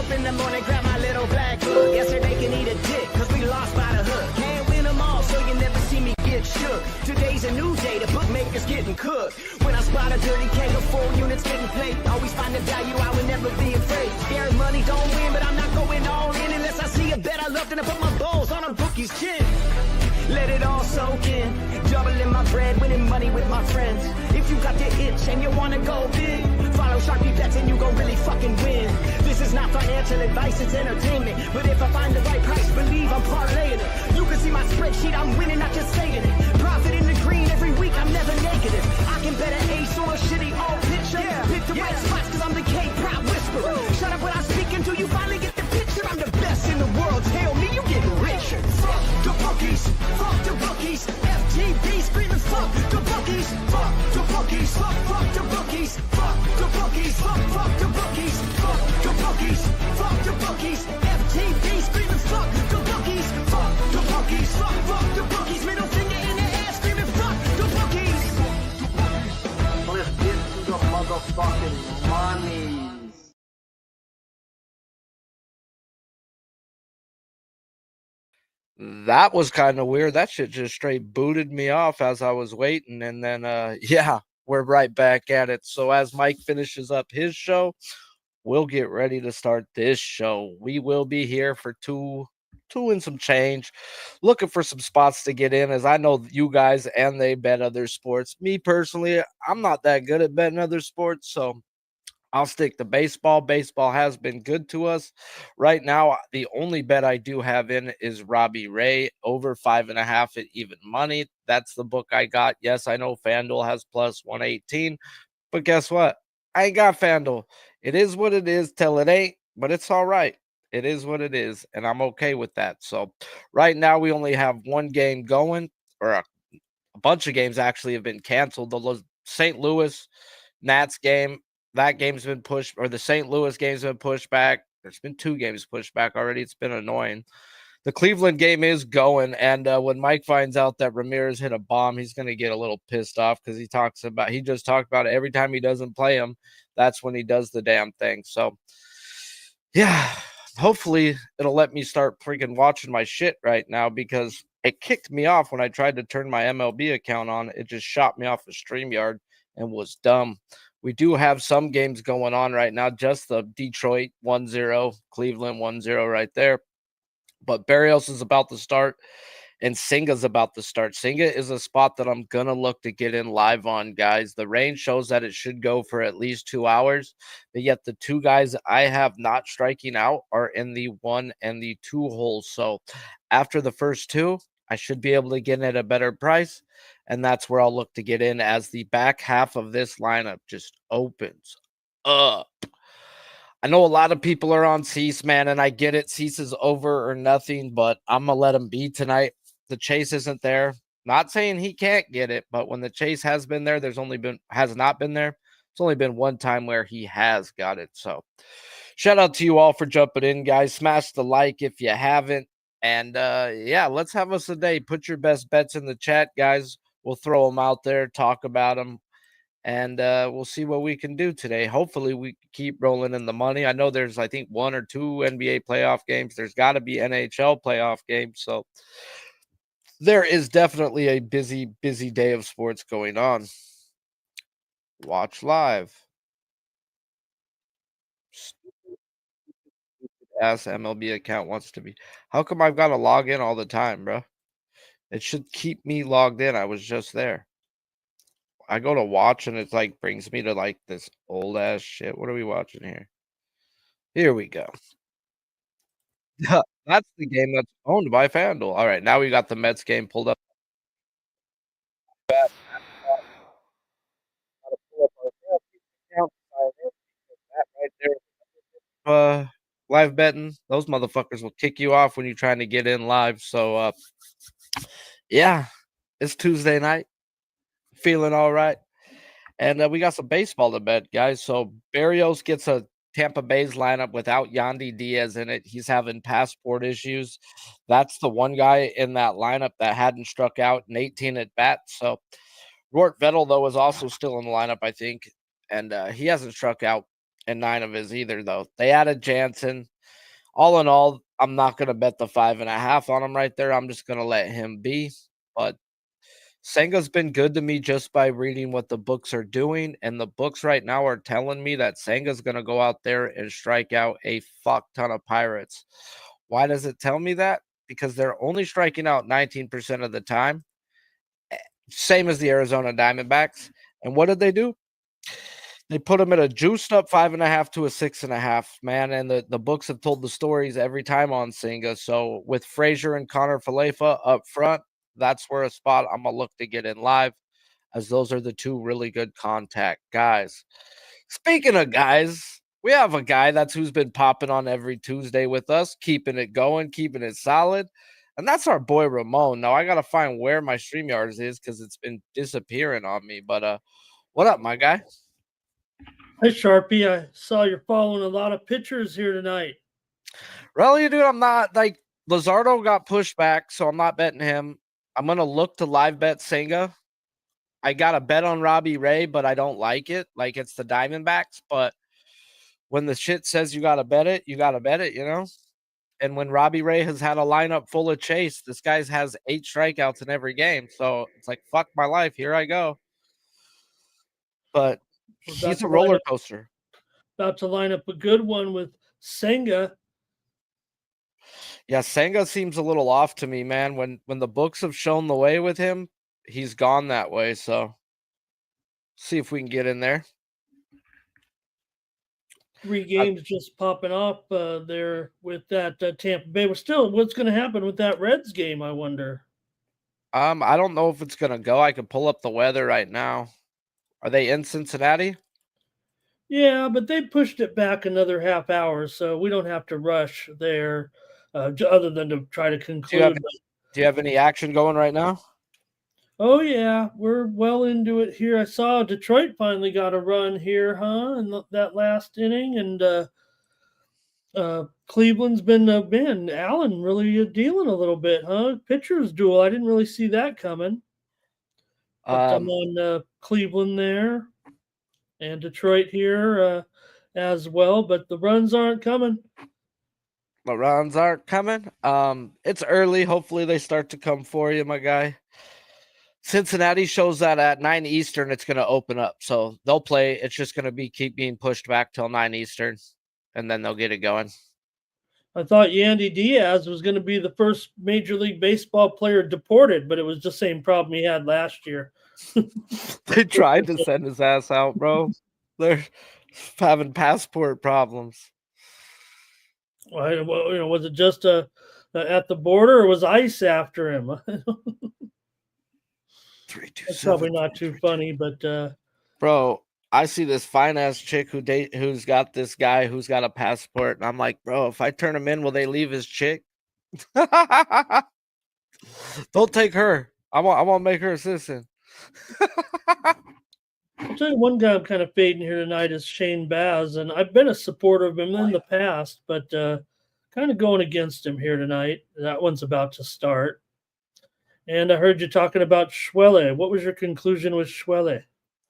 up in the morning, grab my little black book. Yesterday can eat a dick, cause we lost by the hook. Can't win them all, so you never see me get shook. Today's a new day, the bookmaker's getting cooked. When I spot a dirty keg of 4 units getting played, always find the value, I would never be afraid. Scared money don't win, but I'm not going all in unless I see a bet I love, then I put my balls on a bookie's chin. Let it all soak in, doubling my bread, winning money with my friends. If you got the itch and you wanna go big, follow Sharpie bets and you gon' really fucking win. This is not financial advice, it's entertainment. But if I find the right price, believe I'm parlaying it. You can see my spreadsheet, I'm winning, not just saying it. Profit in the green every week, I'm never negative. I can bet an ace or a shitty old picture. Pick the right spots cause I'm the K-Proud whisperer. Shut up when I speak until you finally get the picture. I'm the best in the world, tell me you getting richer. Fuck the bookies, fuck the bookies. FTB screaming fuck the bookies, fuck the bookies, fuck the bookies, fuck the bookies, fuck the bookies, fuck the bookies, fuck the bookies. FTB screaming fuck the bookies, fuck the bookies, fuck the bookies. Middle finger in the air screaming fuck the bookies. Let's get to the motherfucking money. That was kind of weird. That shit just straight booted me off as I was waiting. And then, yeah, we're right back at it. So as Mike finishes up his show, we'll get ready to start this show. We will be here for two and some change, looking for some spots to get in, as I know you guys and they bet other sports. Me personally, I'm not that good at betting other sports, so I'll stick to baseball. Baseball has been good to us. Right now, the only bet I do have in is Robbie Ray over 5.5 at even money. That's the book I got. Yes, I know FanDuel has plus 118, but guess what? I ain't got FanDuel. It is what it is till it ain't, but it's all right. It is what it is, and I'm okay with that. So right now, we only have one game going, or a bunch of games actually have been canceled. The St. Louis Nats game, that game's been pushed, or the St. Louis game's been pushed back. There's been 2 games pushed back already. It's been annoying. The Cleveland game is going, and when Mike finds out that Ramirez hit a bomb, he's going to get a little pissed off because he just talked about it every time he doesn't play him. That's when he does the damn thing. So, yeah, hopefully it'll let me start freaking watching my shit right now, because it kicked me off when I tried to turn my MLB account on. It just shot me off of StreamYard and was dumb. We do have some games going on right now, just the Detroit 1-0, Cleveland 1-0 right there. But Barrios is about to start, and Senga's about to start. Senga is a spot that I'm going to look to get in live on, guys. The range shows that it should go for at least 2 hours, but yet the 2 guys I have not striking out are in the 1 and the 2 holes. So after the first 2, I should be able to get in at a better price, and that's where I'll look to get in as the back half of this lineup just opens up. I know a lot of people are on Cease, man, and I get it. Cease is over or nothing, but I'm going to let him be tonight. The chase isn't there. Not saying he can't get it, but when the chase has been there, has not been there. It's only been one time where he has got it. So shout out to you all for jumping in, guys. Smash the like if you haven't. And yeah, let's have us a day. Put your best bets in the chat, guys. We'll throw them out there, talk about them, and we'll see what we can do today. Hopefully, we keep rolling in the money. I know there's, I think, 1 or 2 NBA playoff games. There's got to be NHL playoff games. So there is definitely a busy, busy day of sports going on. Watch live. Ass MLB account wants to be. How come I've got to log in all the time, bro? It should keep me logged in. I was just there. I go to watch and it's like brings me to like this old ass shit. What are we watching here? Here we go. That's the game that's owned by FanDuel. All right, now we got the Mets game pulled up. Right there. Live betting, those motherfuckers will kick you off when you're trying to get in live. So yeah, it's Tuesday night. Feeling all right. And we got some baseball to bet, guys. So Barrios gets a Tampa Bay's lineup without Yandy Diaz in it. He's having passport issues. That's the one guy in that lineup that hadn't struck out in 18 at bats. So Rort Vettel, though, is also still in the lineup, I think. And he hasn't struck out in 9 of his either, though. They added Jansen. all in all, I'm not going to bet the 5.5 on him right there. I'm just going to let him be. But Senga's been good to me just by reading what the books are doing. And the books right now are telling me that Senga's going to go out there and strike out a fuck ton of Pirates. Why does it tell me that? Because they're only striking out 19% of the time, same as the Arizona Diamondbacks. And what did they do? They put him at a juiced up 5.5 to a 6.5, man. And the books have told the stories every time on Senga. So with Frazier and Connor Falefa up front, that's where a spot I'm gonna look to get in live, as those are the two really good contact guys. Speaking of guys, we have a guy who's been popping on every Tuesday with us, keeping it going, keeping it solid. And that's our boy Ramon. Now I gotta find where my StreamYards is because it's been disappearing on me. But what up, my guy? Hey, Sharpie, I saw you're following a lot of pitchers here tonight. Really, dude, I'm not like Luzardo got pushed back, so I'm not betting him. I'm gonna look to live bet Senga. I got a bet on Robbie Ray, but I don't like it. Like it's the Diamondbacks, but when the shit says you gotta bet it, you gotta bet it, you know? And when Robbie Ray has had a lineup full of chase, this guy has 8 strikeouts in every game. So it's like, fuck my life. Here I go. But he's a roller coaster. About to line up a good one with Senga. Yeah, Senga seems a little off to me, man. When the books have shown the way with him, he's gone that way. So see if we can get in there. 3 games just popping off there with that Tampa Bay. But still, what's going to happen with that Reds game, I wonder? I don't know if it's gonna go. I could pull up the weather right now. Are they in Cincinnati? Yeah, but they pushed it back another half hour, so we don't have to rush there, other than to try to conclude. Do you have any action going right now? Oh, yeah, we're well into it here. I saw Detroit finally got a run here, in that last inning, and Cleveland's been Allen really dealing a little bit, Pitchers duel. I didn't really see that coming. But I'm on Cleveland there and Detroit here as well, but the runs aren't coming. The runs aren't coming. It's early. Hopefully they start to come for you, my guy. Cincinnati shows that at 9 Eastern, it's going to open up. So they'll play. It's just going to keep being pushed back till 9 Eastern, and then they'll get it going. I thought Yandy Diaz was going to be the first Major League Baseball player deported, but it was the same problem he had last year. They tried to send his ass out, bro. They're having passport problems. Well, was it just at the border, or was ICE after him? That's probably not too funny, but bro, I see this fine ass chick who's got this guy who's got a passport, and I'm like, bro, if I turn him in, will they leave his chick? Don't take her. I want to make her a citizen. I'll tell you one guy I'm kind of fading here tonight is Shane Baz, and I've been a supporter of him in the past, but kind of going against him here tonight. That one's about to start. And I heard you talking about Schwelle. What was your conclusion with Schwelle?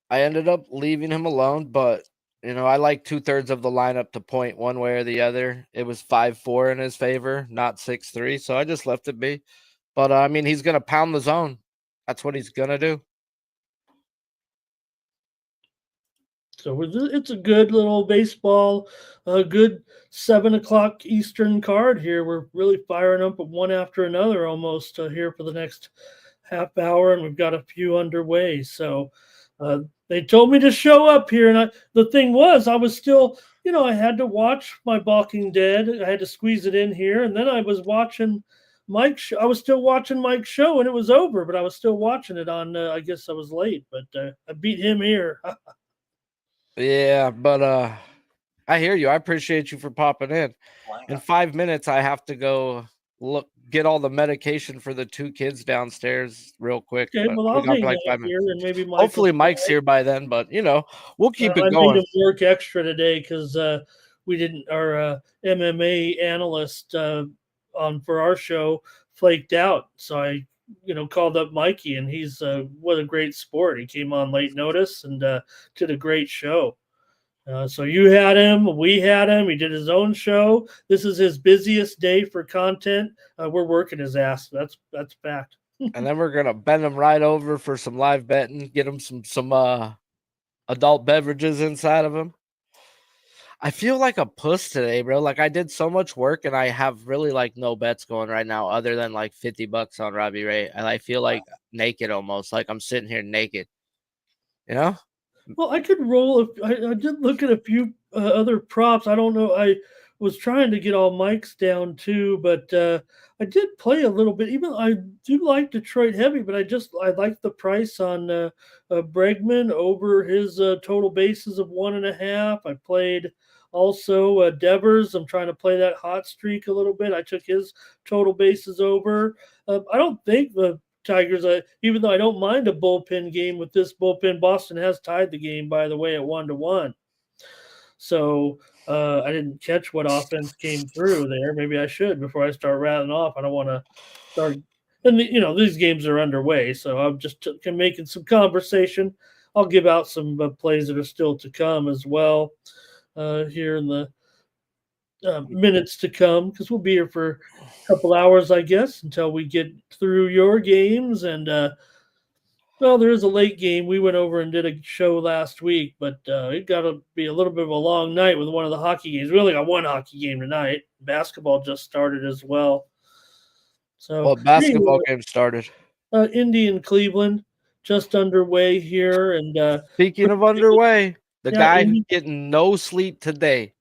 I ended up leaving him alone, but I like 2/3 of the lineup to point one way or the other. It was 5-4 in his favor, not 6-3, so I just left it be. But I mean, he's gonna pound the zone. That's what he's gonna do. So it's a good little baseball, a good 7 o'clock Eastern card here. We're really firing up one after another almost here for the next half hour, and we've got a few underway. So they told me to show up here, and the thing was, I was still, I had to watch my Walking Dead. I had to squeeze it in here, and then I was watching I was still watching Mike's show, and it was over, but I was still watching it on. I guess I was late, but I beat him here. Yeah, but I hear you. I appreciate you for popping in. In 5 minutes, I have to go get all the medication for the 2 kids downstairs real quick. Okay, well, I'll hang out here, and maybe hopefully Mike's here by then. But we'll keep it going. I made him work extra today because we didn't. Our MMA analyst for our show flaked out, so I called up Mikey, and he's what a great sport. He came on late notice and did a great show. So you had him, we had him. He did his own show. This is his busiest day for content. We're working his ass. That's fact. And then we're gonna bend him right over for some live betting, get him some adult beverages inside of him. I feel like a puss today, bro. Like I did so much work and I have really like no bets going right now other than like $50 on Robbie Ray. And I feel like naked almost, like I'm sitting here naked. You know? Well, I could roll. I did look at a few other props. I don't know. I was trying to get all mics down too, but I did play a little bit. Even I do like Detroit heavy, but I like the price on Bregman over his total bases of 1.5. I played also Devers. I'm trying to play that hot streak a little bit. I took his total bases over. I don't think the Tigers, even though I don't mind a bullpen game with this bullpen, Boston has tied the game, by the way, at 1-1. So I didn't catch what offense came through there. Maybe I should before I start rattling off. I don't want to start. And these games are underway, so I'm just making some conversation. I'll give out some plays that are still to come as well here in the minutes to come, because we'll be here for a couple hours, I guess, until we get through your games. And well, there is a late game. We went over and did a show last week, but it got to be a little bit of a long night with one of the hockey games. We only got one hockey game tonight. Basketball just started as well. So, basketball game started. Indy and Cleveland just underway here. And Speaking of underway, the guy Indy, who's getting no sleep today,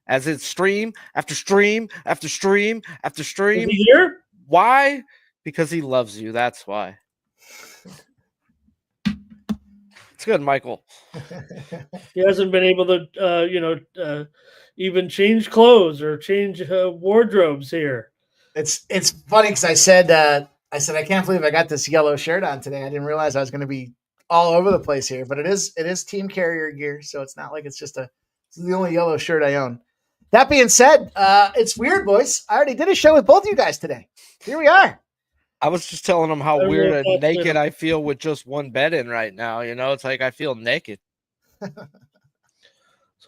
as it's stream after stream after stream after stream. is he here? Why? Because he loves you. That's why. It's good, Michael. He hasn't been able to, even change clothes or change wardrobes here. It's funny because I said I can't believe I got this yellow shirt on today. I didn't realize I was going to be all over the place here, but it is team carrier gear, so it's not like it's the only yellow shirt I own. That being said, it's weird, boys. I already did a show with both of you guys today. Here we are. I was just telling him how weird and naked I feel with just one bed in right now. It's like I feel naked. So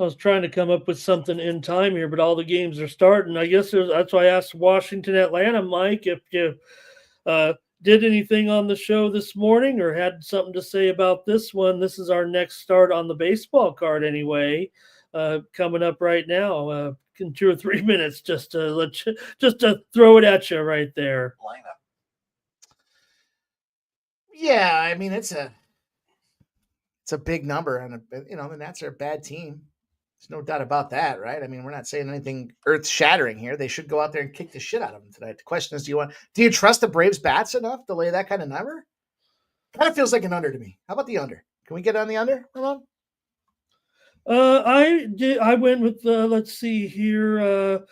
I was trying to come up with something in time here, but all the games are starting. I guess that's why I asked Washington, Atlanta, Mike, if you did anything on the show this morning or had something to say about this one. This is our next start on the baseball card anyway, coming up right now in 2 or 3 minutes, just to throw it at you right there. Lineup. Yeah, I mean it's a big number, and the Nats are a bad team. There's no doubt about that, right? I mean, we're not saying anything earth-shattering here. They should go out there and kick the shit out of them tonight. The question is, do you trust the Braves bats enough to lay that kind of number? Kind of feels like an under to me. How about the under? Can we get on the under, Ramon? I went with let's see here.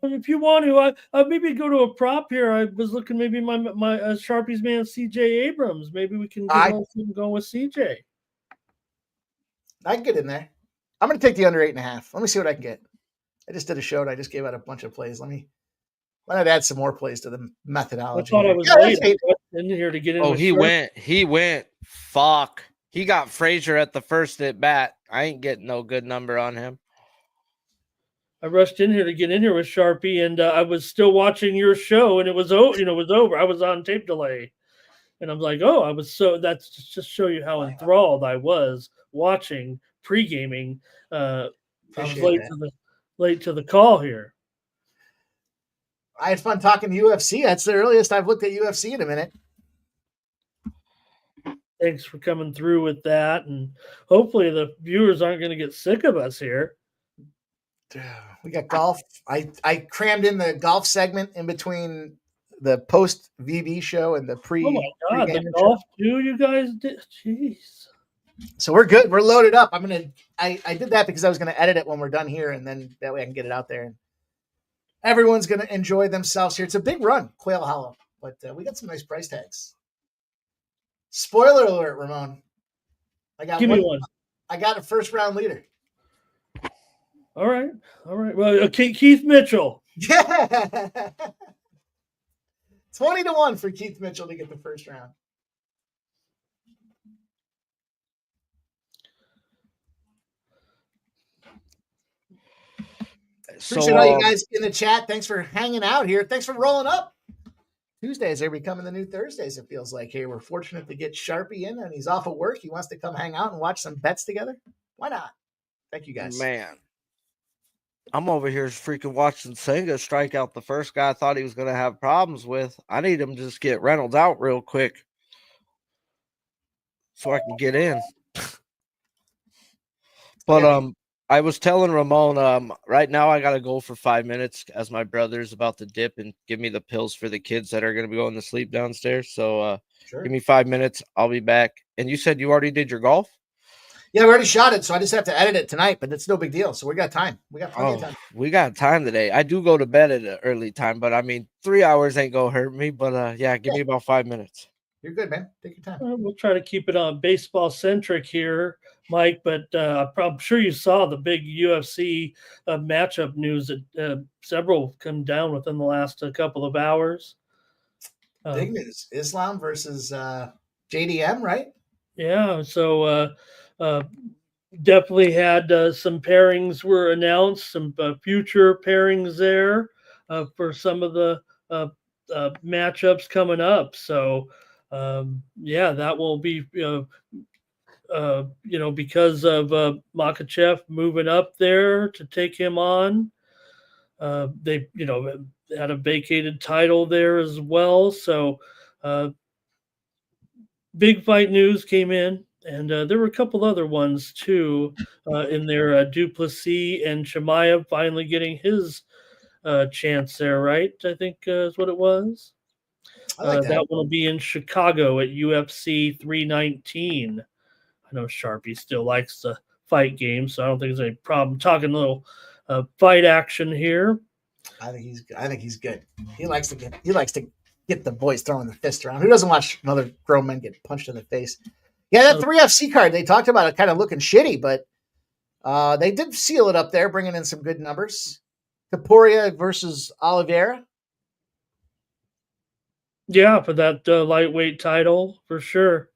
If you want to, I maybe go to a prop here. I was looking maybe my Sharpie's man CJ Abrams. Maybe we can go with CJ. I can get in there. I'm going to take the under 8.5. Let me see what I can get. I just did a show and I just gave out a bunch of plays. Why not add some more plays to the methodology? I thought I was late in here to get in. Oh, he went. Fuck. He got Frazier at the first at bat. I ain't getting no good number on him. I rushed in here to get in here with Sharpie, and I was still watching your show, and it was over. I was on tape delay, and I'm like, that's just show you how enthralled I was watching pre-gaming. I was late to the call here. I had fun talking to UFC. That's the earliest I've looked at UFC in a minute. Thanks for coming through with that, and hopefully the viewers aren't going to get sick of us here. We got golf. I crammed in the golf segment in between the post VB show and the pre. Oh my god, the golf too, you guys did. Jeez. So we're good. We're loaded up. I did that because I was gonna edit it when we're done here, and then that way I can get it out there and everyone's gonna enjoy themselves here. It's a big run, Quail Hollow, but we got some nice price tags. Spoiler alert, Ramon. Give me one. I got a first round leader. All right. Well, Keith Mitchell. Yeah. 20-1 for Keith Mitchell to get the first round. Appreciate all you guys in the chat. Thanks for hanging out here. Thanks for rolling up. Tuesdays are becoming the new Thursdays, it feels like. Here, we're fortunate to get Sharpie in, and he's off of work. He wants to come hang out and watch some bets together. Why not? Thank you, guys. Man, I'm over here freaking watching Senga strike out the first guy I thought he was going to have problems with. I need him to just get Reynolds out real quick so I can get in. But I was telling Ramon, right now I got to go for 5 minutes as my brother's about to dip and give me the pills for the kids that are going to be going to sleep downstairs. So Sure. give me 5 minutes. I'll be back. And you said you already did your golf? Yeah, we already shot it, so I just have to edit it tonight, but it's no big deal. So we got time. We got plenty of time. We got time today. I do go to bed at an early time, but I mean, 3 hours ain't going to hurt me. But yeah, give me about 5 minutes. You're good, man. Take your time. We'll try to keep it on baseball centric here, Mike. But I'm sure you saw the big UFC matchup news that several come down within the last couple of hours. Big news: Islam versus JDM, right? Yeah. So definitely had some pairings were announced, some future pairings there for some of the matchups coming up. So. Yeah, that will be, because of Makachev moving up there to take him on. They, had a vacated title there as well. So big fight news came in, and there were a couple other ones too in there. Duplessis and Chimaev finally getting his chance there, right? I think is what it was. That will be in Chicago at UFC 319. I know Sharpie still likes the fight game, so I don't think there's any problem talking a little fight action here. I think he's good. He likes to get the boys throwing the fist around. Who doesn't watch another grown men get punched in the face? Yeah, that 3FC card they talked about it kind of looking shitty, but they did seal it up there, bringing in some good numbers. Taporia versus Oliveira. Yeah, for that lightweight title, for sure.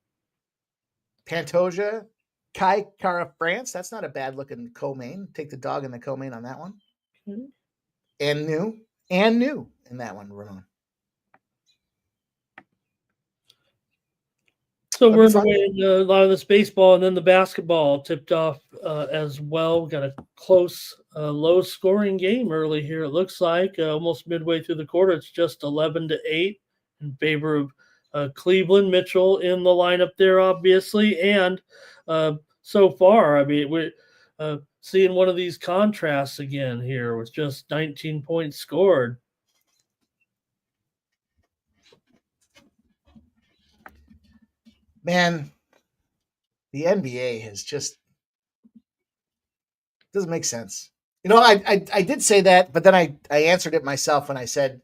Pantoja, Kai Kara France. That's not a bad-looking co-main. Take the dog in the co-main on that one. Mm-hmm. And new in that one, Ramon. So we're in a lot of this baseball, and then the basketball tipped off as well. Got a close, low-scoring game early here, it looks like. Almost midway through the quarter, it's just 11-8. In favor of Cleveland. Mitchell in the lineup there, obviously. And so far, I mean, we're seeing one of these contrasts again here with just 19 points scored. Man, the NBA has just doesn't make sense. I did say that, but then I answered it myself when I said,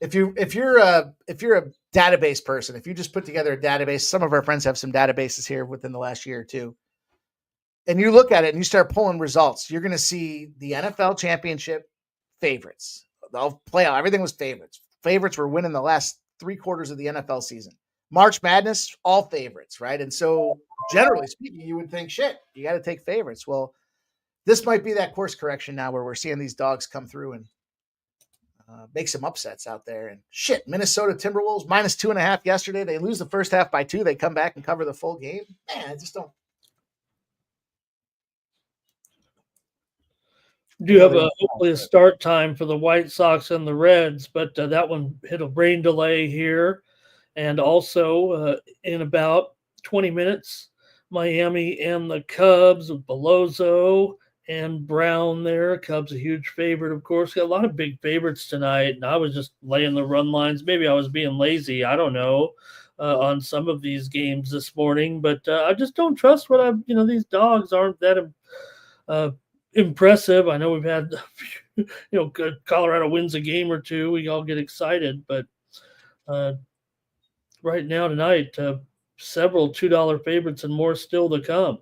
If you're a database person, if you just put together a database, some of our friends have some databases here within the last year or two, and you look at it and you start pulling results, you're going to see the NFL championship favorites. The playoff, everything was favorites. Favorites were winning the last 3 quarters of the NFL season. March Madness, all favorites, right? And so generally speaking, you would think, shit, you got to take favorites. Well, this might be that course correction now where we're seeing these dogs come through and make some upsets out there. And shit, Minnesota Timberwolves -2.5 yesterday. They lose the first half by 2. They come back and cover the full game. Man, I just don't. Do have hopefully a start time for the White Sox and the Reds, but that one hit a rain delay here. And also in about 20 minutes, Miami and the Cubs with Beloso and Brown there. Cubs a huge favorite, of course. Got a lot of big favorites tonight, and I was just laying the run lines. Maybe I was being lazy. I don't know on some of these games this morning, but I just don't trust what these dogs aren't that impressive. I know we've had, Colorado wins a game or two. We all get excited, but right now tonight, several $2 favorites and more still to come.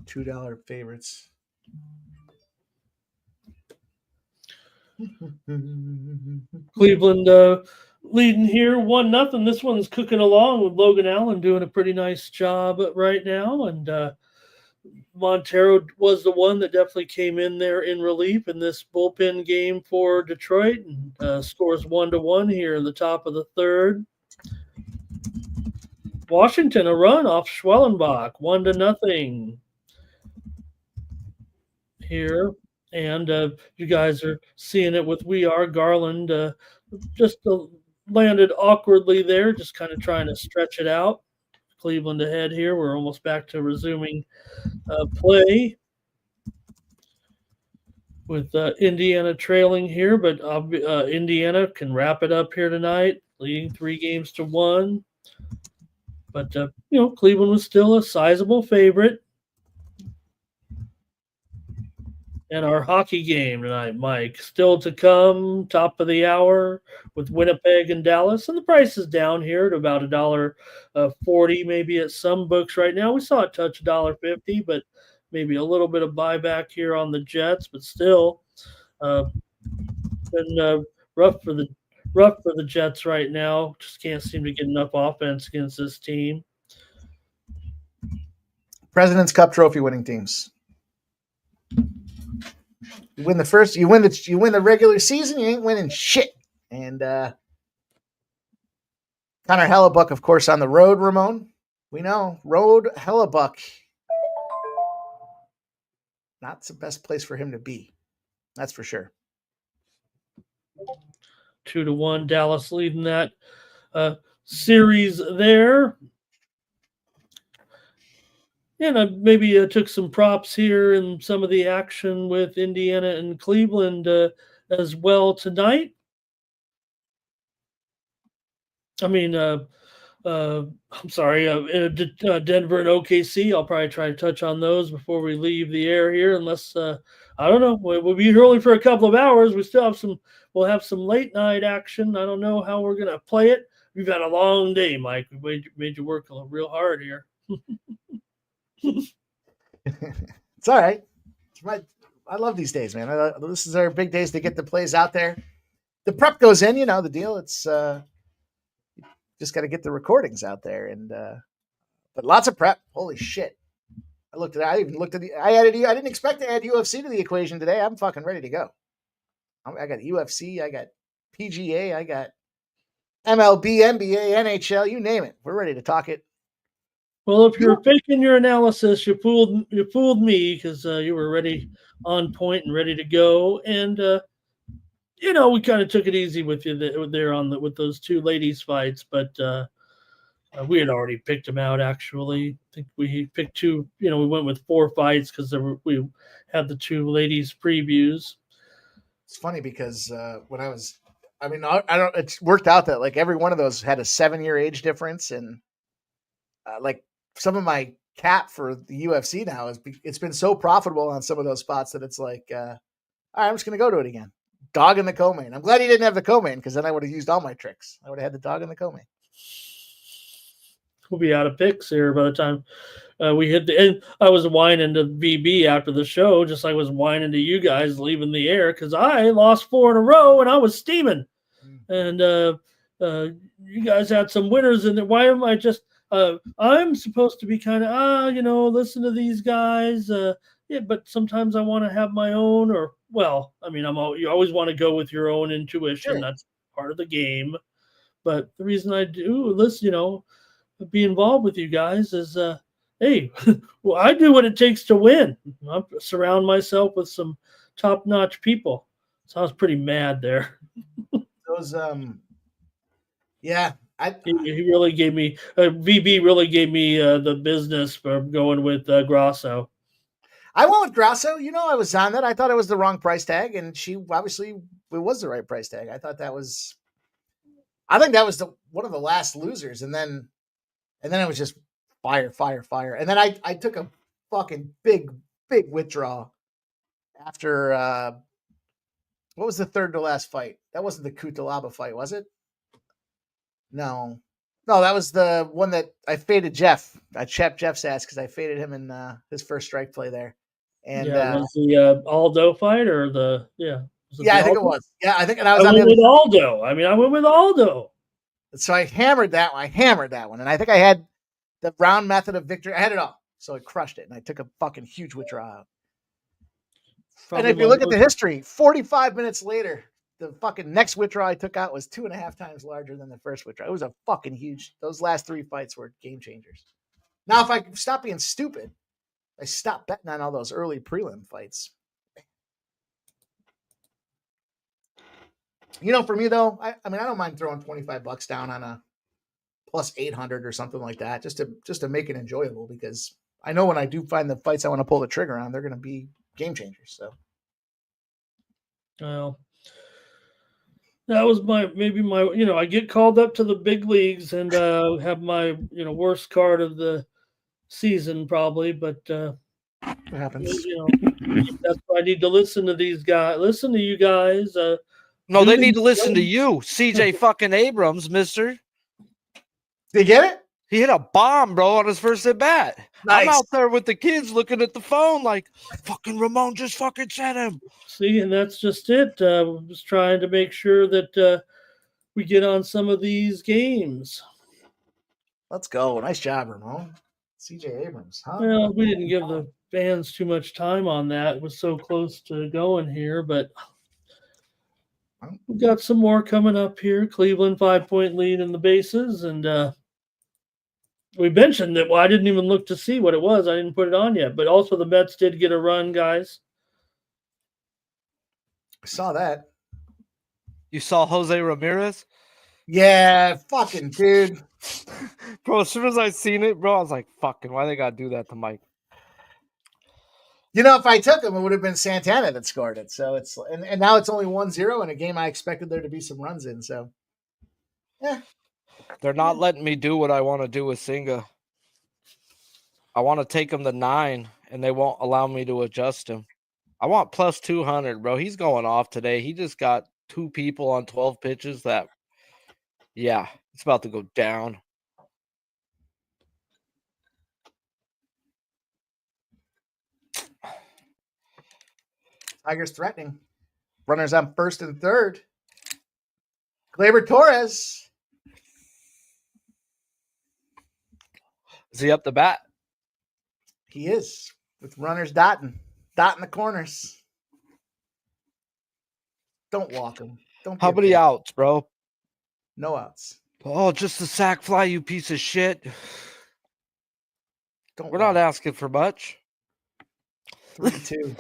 $2 favorites. Cleveland leading here 1-0. This one's cooking along with Logan Allen doing a pretty nice job right now. And Montero was the one that definitely came in there in relief in this bullpen game for Detroit, and scores 1-1 here in the top of the third. Washington, a run off Schwellenbach, 1-0 here. And you guys are seeing it with We Are. Garland just landed awkwardly there, just kind of trying to stretch it out. Cleveland ahead here. We're almost back to resuming play with Indiana trailing here, but Indiana can wrap it up here tonight, leading 3-1. But, Cleveland was still a sizable favorite. And our hockey game tonight, Mike, still to come, top of the hour with Winnipeg and Dallas. And the price is down here to about $1.40, maybe at some books right now. We saw it touch $1.50, but maybe a little bit of buyback here on the Jets, but still been rough for the Jets right now. Just can't seem to get enough offense against this team. President's Cup trophy winning teams. You win the regular season, you ain't winning shit. And Connor Hellebuck, of course, on the road, Ramon. We know. Road Hellebuck. Not the best place for him to be. That's for sure. 2-1, Dallas leading that series there. And I maybe took some props here in some of the action with Indiana and Cleveland as well tonight. I mean, I'm sorry, Denver and OKC. I'll probably try to touch on those before we leave the air here, unless I don't know. We'll be here only for a couple of hours. We still have we'll have some late night action. I don't know how we're gonna play it. We've had a long day, Mike. We made you work real hard here. It's all right. I love these days, man. This is our big days to get the plays out there. The prep goes in, the deal. It's just got to get the recordings out there, and but lots of prep. Holy shit! I didn't expect to add UFC to the equation today. I'm fucking ready to go. I got UFC. I got PGA. I got MLB, NBA, NHL. You name it. We're ready to talk it. Well, if you're faking your analysis, you fooled me, because you were ready on point and ready to go. And we kind of took it easy with you there with those two ladies fights, but we had already picked them out. Actually, I think we picked two. We went with 4 fights because we had the 2 ladies previews. It's funny because it's worked out that like every one of those had a 7-year age difference, and like some of my cap for the UFC now it's been so profitable on some of those spots that it's like, all right, I'm just going to go to it again. Dog in the co-main. I'm glad he didn't have the co-main, because then I would have used all my tricks. I would have had the dog in the co-main. We'll be out of picks here by the time we hit the end. I was whining to BB after the show, just like I was whining to you guys leaving the air, because I lost 4 in a row and I was steaming. And you guys had some winners in there. Why am I just I'm supposed to be kind of listen to these guys, but sometimes I want to have my own, you always want to go with your own intuition. Sure. That's part of the game. But the reason I do this, be involved with you guys is hey, well, I do what it takes to win. I surround myself with some top-notch people. So I was pretty mad there. Those yeah. He really gave me VB really gave me the business for going with Grasso. I went with Grasso. I was on that. I thought it was the wrong price tag, and she obviously it was the right price tag. I think that was one of the last losers, and then it was just fire. And then I took a fucking big withdrawal after what was the third to last fight? That wasn't the Kutalaba fight, was it? No, that was the one that I faded Jeff. I chapped Jeff's ass because I faded him in his first strike play there. And was the Aldo fight or the I think it was. Yeah, I think, and I went with Aldo. I went with Aldo. So I hammered that one. And I think I had the round method of victory. I had it all. So I crushed it, and I took a fucking huge withdrawal out. Probably And if you my look at the most- history, 45 minutes later, the fucking next withdrawal I took out was 2.5 times larger than the first withdrawal. It was a fucking huge. Those last 3 fights were game changers. Now, if I stop being stupid, I stop betting on all those early prelim fights. For me though, I mean, I don't mind throwing $25 down on a plus 800 or something like that, just to make it enjoyable, because I know when I do find the fights I want to pull the trigger on, they're going to be game changers. So, Well, that was maybe my I get called up to the big leagues and have my worst card of the season probably, but what happens? that's why I need to listen to these guys. Listen to you guys. No, do they the- need to listen to you, CJ fucking Abrams, mister. Did you get it? He hit a bomb, bro, on his first at bat. Nice. I'm out there with the kids looking at the phone like, fucking Ramon just fucking sent him. See, and that's just it. We're just trying to make sure that we get on some of these games. Let's go. Nice job, Ramon. CJ Abrams, huh? Well, we didn't give the fans too much time on that. It was so close to going here, but we've got some more coming up here. Cleveland 5-point lead in the bases, and we mentioned that. Well, I didn't even look to see what it was. I didn't put it on yet, but also the Mets did get a run, guys. I saw that. You saw Jose Ramirez? Yeah, fucking dude. Bro, as soon as I seen it, bro, I was like, fucking, why they gotta do that to Mike? If I took him, it would have been Santana that scored it. So it's and now it's only 1-0 in a game I expected there to be some runs in. So yeah. They're not letting me do what I want to do with Singa. I want to take him to 9, and they won't allow me to adjust him. I want plus 200, bro. He's going off today. He just got 2 people on 12 pitches that, yeah, it's about to go down. Tigers threatening. Runners on first and third. Gleyber Torres. Is he up the bat? He is, with runners dotting the corners. Don't walk him. Don't. How many outs, bro? No outs. Oh, just a sack fly, you piece of shit. Don't. We're not asking for much. 3-2.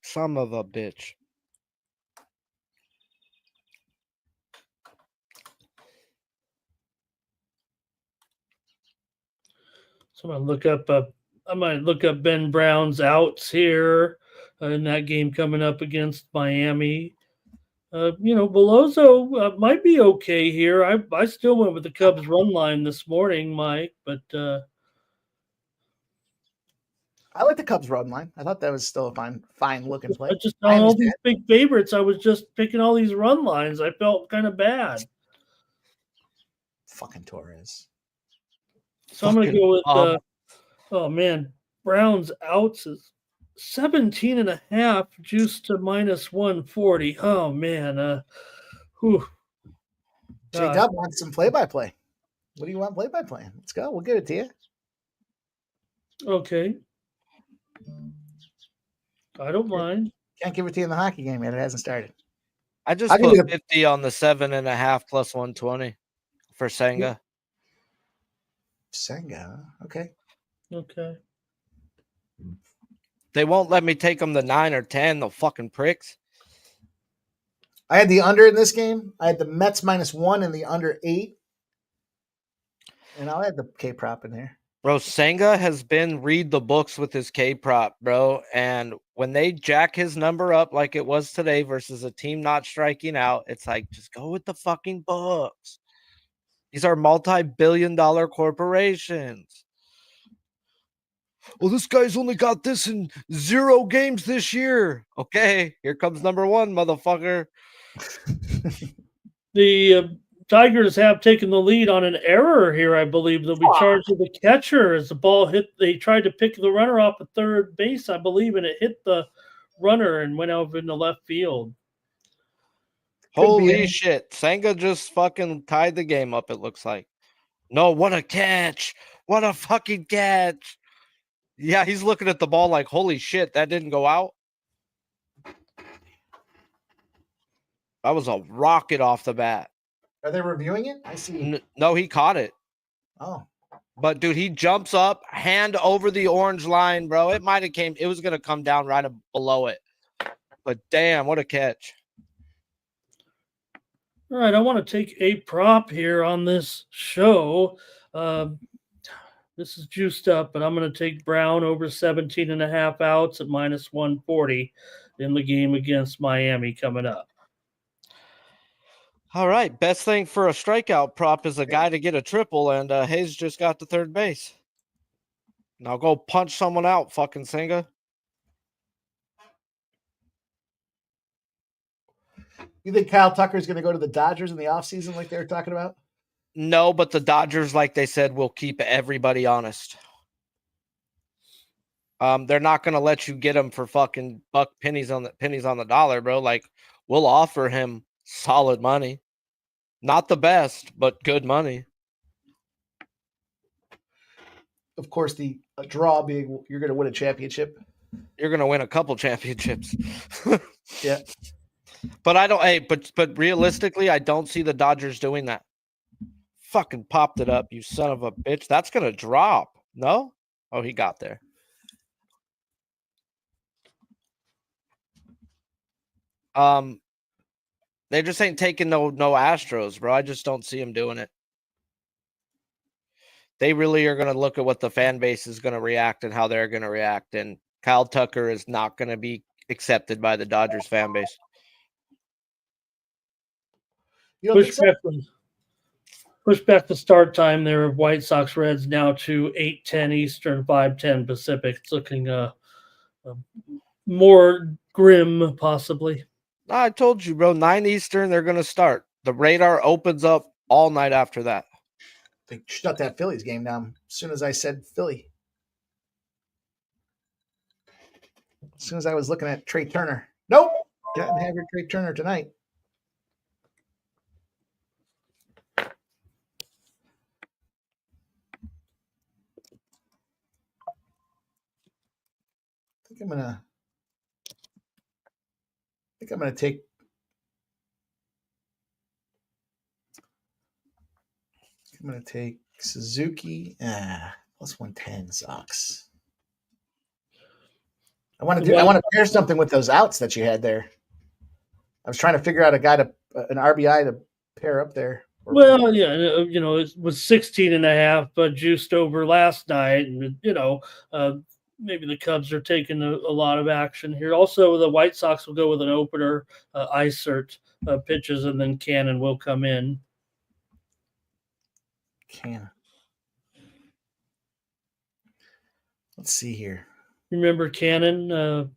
Son of a bitch. So I'm gonna look up. I might look up Ben Brown's outs here in that game coming up against Miami. Belozo might be okay here. I still went with the Cubs run line this morning, Mike, but I like the Cubs run line. I thought that was still a fine looking play. I just on all these big favorites, I was just picking all these run lines. I felt kind of bad. Fucking Torres. So I'm going to go with, oh man, Brown's outs is 17.5, juiced to minus 140. Oh man. J-Dub wants some play-by-play. What do you want play-by-play? Let's go. We'll give it to you. Okay. I don't mind. Can't give it to you in the hockey game yet. It hasn't started. I just put 50 on the 7.5 plus 120 for Senga. Senga, okay. Okay. They won't let me take them to 9 or 10. The fucking pricks. I had the under in this game. I had the Mets -1 and the under 8. And I'll add the K prop in there. Bro, Senga has been read the books with his K prop, bro. And when they jack his number up like it was today versus a team not striking out, it's like, just go with the fucking books. These are multi-billion-dollar corporations. Well, this guy's only got this in 0 games this year. Okay, here comes number 1, motherfucker. The Tigers have taken the lead on an error here, I believe. They'll be charged with the catcher as the ball hit. They tried to pick the runner off at third base, I believe, and it hit the runner and went over in the left field. Holy shit. Senga just fucking tied the game up, it looks like. No, what a catch. What a fucking catch. Yeah, he's looking at the ball like, holy shit, that didn't go out. That was a rocket off the bat. Are they reviewing it? I see. No, he caught it. Oh, But dude, he jumps up, hand over the orange line, bro. It might have came. It was gonna come down right below it. But damn, what a catch! All right, I want to take a prop here on this show. This is juiced up, and I'm going to take Brown over 17.5 outs at minus 140 in the game against Miami coming up. All right, best thing for a strikeout prop is a guy to get a triple, and Hayes just got to third base. Now go punch someone out, fucking Senga. you think Kyle Tucker is going to go to the Dodgers in the offseason like they were talking about? No, but the Dodgers, like they said, will keep everybody honest. They're not going to let you get him for fucking pennies on the dollar, bro. Like, we'll offer him solid money. Not the best, but good money. Of course, the draw being you're going to win a championship. You're going to win a couple championships. Yeah. But I don't. Hey, but realistically, I don't see the Dodgers doing that. Fucking popped it up, you son of a bitch. That's going to drop. No? Oh, he got there. They just ain't taking no Astros, bro. I just don't see him doing it. They really are going to look at what the fan base is going to react and how they're going to react. And Kyle Tucker is not going to be accepted by the Dodgers fan base. You know, Push back the start time there of White Sox Reds now to 8:10 Eastern, 5:10 Pacific. It's looking more grim, possibly. I told you, bro. 9 Eastern, they're going to start. The radar opens up all night after that. they shut that Phillies game down as soon as I said Philly. As soon as I was looking at Trey Turner. Nope. Didn't have your Trey Turner tonight. I think I'm gonna take Suzuki. Plus 110 sucks. I want to pair something with those outs that you had there. I was trying to figure out an RBI to pair up there. Well, yeah, it was 16.5, but juiced over last night. And, maybe the Cubs are taking a lot of action here. Also, the White Sox will go with an opener, Isert pitches, and then Cannon will come in. Cannon. Let's see here. Remember Cannon?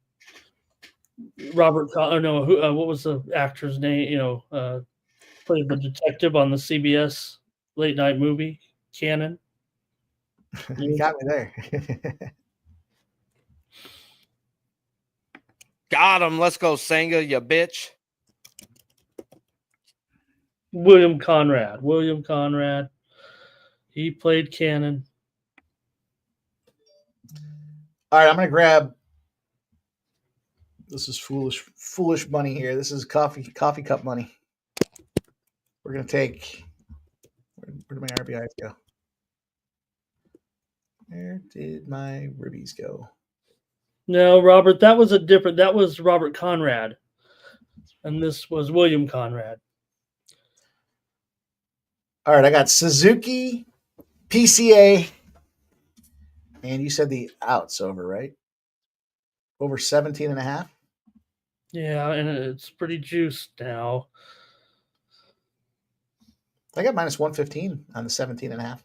Robert, what was the actor's name? Played the detective on the CBS late night movie, Cannon. You got me there. Got him. Let's go, Senga, you bitch. William Conrad. He played Cannon. All right, I'm going to grab. This is foolish money here. This is coffee cup money. We're going to take. Where did my RBIs go? Where did my ribbies go? No, Robert, that was Robert Conrad. And this was William Conrad. All right, I got Suzuki, PCA, and you said the outs over, right? Over 17.5? Yeah, and it's pretty juiced now. I got minus 115 on the 17.5.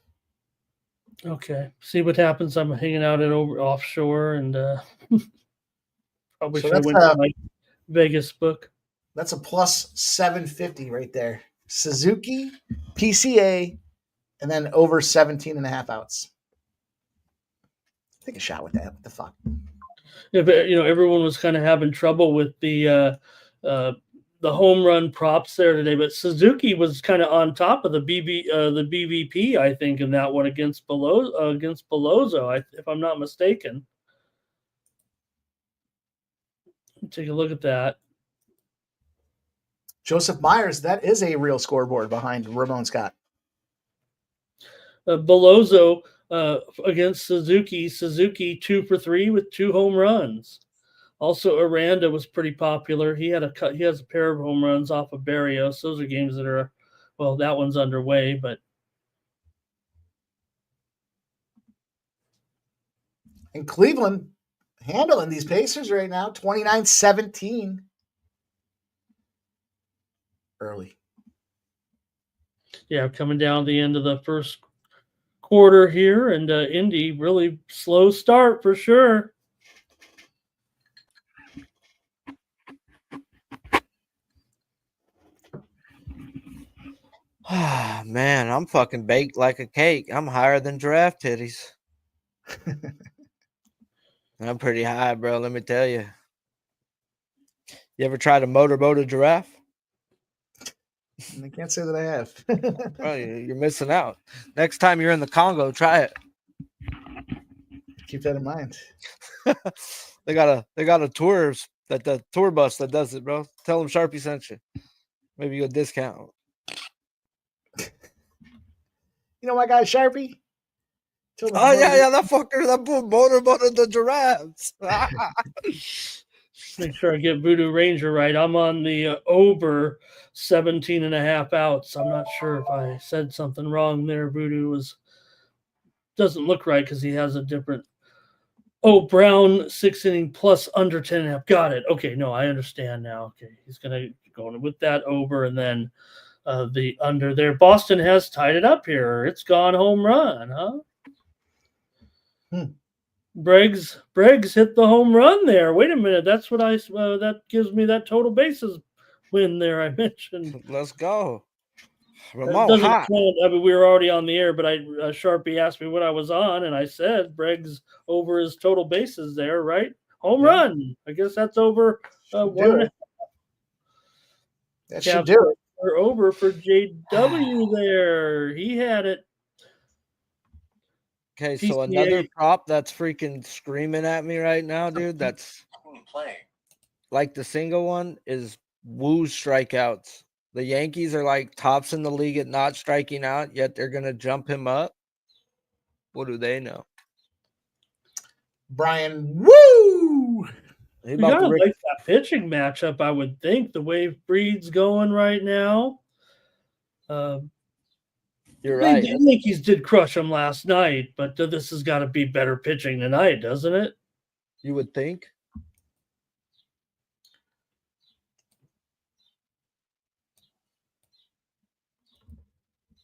Okay. See what happens. I'm hanging out offshore and probably should have went to my Vegas book. That's a plus 750 right there. Suzuki, PCA, and then over 17.5 outs. Take a shot with that. What the fuck? Yeah, but everyone was kind of having trouble with the the home run props there today, but Suzuki was kind of on top of the BVP, I think, in that one against Belozzo, if I'm not mistaken. Take a look at that. Joseph Myers, that is a real scoreboard behind Ramon Scott. Belozzo against Suzuki 2 for 3 with 2 home runs. Also, Aranda was pretty popular. He has a pair of home runs off of Barrios. Those are games that are, well, that one's underway, but in Cleveland, handling these Pacers right now, 29-17. Early. Yeah, coming down the end of the first quarter here, and Indy really slow start for sure. Man, I'm fucking baked like a cake. I'm higher than giraffe titties. I'm pretty high, bro. Let me tell you. You ever tried to motorboat a giraffe? I can't say that I have. Bro, you're missing out. Next time you're in the Congo, try it. Keep that in mind. They got a tour bus that does it, bro. Tell them Sharpie sent you. Maybe you get a discount. You know my guy Sharpie? Oh yeah, that fucker that motorboated the giraffes. Make sure I get Voodoo Ranger right. I'm on the over 17.5 outs. I'm not sure if I said something wrong there. Voodoo doesn't look right because he has a different. Oh, Brown 6 inning plus under 10.5. Got it. Okay, no, I understand now. Okay, he's gonna go with that over and then the under there. Boston has tied it up here. It's gone home run, huh? Briggs hit the home run there. Wait a minute, that's what that gives me that total bases win there. I mentioned. Let's go. Doesn't count. I mean, we were already on the air, but Sharpie asked me what I was on, and I said Briggs over his total bases there, right? Home run. I guess that's over 1.5. That should do it. We're over for JW there. He had it. Okay, so another prop that's freaking screaming at me right now, dude. That's like the single one is Woo's strikeouts. The Yankees are like tops in the league at not striking out, yet they're gonna jump him up. What do they know? Brian Woo! You gotta like that pitching matchup, I would think. The way Breed's going right now. You're right. The Yankees did crush them last night, but this has got to be better pitching tonight, doesn't it? You would think.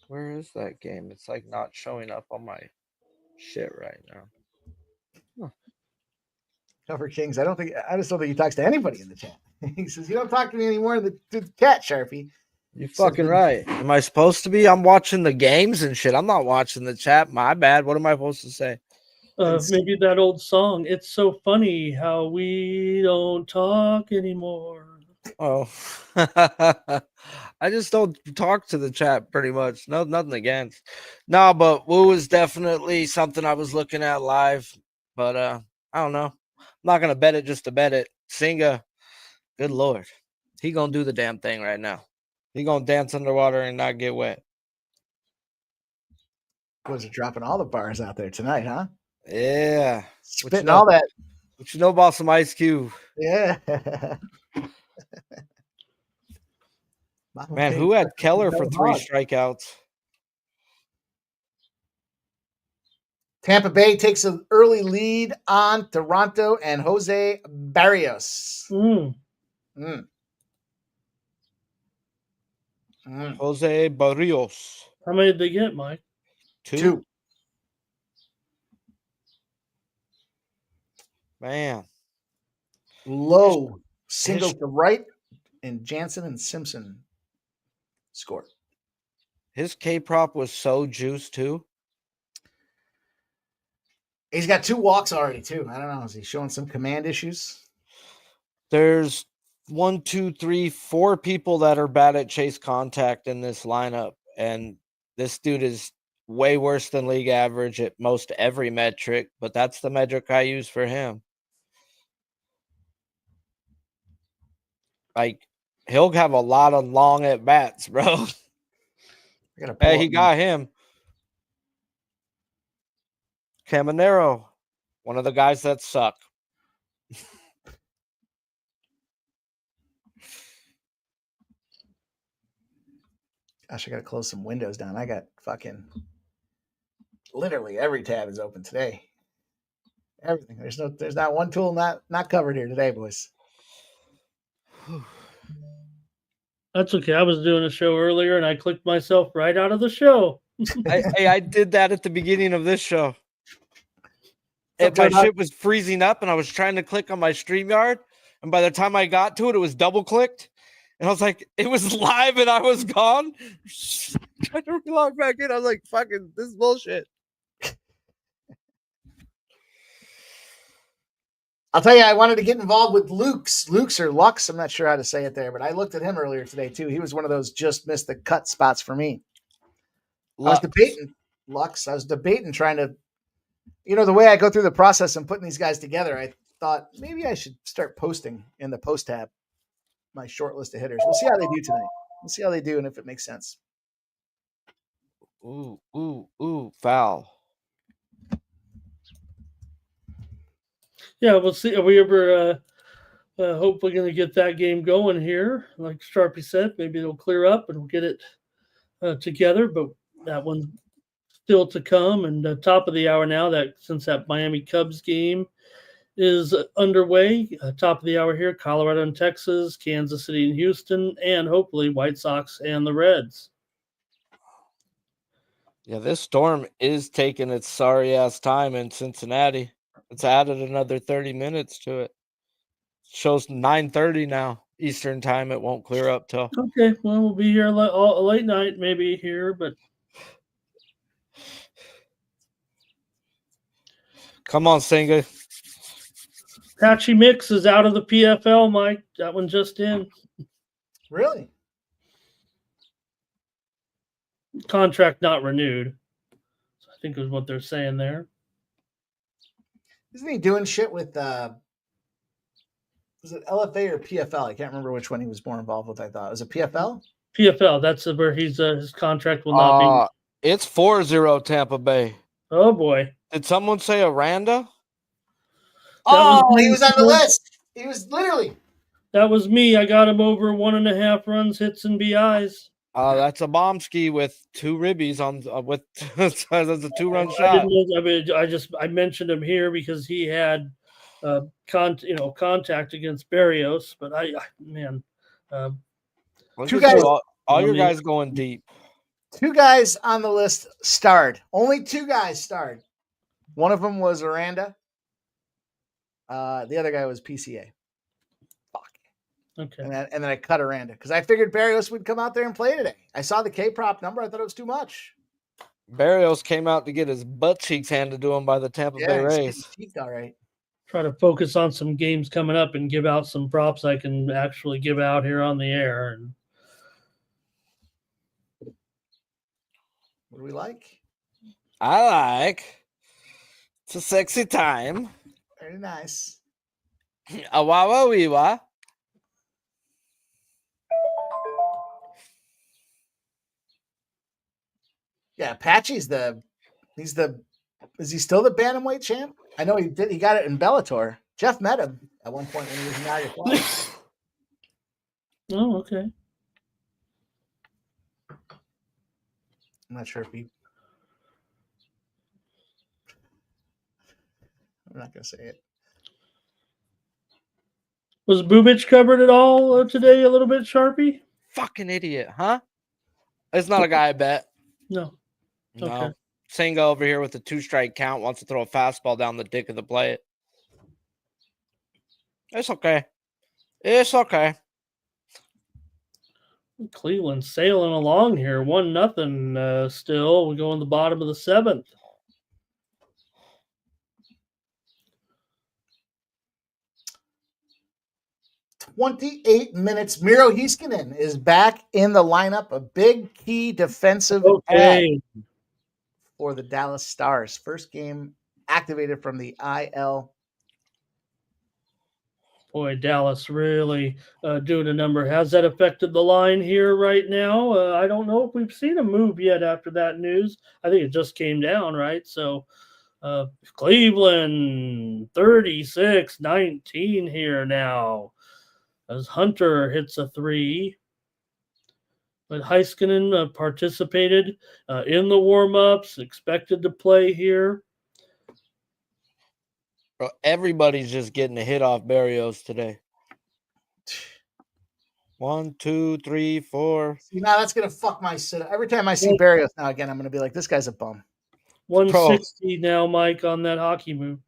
Where is that game? It's like not showing up on my shit right now. Cover Kings. I just don't think he talks to anybody in the chat. He says, "You don't talk to me anymore in the chat, Sharpie." You're fucking right. Am I supposed to be? I'm watching the games and shit. I'm not watching the chat. My bad. What am I supposed to say? Maybe that old song. It's so funny how we don't talk anymore. Oh, I just don't talk to the chat pretty much. No, nothing against. No, but Woo is definitely something I was looking at live. But I don't know. I'm not gonna bet it just to bet it. Singa, good lord, he gonna do the damn thing right now. He gonna dance underwater and not get wet. Boys are dropping all the bars out there tonight, huh? Yeah, spitting all that. What you know about some Ice Cube? Yeah. Man, who had Keller for 3 strikeouts? Tampa Bay takes an early lead on Toronto and Jose Barrios. Jose Barrios. How many did they get, Mike? 2. Man. Low single to right, and Jansen and Simpson scored. His K prop was so juiced too. He's got 2 walks already too. I don't know. Is he showing some command issues? There's 1, 2, 3, 4 people that are bad at chase contact in this lineup, and this dude is way worse than league average at most every metric, but that's the metric I use for him. Like, he'll have a lot of long at bats, bro. I gotta pull Hey, up he my- got him. Caminero, one of the guys that suck. Gosh, I gotta close some windows down. I got fucking literally every tab is open today. Everything. There's not one tool not covered here today, boys. That's okay. I was doing a show earlier and I clicked myself right out of the show. I did that at the beginning of this show. And my shit was freezing up, and I was trying to click on my StreamYard, and by the time I got to it, it was double clicked, and I was like, it was live, and I was gone. Trying to log back in, I was like, fucking, this is bullshit. I'll tell you, I wanted to get involved with Luke's or Lux. I'm not sure how to say it there, but I looked at him earlier today too. He was one of those just missed the cut spots for me. Lux. I was debating trying to, the way I go through the process and putting these guys together. I thought maybe I should start posting in the post tab my short list of hitters. We'll see how they do tonight. We'll see how they do and if it makes sense. Ooh, foul. Yeah, we'll see. Are we ever hopefully going to get that game going here? Like Sharpie said, maybe it'll clear up and we'll get it together. But that one's still to come. And top of the hour now, that since that Miami Cubs game is underway, top of the hour here, Colorado and Texas, Kansas City and Houston, and hopefully White Sox and the Reds. Yeah, this storm is taking its sorry ass time in Cincinnati. It's added another 30 minutes to it. Shows 9:30 now Eastern time. It won't clear up till. Okay, well, we'll be here late night maybe here, but Come on, Singa. Patchy Mix is out of the PFL, Mike. That one just in. Really? Contract not renewed. So I think is what they're saying there. Isn't he doing shit with was it LFA or PFL? I can't remember which one he was more involved with. I thought was it PFL. PFL. That's where he's his contract will not be. It's 4-0 Tampa Bay. Oh boy! Did someone say Aranda? He was on the list. He was literally. That was me. I got him over 1.5 runs, hits, and BIs. That's a Bombski with 2 ribbies on with that's a 2-run I shot. I mentioned him here because he had contact against Barrios, but Two guys, all your guys going deep. 2 guys on the list starred. Only 2 guys starred. One of them was Aranda. The other guy was PCA. Fuck. Okay. And then I cut Aranda because I figured Barrios would come out there and play today. I saw the K-prop number. I thought it was too much. Barrios came out to get his butt cheeks handed to him by the Tampa Bay Rays. All right. Try to focus on some games coming up and give out some props I can actually give out here on the air. And what do we like? I like. It's a sexy time. Very nice. A wawa weewa. Yeah, Patchy's is he still the bantamweight champ? I know he got it in Bellator. Jeff met him at one point when he was in Niagara Falls. oh, okay. I'm not sure if he. I'm not gonna say it. Was Bubich covered at all today? A little bit, Sharpie? Fucking idiot, huh? It's not a guy I bet. No. No. Okay. Singa over here with a 2-strike count wants to throw a fastball down the dick of the plate. It's okay. It's okay. Cleveland sailing along here. 1-0 still. We go in the bottom of the 7th. 28 minutes. Miro Heiskanen is back in the lineup, a big key defensive add Okay. for the Dallas Stars. First game activated from the IL. Boy, Dallas really doing a number. Has that affected the line here right now? I don't know if we've seen a move yet after that news. I think it just came down, right? So Cleveland 36-19 here now as Hunter hits a 3. But Heiskanen participated in the warm-ups, expected to play here. Bro, everybody's just getting a hit off Barrios today. 1, 2, 3, 4. See, now that's going to fuck my sit. Every time I see Barrios now again, I'm going to be like, this guy's a bum. 160 now, Mike, on that hockey move.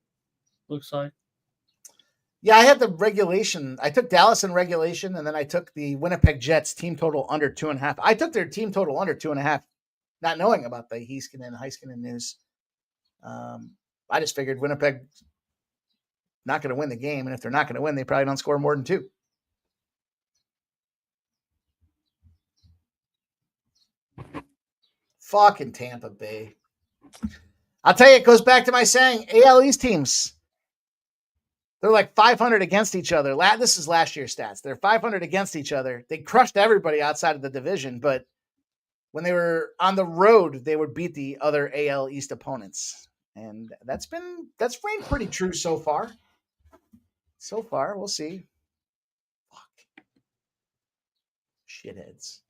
Looks like. Yeah, I had the regulation. I took Dallas in regulation, and then I took the Winnipeg Jets team total under 2.5. I took their team total under 2.5, not knowing about the Heiskanen news. I just figured Winnipeg not going to win the game, and if they're not going to win, they probably don't score more than 2. Fucking Tampa Bay. I'll tell you, it goes back to my saying, AL East teams, they're like 500 against each other. This is last year's stats. They're 500 against each other. They crushed everybody outside of the division, but when they were on the road, they would beat the other AL East opponents. And that's reigned pretty true so far. So far, we'll see. Fuck. Shitheads.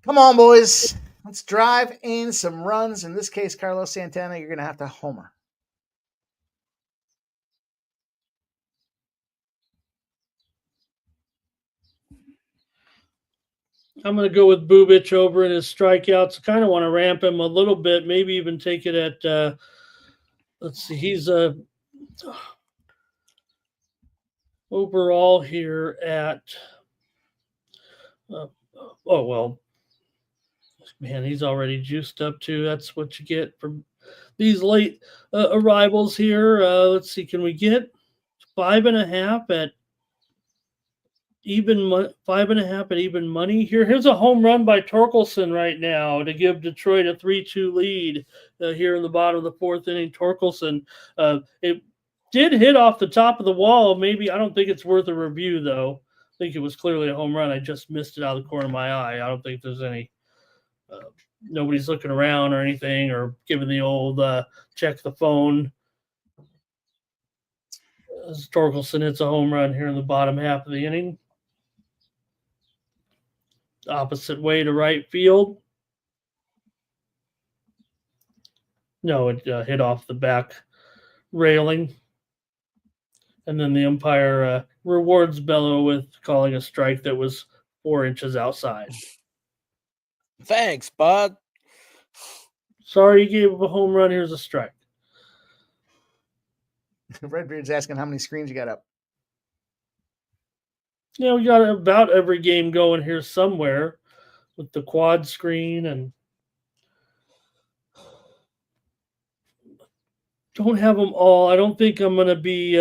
Come on, boys. Let's drive in some runs. In this case, Carlos Santana, you're going to have to homer. I'm going to go with Bubic over in his strikeouts. I kind of want to ramp him a little bit, maybe even take it at, let's see, he's overall here at, man, he's already juiced up too. That's what you get from these late arrivals here. Let's see, can we get 5.5 at even 5.5 at even money here? Here's a home run by Torkelson right now to give Detroit a 3-2 lead here in the bottom of the 4th inning. Torkelson, it did hit off the top of the wall. Maybe, I don't think it's worth a review though. I think it was clearly a home run. I just missed it out of the corner of my eye. I don't think there's any nobody's looking around or anything or giving the old check the phone. Torkelson hits a home run here in the bottom half of the inning. Opposite way to right field. No, it hit off the back railing. And then the umpire rewards Bello with calling a strike that was 4 inches outside. Thanks, bud. Sorry you gave up a home run. Here's a strike. Redbeard's asking how many screens you got up. We got about every game going here somewhere with the quad screen, and don't have them all. I don't think I'm going to be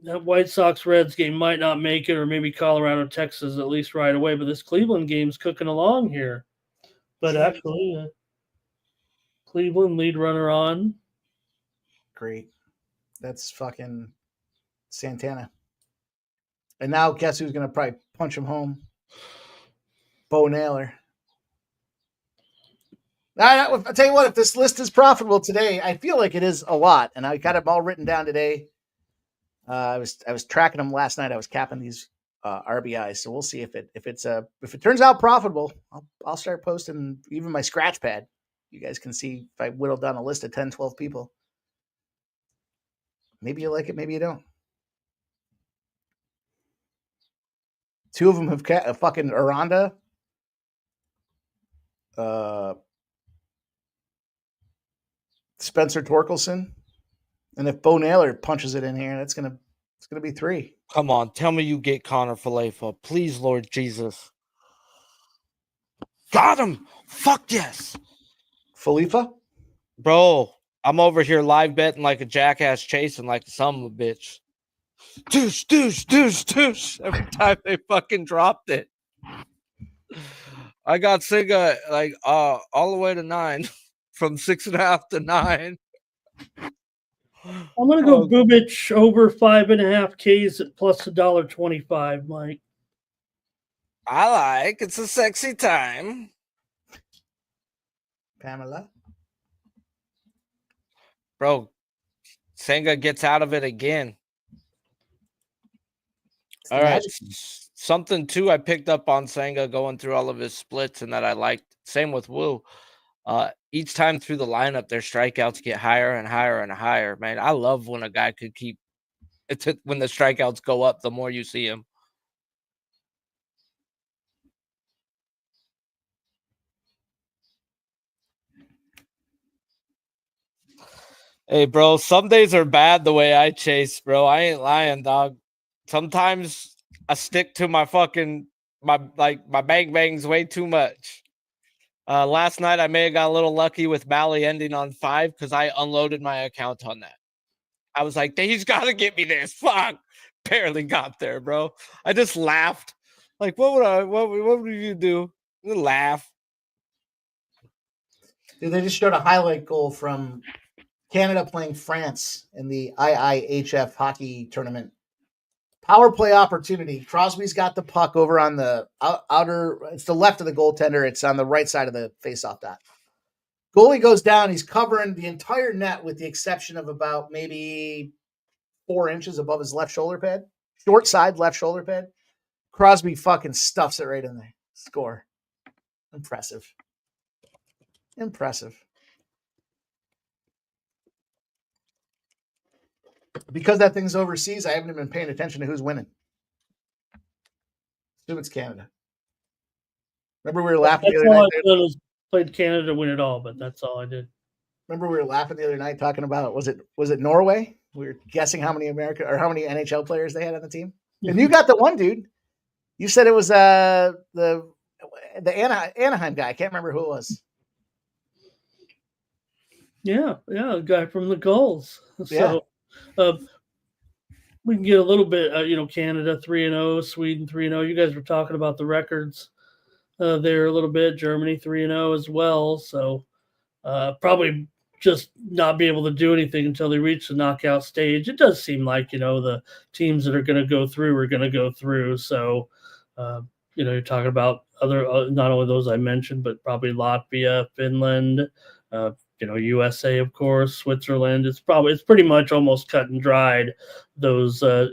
that White Sox Reds game might not make it, or maybe Colorado Texas at least right away. But this Cleveland game's cooking along here. But actually, Cleveland lead runner on. Great. That's fucking Santana. And now guess who's going to probably punch him home? Bo Naylor. I'll tell you what, if this list is profitable today, I feel like it is a lot. And I got them all written down today. I was tracking them last night. I was capping these RBIs. So we'll see if it turns out profitable. I'll start posting even my scratch pad. You guys can see if I whittle down a list of 10, 12 people. Maybe you like it, maybe you don't. 2 of them have fucking Aranda. Spencer Torkelson. And if Bo Naylor punches it in here, it's gonna be 3. Come on, tell me you get Connor Falefa. Please, Lord Jesus. Got him! Fuck yes! Falefa? Bro, I'm over here live betting like a jackass chasing like the son of a bitch. Deuce, deuce, deuce, deuce. Every time they fucking dropped it. I got Singa like all the way to 9 from 6.5 to 9. I'm gonna go Bubich over 5.5 Ks at plus $1.25, Mike. I like it's a sexy time. Pamela. Bro, Senga gets out of it again. All right. Something too I picked up on Senga going through all of his splits and that I liked. Same with Wu. Each time through the lineup, their strikeouts get higher and higher and higher. Man, I love when a guy could keep it when the strikeouts go up, the more you see him. Hey, bro, some days are bad the way I chase, bro. I ain't lying, dog. Sometimes I stick to my bang bangs way too much. Last night I may have got a little lucky with Mally ending on 5 because I unloaded my account on that. I was like, he's got to get me this. Fuck. Barely got there, bro. I just laughed. Like, what would you do? You laugh. Dude, they just showed a highlight goal from Canada playing France in the IIHF hockey tournament. Power play opportunity. Crosby's got the puck over on the outer. It's the left of the goaltender. It's on the right side of the faceoff dot. Goalie goes down. He's covering the entire net with the exception of about maybe 4 inches above his left shoulder pad. Short side left shoulder pad. Crosby fucking stuffs it right in there. Score. Impressive. Because that thing's overseas, I haven't even been paying attention to who's winning. Assume it's Canada. Remember we were laughing That's the other all night. I did was played Canada to win it all, but that's all I did. Remember we were laughing the other night talking about was it Norway? We were guessing how many NHL players they had on the team. And you got the one, dude. You said it was the Anaheim guy. I can't remember who it was. Yeah, the guy from the Gulls. So we can get a little bit, Canada 3-0, Sweden 3-0. You guys were talking about the records there a little bit. Germany 3-0 as well. So probably just not be able to do anything until they reach the knockout stage. It does seem like, the teams that are going to go through are going to go through. So, you're talking about other, not only those I mentioned, but probably Latvia, Finland, USA, of course, Switzerland. It's pretty much almost cut and dried. Those, 8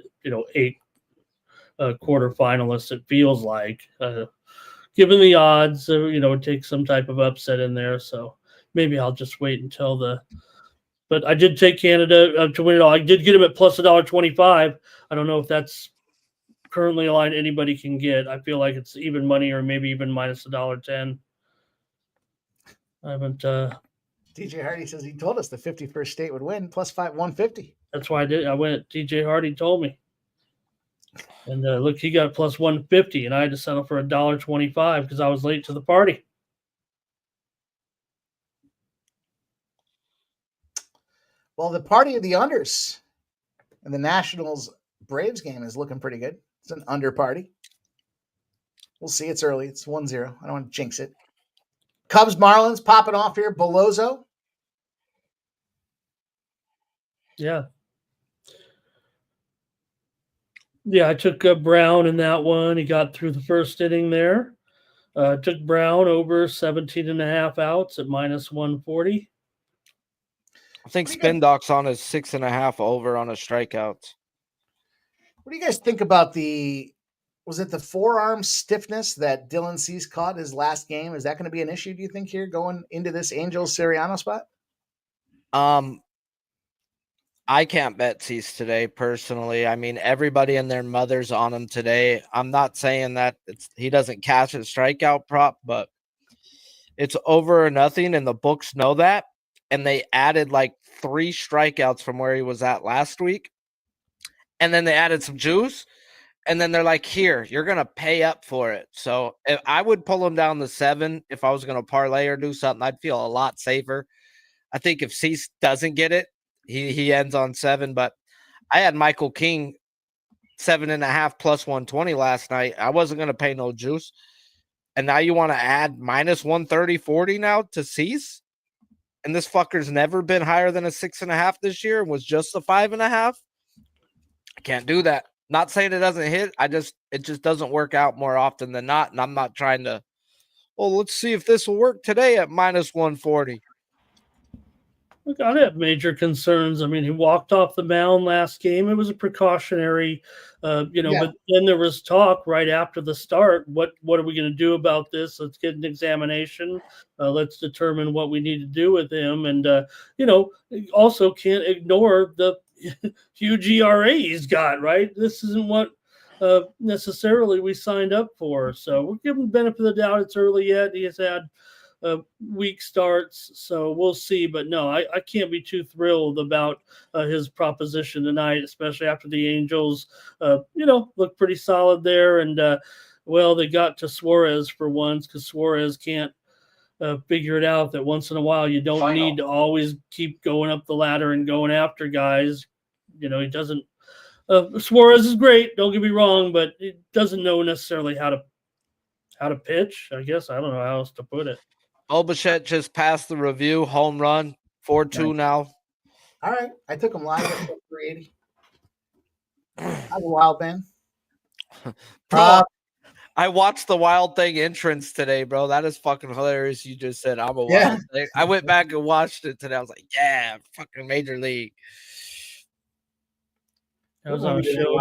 quarterfinalists, it feels like, given the odds, it takes some type of upset in there. So maybe I'll just wait until but I did take Canada to win it all. I did get them at plus $1.25. I don't know if that's currently a line anybody can get. I feel like it's even money or maybe even minus $1.10. I haven't. TJ Hardy says he told us the 51st state would win plus 150. That's why I did. I went. TJ Hardy told me. And look, he got plus 150, and I had to settle for $1.25 because I was late to the party. Well, the party of the unders and the Nationals Braves game is looking pretty good. It's an under party. We'll see. It's early. It's 1-0. I don't want to jinx it. Cubs Marlins popping off here. Belozo. Yeah. Yeah, I took Brown in that one. He got through the first inning there. Took Brown over 17.5 outs at minus 140. I think Spin Doc's on his 6.5 over on his strikeouts. What do you guys think about was it the forearm stiffness that Dylan Cease caught his last game? Is that going to be an issue, do you think, here going into this Angels Siriano spot? I can't bet Cease today, personally. I mean, everybody and their mother's on him today. I'm not saying that he doesn't catch a strikeout prop, but it's over or nothing, and the books know that. And they added like 3 strikeouts from where he was at last week. And then they added some juice. And then they're like, here, you're going to pay up for it. So if I would pull him down to 7 if I was going to parlay or do something. I'd feel a lot safer. I think if Cease doesn't get it, he ends on 7. But I had Michael King 7.5 plus 120 last night. I wasn't going to pay no juice. And now you want to add minus 130.40 now to Cease? And this fucker's never been higher than a 6.5 this year and was just a 5.5. I can't do that. Not saying it doesn't hit. It just doesn't work out more often than not. And I'm not trying to, well, let's see if this will work today at minus 140. Look, I have major concerns. I mean, he walked off the mound last game. It was a precautionary, But then there was talk right after the start. What are we going to do about this? Let's get an examination. Let's determine what we need to do with him. And also can't ignore the huge ERA he's got. Right, this isn't what necessarily we signed up for. So we'll give him the benefit of the doubt. It's early yet. He has had weak starts, so we'll see. But no, I can't be too thrilled about his proposition tonight, especially after the Angels, look pretty solid there. And they got to Suarez for once because Suarez can't figure it out that once in a while you don't need to always keep going up the ladder and going after guys. He doesn't. Suarez is great, don't get me wrong, but he doesn't know necessarily how to pitch. I guess I don't know how else to put it. Bichette just passed the review, home run, 4-2 now. All right. I took him live at 380. I'm a Wild man. Bro, I watched the Wild Thing entrance today, bro. That is fucking hilarious. You just said I'm a Wild Thing. I went back and watched it today. I was like, yeah, fucking Major League. I was on a show.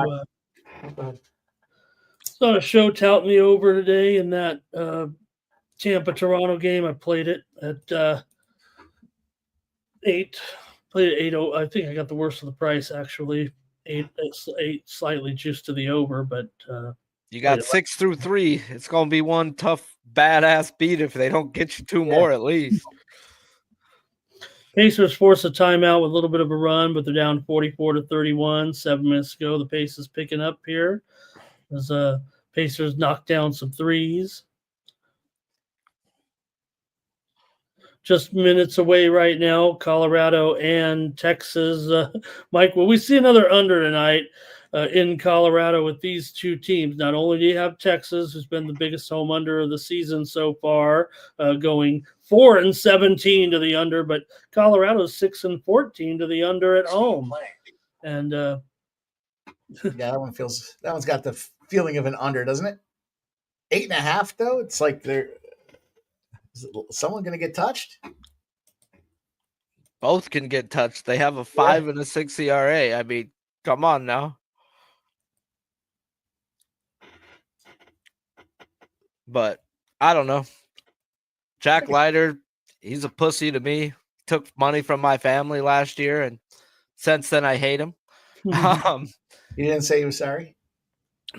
On a show touting me over today in that Tampa-Toronto game. I played it at 8. Played at 8. I think I got the worst of the price, actually. 8 slightly juiced to the over, but you got 6 through 3. It's gonna be one tough, badass beat if they don't get you 2 more at least. Pacers force a timeout with a little bit of a run, but they're down 44-31. 7 minutes ago, the pace is picking up here as Pacers knock down some threes. Just minutes away right now, Colorado and Texas. Mike, will we see another under tonight in Colorado with these two teams? Not only do you have Texas, who's been the biggest home under of the season so far, going 4-17 to the under, but Colorado's 6-14 to the under at home. And that one's got the feeling of an under, doesn't it? 8.5 though. It's like is someone going to get touched? Both can get touched. They have a 5 and a 6 ERA. I mean, come on now. But I don't know. Jack Leiter, he's a pussy to me. Took money from my family last year, and since then I hate him. You didn't say he was sorry?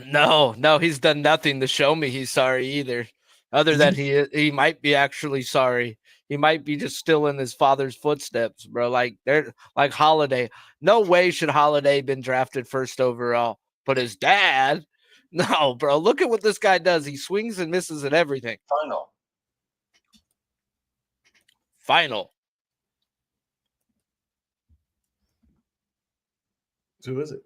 No, he's done nothing to show me he's sorry either. Other than he might be actually sorry. He might be just still in his father's footsteps, bro. Like they're like Holiday. No way should Holiday been drafted first overall. But his dad, no, bro. Look at what this guy does. He swings and misses at everything. Final. Who is it?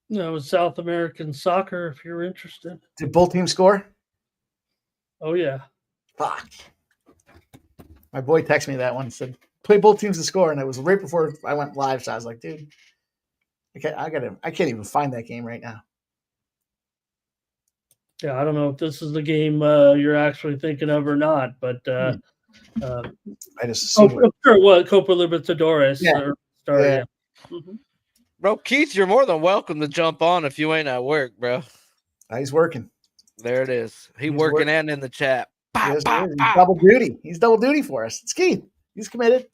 No, it was South American soccer, if you're interested. Did both teams score? Oh, yeah. Fuck. My boy texted me that one and said, play both teams to score. And it was right before I went live. So I was like, dude, I can't even find that game right now. Yeah, I don't know if this is the game you're actually thinking of or not, but I just assumed sure it was Copa Libertadores. Yeah. Mm-hmm. Bro, Keith, you're more than welcome to jump on if you ain't at work, bro. He's working. There it is. He's working and in the chat. He's double duty. He's double duty for us. It's Keith. He's committed.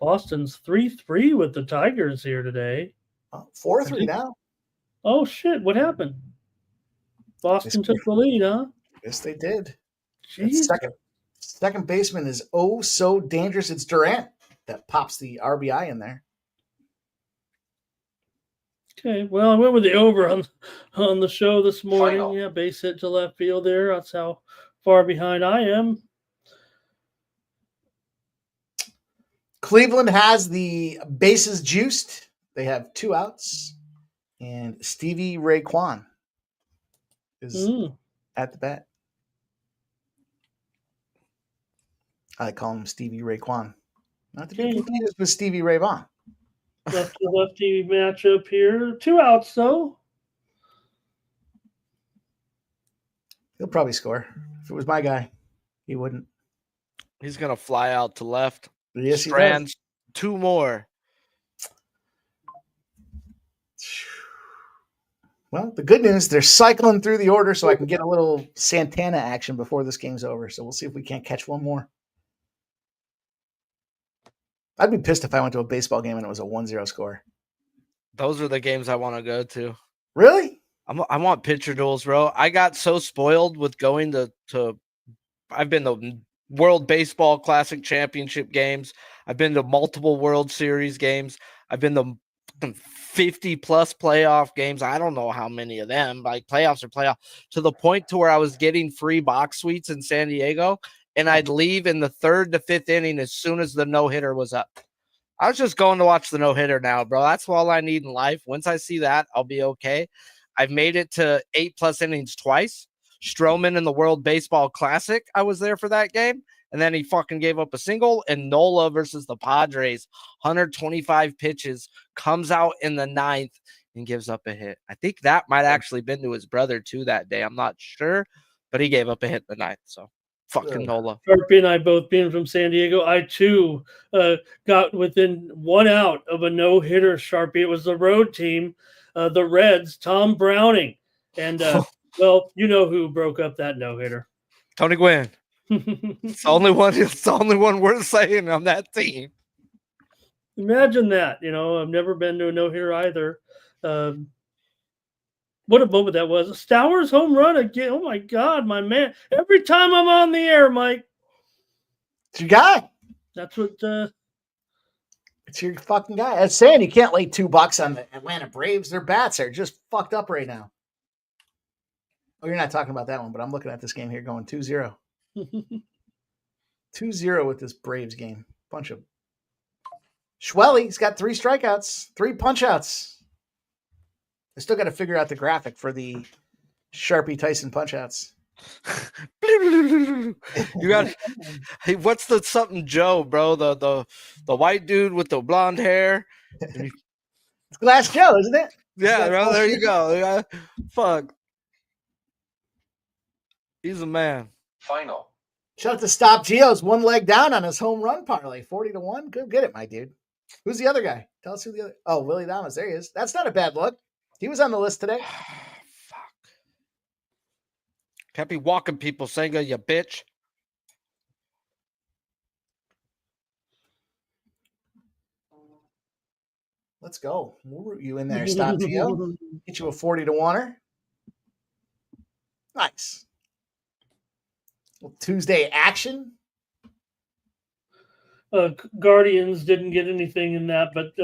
Boston's 3-3 with the Tigers here today. 4-3 now. Oh, shit. What happened? Boston took the lead, huh? Yes, they did. Jeez. Second baseman is so dangerous. It's Durant that pops the RBI in there. Okay, well, I went with the over on the show this morning. Final. Yeah, base hit to left field there. That's how far behind I am. Cleveland has the bases juiced. They have 2 outs, and Stevie Ray Kwan is at the bat. I call him Stevie Ray Kwan. Not to be confused with Stevie Ray Vaughan. Lefty matchup here. 2 outs, though. He'll probably score. If it was my guy, he wouldn't. He's going to fly out to left. Yes, Strands, he does. 2 more. Well, the good news, they're cycling through the order so I can get a little Santana action before this game's over. So we'll see if we can't catch one more. I'd be pissed if I went to a baseball game and it was a 1-0 score. Those are the games I want to go to. Really? I want pitcher duels, bro. I got so spoiled with going to I've been to World Baseball Classic Championship games. I've been to multiple World Series games. I've been to 50 plus playoff games. I don't know how many of them, like playoffs or playoff, to the point to where I was getting free box suites in San Diego, and I'd leave in the 3rd to 5th inning as soon as the no-hitter was up. I was just going to watch the no-hitter now, bro. That's all I need in life. Once I see that, I'll be okay. I've made it to 8+ innings twice. Stroman in the World Baseball Classic, I was there for that game. And then he fucking gave up a single. And Nola versus the Padres, 125 pitches, comes out in the 9th and gives up a hit. I think that might actually been to his brother too that day. I'm not sure, but he gave up a hit in the 9th. So fucking Nola. Sharpie and I both being from San Diego. I too got within 1 out of a no-hitter. Sharpie. It was the road team, the Reds, Tom Browning, and well, you know who broke up that no-hitter? Tony Gwynn. It's the only one. It's the only one worth saying on that team. Imagine that. I've never been to a no-hitter either. What a moment that was. Stowers home run again. Oh, my God, my man. Every time I'm on the air, Mike. It's your guy. That's what it's your fucking guy. I was saying you can't lay $2 on the Atlanta Braves. Their bats are just fucked up right now. Oh, you're not talking about that one, but I'm looking at this game here going 2-0. 2-0 with this Braves game. Bunch of Schwelly's got 3 strikeouts, 3 punch-outs. I still got to figure out the graphic for the Sharpie Tyson punch-outs. You got, hey, what's the something Joe, bro? The white dude with the blonde hair. It's Glass Joe, isn't it? Yeah, bro, there you go. Yeah. Fuck. He's a man. Final. Shout out to Stop Geo's 1 leg down on his home run parlay. 40-1. Go get it, my dude. Who's the other guy? Tell us who the other. Oh, Willie Damas. There he is. That's not a bad look. He was on the list today. Fuck. Can't be walking people, Senga, you bitch. Let's go. We'll root you in there, Stop Geo. Get you a 40-1er. Nice. Well, Tuesday action. Guardians didn't get anything in that, but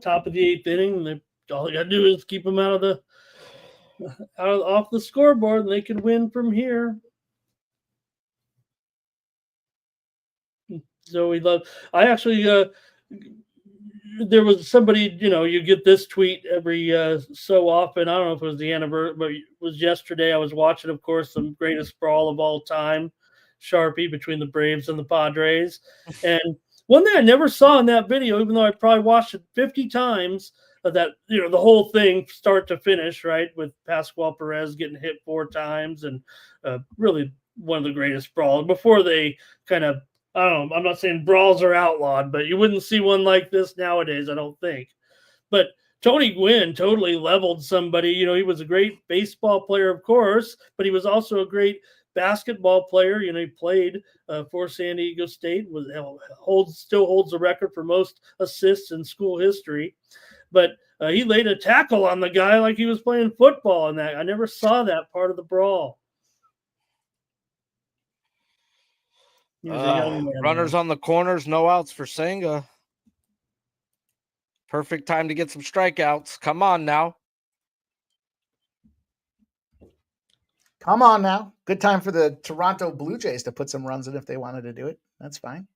top of the 8th inning, all you gotta do is keep them off the scoreboard, and they can win from here. So I actually there was somebody, you get this tweet every so often. I don't know if it was the anniversary, but it was yesterday. I was watching, of course, the greatest brawl of all time, Sharpie, between the Braves and the Padres. And one thing I never saw in that video, even though I probably watched it 50 times, that, the whole thing start to finish, right, with Pascual Perez getting hit 4 times, and really one of the greatest brawls before they kind of, I don't know, I'm not saying brawls are outlawed, but you wouldn't see one like this nowadays, I don't think. But Tony Gwynn totally leveled somebody. He was a great baseball player, of course, but he was also a great basketball player. He played for San Diego State, still holds the record for most assists in school history. But he laid a tackle on the guy like he was playing football, and that I never saw that part of the brawl. Runners on the corners, no outs for Senga. Perfect time to get some strikeouts. Come on now. Come on now. Good time for the Toronto Blue Jays to put some runs in if they wanted to do it. That's fine.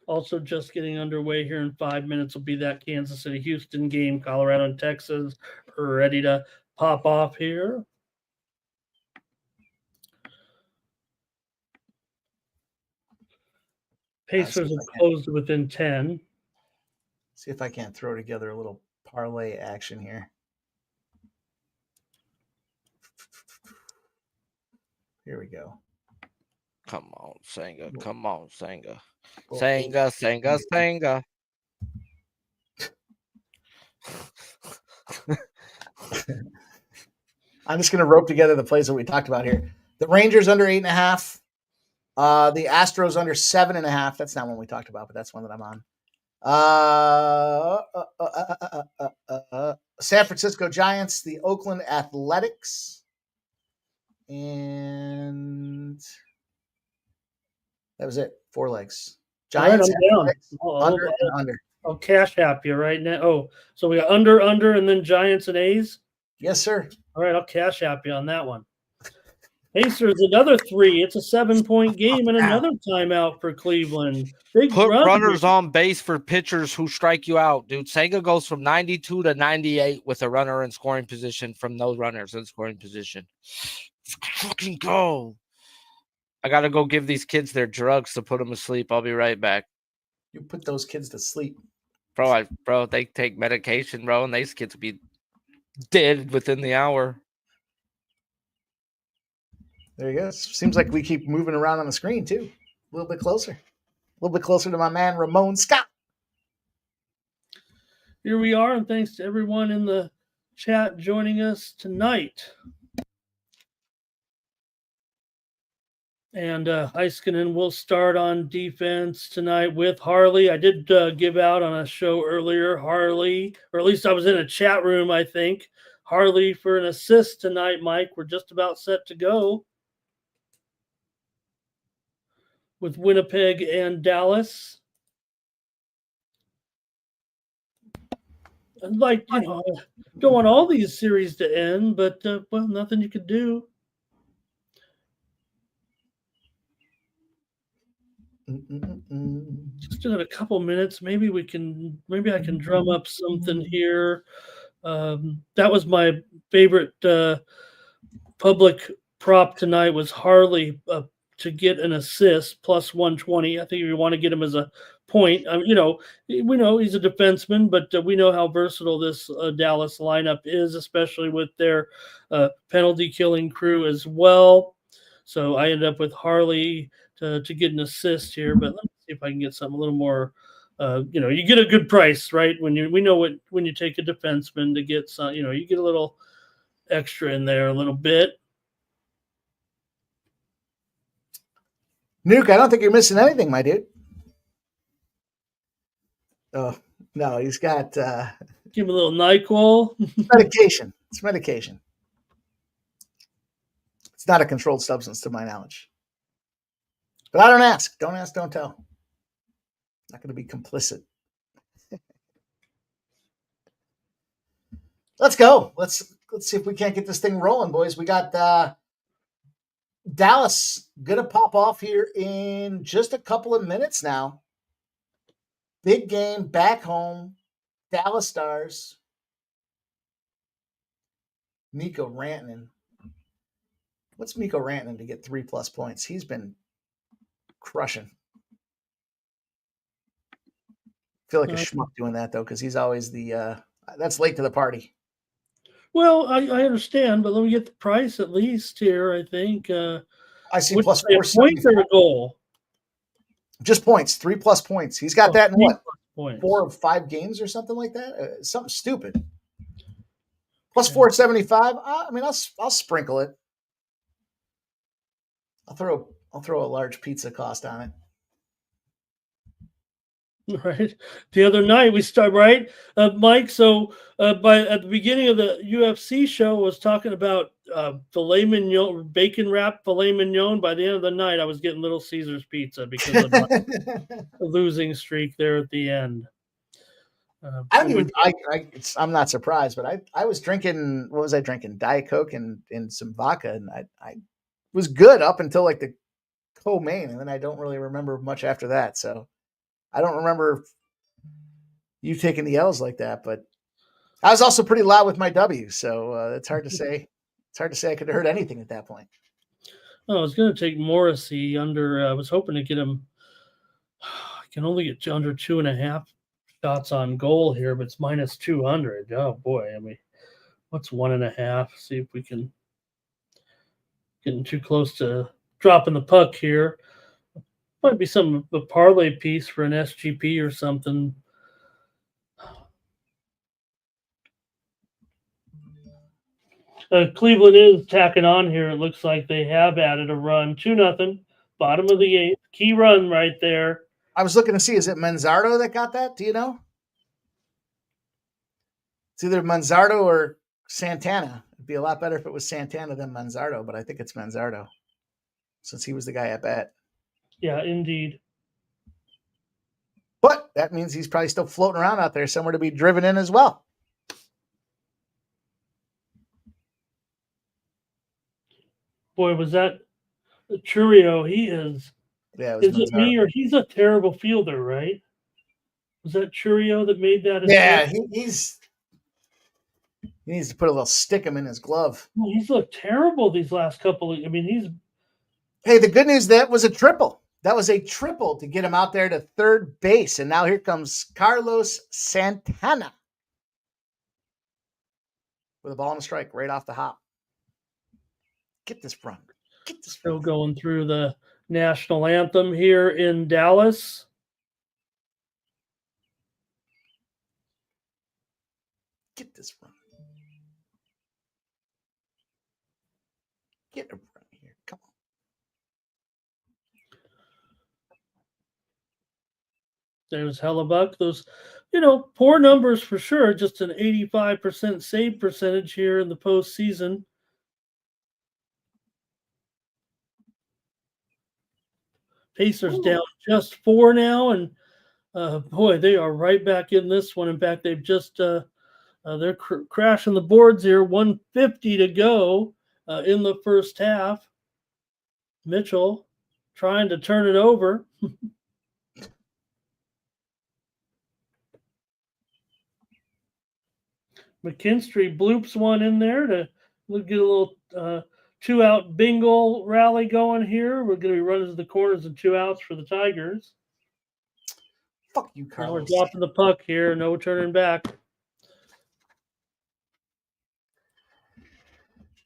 Also, just getting underway here in 5 minutes will be that Kansas City Houston game. Colorado and Texas are ready to pop off here. Pacers have closed within 10. See if I can't throw together a little parlay action here. Here we go. Come on, Senga. Come on, Senga. Well, Senga, Senga, Senga. I'm just going to rope together the plays that we talked about here. The Rangers under 8.5. The Astros under 7.5. That's not one we talked about, but that's one that I'm on. San Francisco Giants, the Oakland Athletics, and that was it. 4 legs. Giants, Athletics, under and under. I'll cash app you right now. Oh, so we got under, and then Giants and A's? Yes, sir. All right, I'll cash app you on that one. Pacers, another 3. It's a 7-point game and another timeout for Cleveland. Put runners on base for pitchers who strike you out, dude. Senga goes from 92 to 98 with a runner in scoring position from those runners in scoring position. Fucking go. I got to go give these kids their drugs to put them to sleep. I'll be right back. You put those kids to sleep. Bro, they take medication, bro, and these kids will be dead within the hour. There you go. Seems like we keep moving around on the screen, too. A little bit closer. A little bit closer to my man, Ramon Scott. Here we are, and thanks to everyone in the chat joining us tonight. And Heiskanen will start on defense tonight with Harley. I did give out on a show earlier, Harley, or at least I was in a chat room, I think. Harley for an assist tonight, Mike. We're just about set to go with Winnipeg and Dallas. I'd like, don't want all these series to end, but, well, nothing you could do. Just in a couple minutes, maybe I can drum up something here. That was my favorite public prop tonight was Harley to get an assist plus 120. I think if you want to get him as a point, we know he's a defenseman, but we know how versatile this Dallas lineup is, especially with their penalty killing crew as well. So I ended up with Harley to get an assist here, but let me see if I can get something a little more. You get a good price, right? When you take a defenseman to get some, you get a little extra in there, a little bit. Nuke, I don't think you're missing anything, my dude. Oh no, he's got. Give him a little NyQuil. Medication. It's medication. It's not a controlled substance, to my knowledge. But I don't ask. Don't ask, don't tell. Not going to be complicit. Let's go. Let's see if we can't get this thing rolling, boys. We got Dallas going to pop off here in just a couple of minutes now. Big game back home. Dallas Stars. Mikko Rantanen. What's Mikko Rantanen to get 3+ points? He's been crushing. I feel like a schmuck doing that, though, because he's always that's late to the party. Well, I understand, but let me get the price at least here, I think. I see plus 475. Points or a goal? Just points, 3+ points. He's got that in what? Points. 4 of 5 games or something like that? Something stupid. Plus 475. I mean, I'll sprinkle it. I'll throw a large pizza cost on it. Right. The other night we start right, Mike. So at the beginning of the UFC show, I was talking about filet mignon, bacon wrapped filet mignon. By the end of the night, I was getting Little Caesars pizza because of my losing streak there at the end. I'm not surprised, but I was drinking. What was I drinking? Diet Coke and some vodka, and I was good up until like the co-main, and then I don't really remember much after that. So I don't remember you taking the L's like that, but I was also pretty loud with my W, so it's hard to say. It's hard to say I could have heard anything at that point. Oh, I was going to take Morrissey under. I was hoping to get him. I can only get under 2.5 shots on goal here, but it's minus 200. Oh boy, I mean, what's 1.5? See if we can getting too close to dropping the puck here. Might be some a parlay piece for an SGP or something. Cleveland is tacking on here. It looks like they have added a run. 2-0, bottom of the 8th. Key run right there. I was looking to see, is it Manzardo that got that? Do you know? It's either Manzardo or Santana. It'd be a lot better if it was Santana than Manzardo, but I think it's Manzardo since he was the guy at bat. Yeah, indeed. But that means he's probably still floating around out there somewhere to be driven in as well. Boy, was that Churio? He is. Yeah, it was Is it me or he's a terrible fielder, right? Was that Churio that made that? Yeah, he needs to put a little stickum in his glove. Well, he's looked terrible these last couple of. I mean, he's. Hey, the good news, that was a triple. That was a triple to get him out there to third base. And now here comes Carlos Santana with a ball and a strike right off the hop. Get this run. Get this Still run. going through the national anthem here in Dallas. Get this run. Get a run here. Come on. There's Hellebuck. Those, poor numbers for sure. Just an 85% save percentage here in the postseason. Pacers down just 4 now, and boy, they are right back in this one. In fact, they've just they're crashing the boards here. 150 to go in the first half. Mitchell trying to turn it over. McKinstry bloops one in there to get a little 2-out bingo rally going here. We're going to be running to the corners and 2 outs for the Tigers. Fuck you, Now Carlos. we're dropping the puck here. No turning back.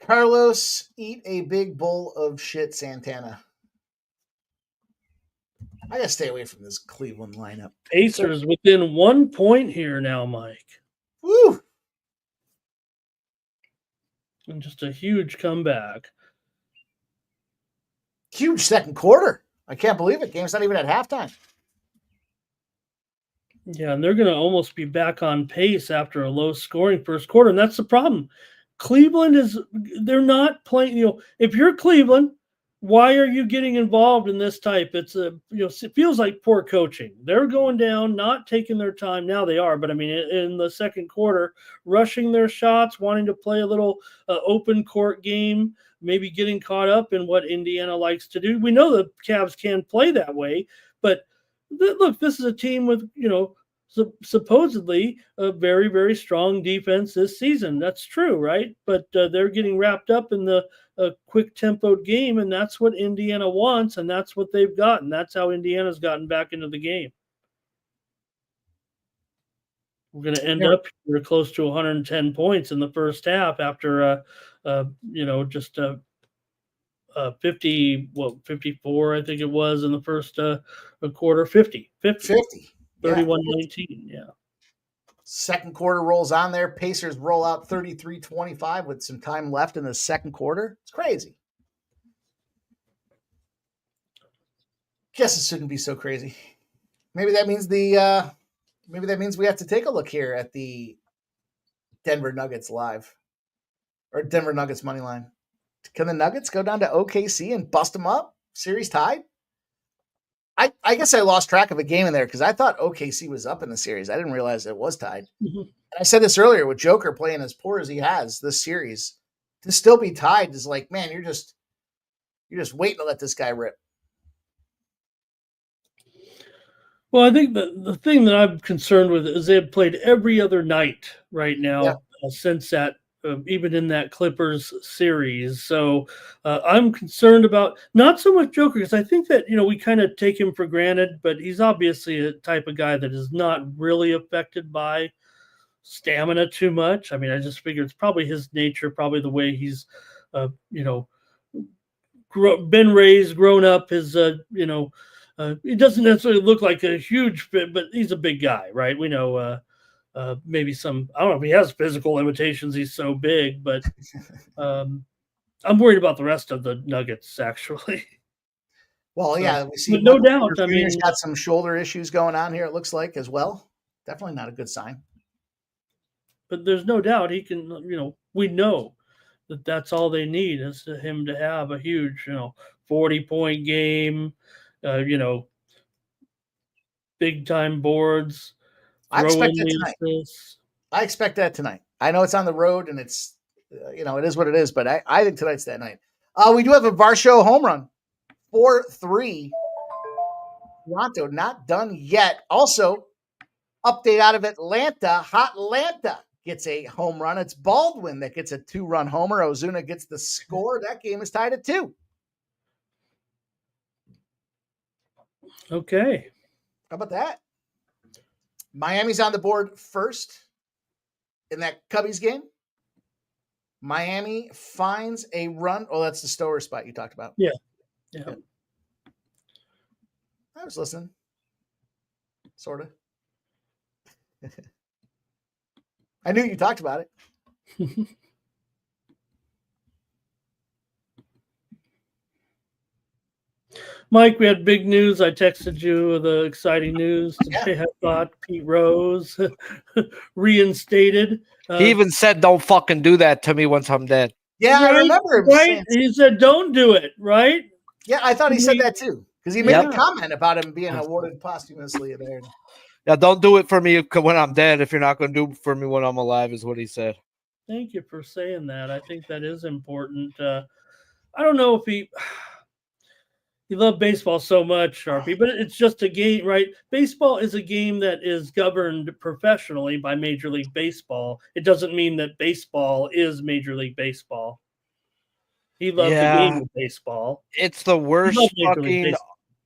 Carlos, eat a big bowl of shit, Santana. I gotta stay away from this Cleveland lineup. Pacers within 1 point here now, Mike. Woo! And just a huge comeback. Huge second quarter. I can't believe it. Game's not even at halftime. Yeah, and they're going to almost be back on pace after a low-scoring first quarter, and that's the problem. Cleveland they're not playing, if you're Cleveland, why are you getting involved in this type? It's it feels like poor coaching. They're going down, not taking their time. Now they are, but I mean, in the second quarter, rushing their shots, wanting to play a little open court game, maybe getting caught up in what Indiana likes to do. We know the Cavs can play that way, but look, this is a team with, supposedly a very, very strong defense this season. That's true, right? But they're getting wrapped up in the quick tempoed game, and that's what Indiana wants, and that's what they've gotten. That's how Indiana's gotten back into the game. We're going to end up here close to 110 points in the first half after, just 54, I think it was in the first quarter, 50. 31-19, yeah. Second quarter rolls on there. Pacers roll out 33-25 with some time left in the second quarter. It's crazy. Guess it shouldn't be so crazy. Maybe that means we have to take a look here at the Denver Nuggets live or Denver Nuggets money line. Can the Nuggets go down to OKC and bust them up? Series tied? I guess I lost track of a game in there because I thought OKC was up in the series. I didn't realize it was tied. Mm-hmm. And I said this earlier with Joker playing as poor as he has this series, to still be tied is like, man, you're just waiting to let this guy rip. Well, I think the thing that I'm concerned with is they've played every other night right now since that, even in that Clippers series. So I'm concerned about not so much Joker because I think that we kind of take him for granted, but he's obviously a type of guy that is not really affected by stamina too much. I mean, I just figure it's probably his nature, probably the way he's, been raised, grown up. His, he doesn't necessarily look like a huge fit, but he's a big guy, right? We know maybe some, I don't know if he has physical limitations. He's so big, but I'm worried about the rest of the Nuggets, actually. Well, yeah, we see. No doubt. I mean, he's got some shoulder issues going on here. It looks like as well. Definitely not a good sign. But there's no doubt he can. We know that that's all they need is him to have a huge, 40-point game. Big time boards. I expect that tonight. I expect that tonight. I know it's on the road and it's, it is what it is, but I think tonight's that night. We do have a Varsho home run. 4-3. Toronto not done yet. Also, update out of Atlanta. Hot Atlanta gets a home run. It's Baldwin that gets a 2-run homer. Ozuna gets the score. That game is tied at 2. Okay. How about that? Miami's on the board first in that Cubbies game. Miami finds a run. Oh, that's the Stower spot you talked about. Yeah. I was listening. Sort of. I knew you talked about it. Mike, we had big news. I texted you the exciting news today. I thought Pete Rose reinstated. He even said, "Don't fucking do that to me once I'm dead." Yeah, right, I remember him saying. He said, "Don't do it." Right? Yeah, I thought he said that too because he made a comment about him being awarded posthumously there. Yeah, don't do it for me when I'm dead. If you're not going to do it for me when I'm alive, is what he said. Thank you for saying that. I think that is important. I don't know if he loved baseball so much, Sharpie, but it's just a game, right? Baseball is a game that is governed professionally by Major League Baseball. It doesn't mean that baseball is Major League Baseball. He loved the game of baseball. It's the worst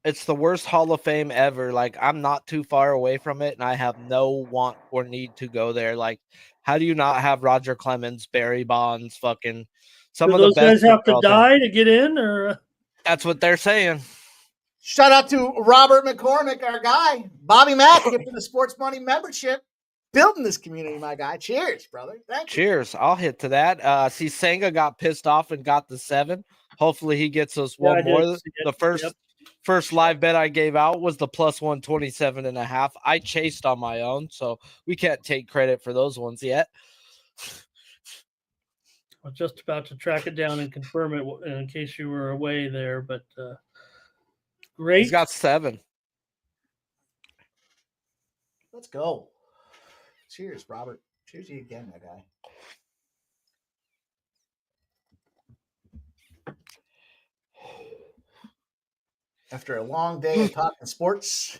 it's the worst Hall of Fame ever. Like, I'm not too far away from it, and I have no want or need to go there. Like, how do you not have Roger Clemens, Barry Bonds, fucking some of the best? Do those guys have to die to get in, or? That's what they're saying. Shout out to Robert McCormick, our guy. Bobby Mack, giving the Sports Money membership. Building this community, my guy. Cheers, brother. Thank you. Cheers. I'll hit to that. See, Senga got pissed off and got the 7. Hopefully he gets us one more. The first live bet I gave out was the plus 127.5. I chased on my own, so we can't take credit for those ones yet. I was just about to track it down and confirm it in case you were away there, but great. He's got 7. Let's go. Cheers, Robert. Cheers to you again, my guy. After a long day of talking sports,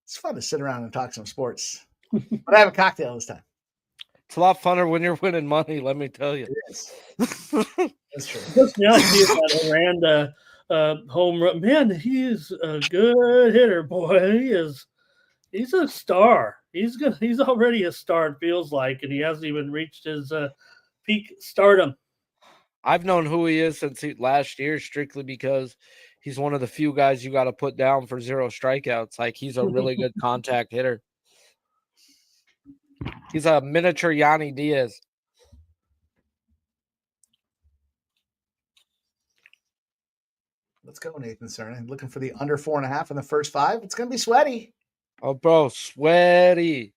it's fun to sit around and talk some sports. But I have a cocktail this time. It's a lot funner when you're winning money, let me tell you. It is. That's true. Just now, see that Miranda home run. Man, he is a good hitter, boy. He's a star. He's already a star, it feels like, and he hasn't even reached his peak stardom. I've known who he is since last year, strictly because he's one of the few guys you got to put down for 0 strikeouts. Like, he's a really good contact hitter. He's a miniature Yanni Diaz. Let's go, Nathan Cernan. Looking for the under 4.5 in the first 5. It's going to be sweaty. Oh, bro, sweaty.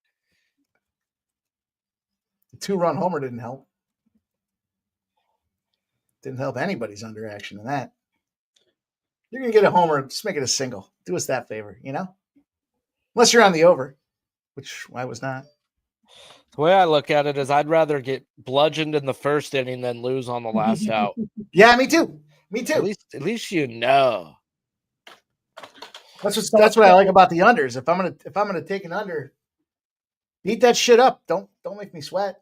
The 2-run homer didn't help. Didn't help anybody's under action in that. You're going to get a homer, just make it a single. Do us that favor, Unless you're on the over, which I was not. The way I look at it is I'd rather get bludgeoned in the first inning than lose on the last out. Yeah, me too. Me too. At least you know. That's what I like about the unders. If I'm gonna take an under, beat that shit up. Don't make me sweat.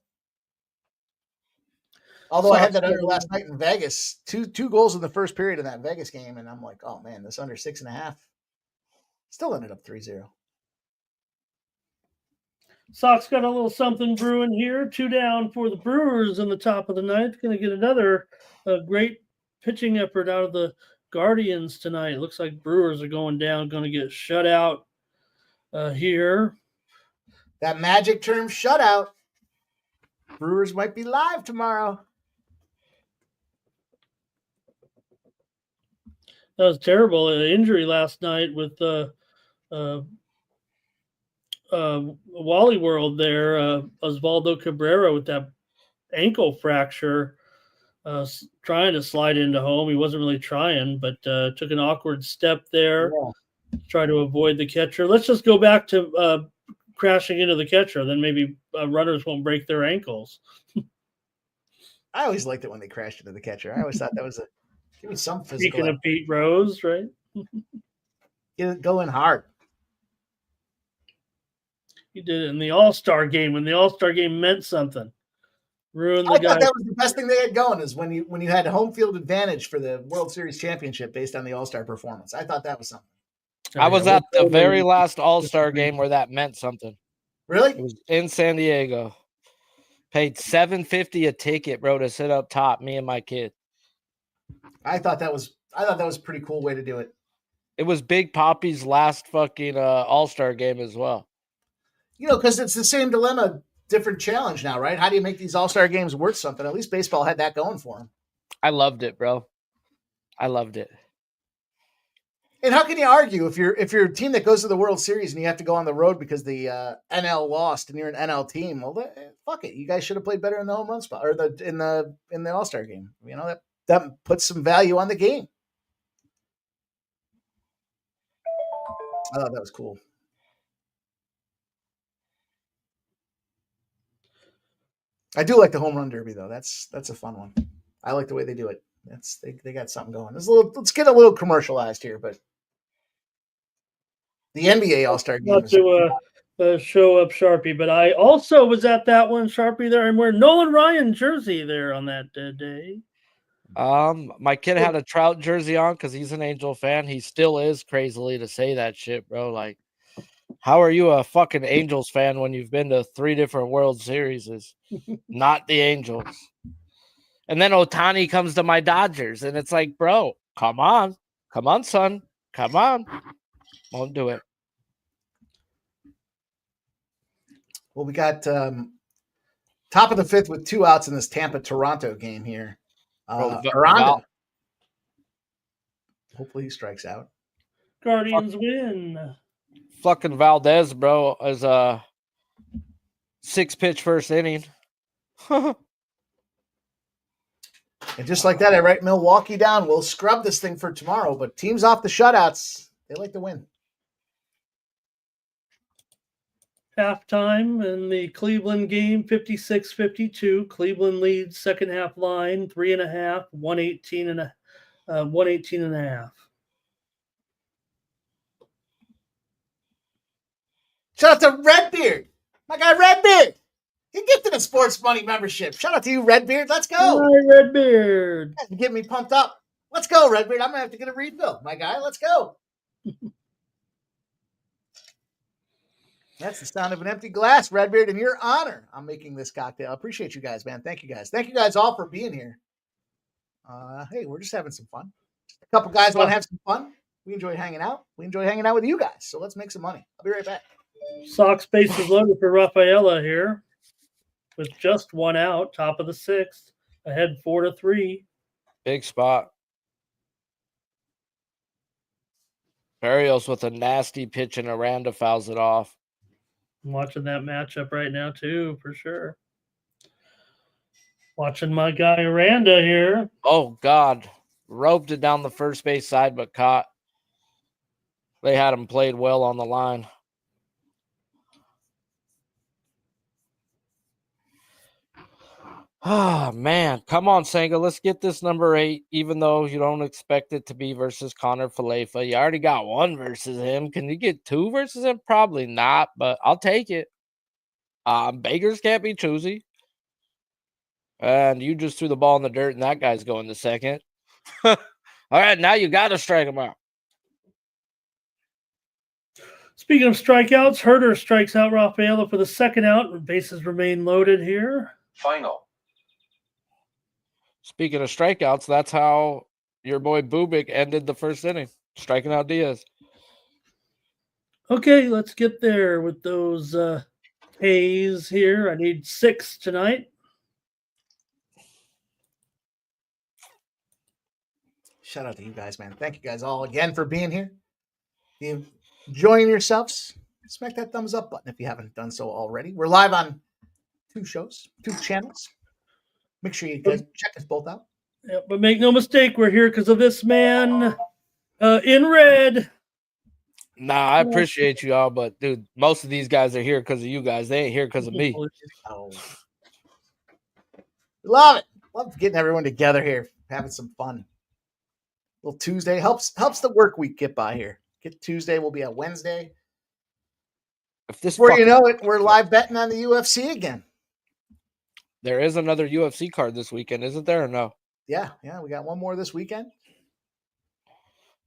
Although I had that under last night in Vegas, two goals in the first period of that Vegas game, and I'm like, oh man, this under 6.5 still ended up 3-0. Sox got a little something brewing here. 2 down for the Brewers in the top of the ninth. Going to get another great pitching effort out of the Guardians tonight. Looks like Brewers are going down, going to get shut out here. That magic term, shutout. Brewers might be live tomorrow. That was terrible. An injury last night with Wally World there. Osvaldo Cabrera with that ankle fracture, trying to slide into home. He wasn't really trying, but took an awkward step there. Yeah. Try to avoid the catcher. Let's just go back to crashing into the catcher. Then maybe runners won't break their ankles. I always liked it when they crashed into the catcher. I always thought that was give me some physical. Speaking of Pete Rose, right? Go in hard. He did it in the All-Star game when the All-Star game meant something. Ruined the guy. I thought that was the best thing they had going is when you had home field advantage for the World Series championship based on the All-Star performance. I thought that was something. I was at the very last All-Star game where that meant something. Really? It was in San Diego. Paid $7.50 a ticket, bro, to sit up top, me and my kid. I thought that was a pretty cool way to do it. It was Big Poppy's last fucking All-Star game as well. You know, because it's the same dilemma, different challenge now, right? How do you make these All-Star games worth something? At least baseball had that going for them. I loved it, bro. I loved it. And how can you argue if you're a team that goes to the World Series and you have to go on the road because the NL lost and you're an NL team? Well, fuck it, you guys should have played better in the home run spot or in the All-Star game. You know that puts some value on the game. I thought that was cool. I do like the home run derby though. That's a fun one. I like the way they do it. They got something going. Let's get a little commercialized here, but the NBA All-Star game. Not to show up Sharpie, but I also was at that one. Sharpie there. I'm wearing Nolan Ryan jersey there on that day. My kid had a Trout jersey on because he's an Angel fan. He still is, crazily to say that shit, bro. Like, how are you a fucking Angels fan when you've been to 3 different World Series? Not the Angels. And then Ohtani comes to my Dodgers, and it's like, bro, come on, son, come on. Won't do it. Well, we got top of the 5th with 2 outs in this Tampa-Toronto game here. Aranda. Hopefully he strikes out. Guardians win. Fucking Valdez, bro, is a 6-pitch first inning. And just like that, I write Milwaukee down. We'll scrub this thing for tomorrow, but teams off the shutouts, they like to win. Halftime in the Cleveland game, 56-52. Cleveland leads second half line, 3.5, 118 and 118.5. Shout out to Redbeard. My guy Redbeard. He gifted a sports money membership. Shout out to you, Redbeard. Let's go. Hi, Redbeard. Get me pumped up. Let's go, Redbeard. I'm going to have to get a refill. My guy, let's go. That's the sound of an empty glass, Redbeard. In your honor, I'm making this cocktail. I appreciate you guys, man. Thank you guys. Thank you guys all for being here. Hey, we're just having some fun. A couple guys want to have some fun. We enjoy hanging out. We enjoy hanging out with you guys. So let's make some money. I'll be right back. Sox bases loaded for Rafaela here with just 1 out, top of the 6th, ahead 4-3. Big spot. Barrios with a nasty pitch and Aranda fouls it off. I'm watching that matchup right now too, for sure. Watching my guy Aranda here. Oh, God. Roped it down the first base side, but caught. They had him played well on the line. Oh, man. Come on, Senga. Let's get this number 8, even though you don't expect it to be versus Connor Falefa. You already got 1 versus him. Can you get 2 versus him? Probably not, but I'll take it. Bakers can't be choosy. And you just threw the ball in the dirt, and that guy's going to second. All right, now you got to strike him out. Speaking of strikeouts, Herder strikes out Rafaela for the second out. Bases remain loaded here. Final. Speaking of strikeouts, that's how your boy Bubik ended the first inning, striking out Diaz. Okay, let's get there with those A's here. I need 6 tonight. Shout out to you guys, man. Thank you guys all again for being here. If you enjoying yourselves, smack that thumbs up button if you haven't done so already. We're live on 2 shows, 2 channels. Make sure you guys check us both out. Yeah, but make no mistake, we're here because of this man in red. Nah, I appreciate you all, but dude, most of these guys are here because of you guys. They ain't here because of me. Oh. Love it. Love getting everyone together here, having some fun. Little Tuesday helps the work week get by here. Get Tuesday, we'll be at Wednesday. If this Before you know it, we're live betting on the UFC again. There is another UFC card this weekend, isn't there, or no? Yeah, we got one more this weekend.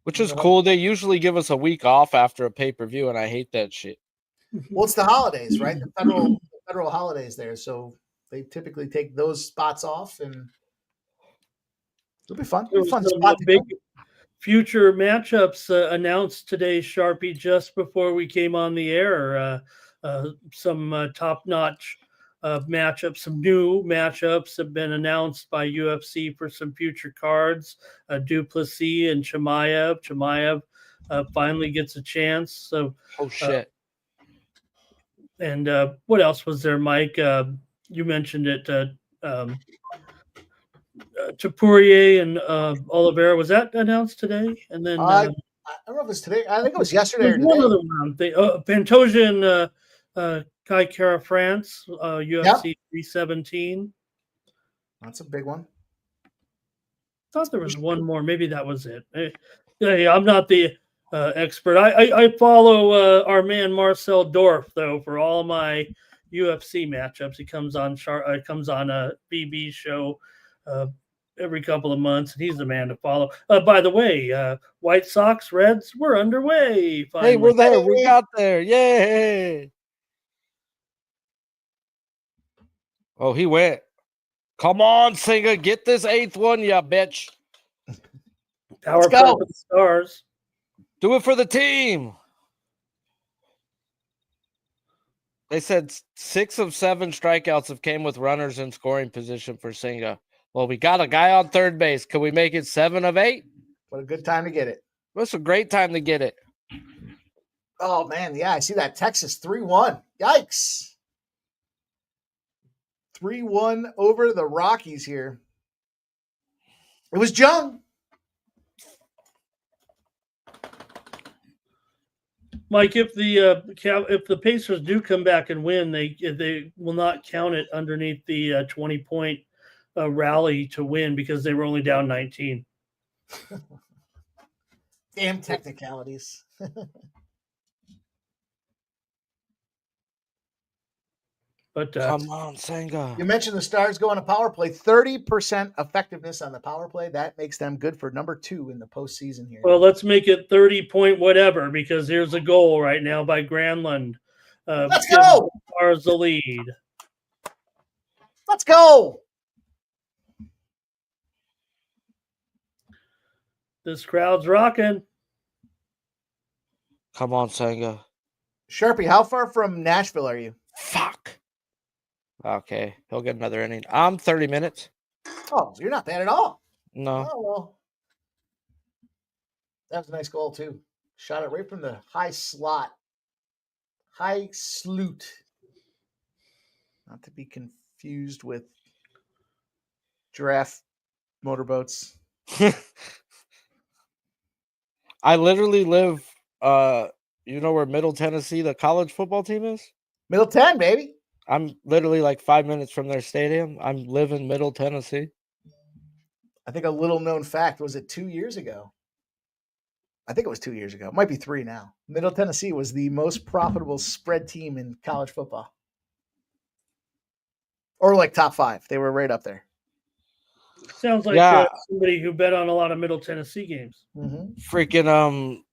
Which is cool. They usually give us a week off after a pay-per-view, and I hate that shit. Well, it's the holidays, right? The federal holidays there, so they typically take those spots off, and it'll be fun. It'll be fun spot to big go. Future matchups announced today, Sharpie, just before we came on the air. Some top-notch matchups, some new matchups have been announced by UFC for some future cards. Duplessis and Chimaev. Chimaev finally gets a chance. So, oh shit! And what else was there, Mike? You mentioned it. Poirier and Oliveira, was that announced today? And then I don't know if it was today. I think it was yesterday or today. One other round. Pantoja and Kai Kara France, UFC 317. That's a big one. I thought there was one more. Maybe that was it. Hey, I'm not the expert. I follow our man Marcel Dorf though for all my UFC matchups. He comes on a BB show every couple of months, and he's the man to follow. By the way, White Sox Reds, we're underway. Finally. Hey, we're there. We got there. Yay! Oh, he went. Come on, Singer, get this 8th one, ya bitch. Power play for the Stars. Do it for the team. They said 6 of 7 strikeouts have came with runners in scoring position for Singa. Well, we got a guy on third base. Can we make it 7 of 8? What a good time to get it. What's a great time to get it. Oh, man. Yeah, I see that. Texas 3-1. Yikes. 3-1 over the Rockies here. It was Jung. Mike, if the Pacers do come back and win, they will not count it underneath the 20-point rally to win because they were only down 19. Damn technicalities. But come on, Senga. You mentioned the Stars going to power play. 30% effectiveness on the power play. That makes them good for number 2 in the postseason here. Well, let's make it 30 point whatever, because here's a goal right now by Granlund. Let's go. Stars the lead. Let's go. This crowd's rocking. Come on, Senga. Sharpie, how far from Nashville are you? Fuck. Okay, he'll get another inning. I'm 30 minutes. Oh, you're not bad at all. No. Oh, well. That was a nice goal, too. Shot it right from the high slot. High sloot. Not to be confused with giraffe motorboats. I literally live, you know where Middle Tennessee, the college football team is? Middle 10, baby. I'm literally like 5 minutes from their stadium. I live in Middle Tennessee. I think a little known fact was it 2 years ago. I think it was 2 years ago. It might be 3 now. Middle Tennessee was the most profitable spread team in college football, or like top 5. They were right up there. Sounds like Yeah. somebody who bet on a lot of Middle Tennessee games. Freaking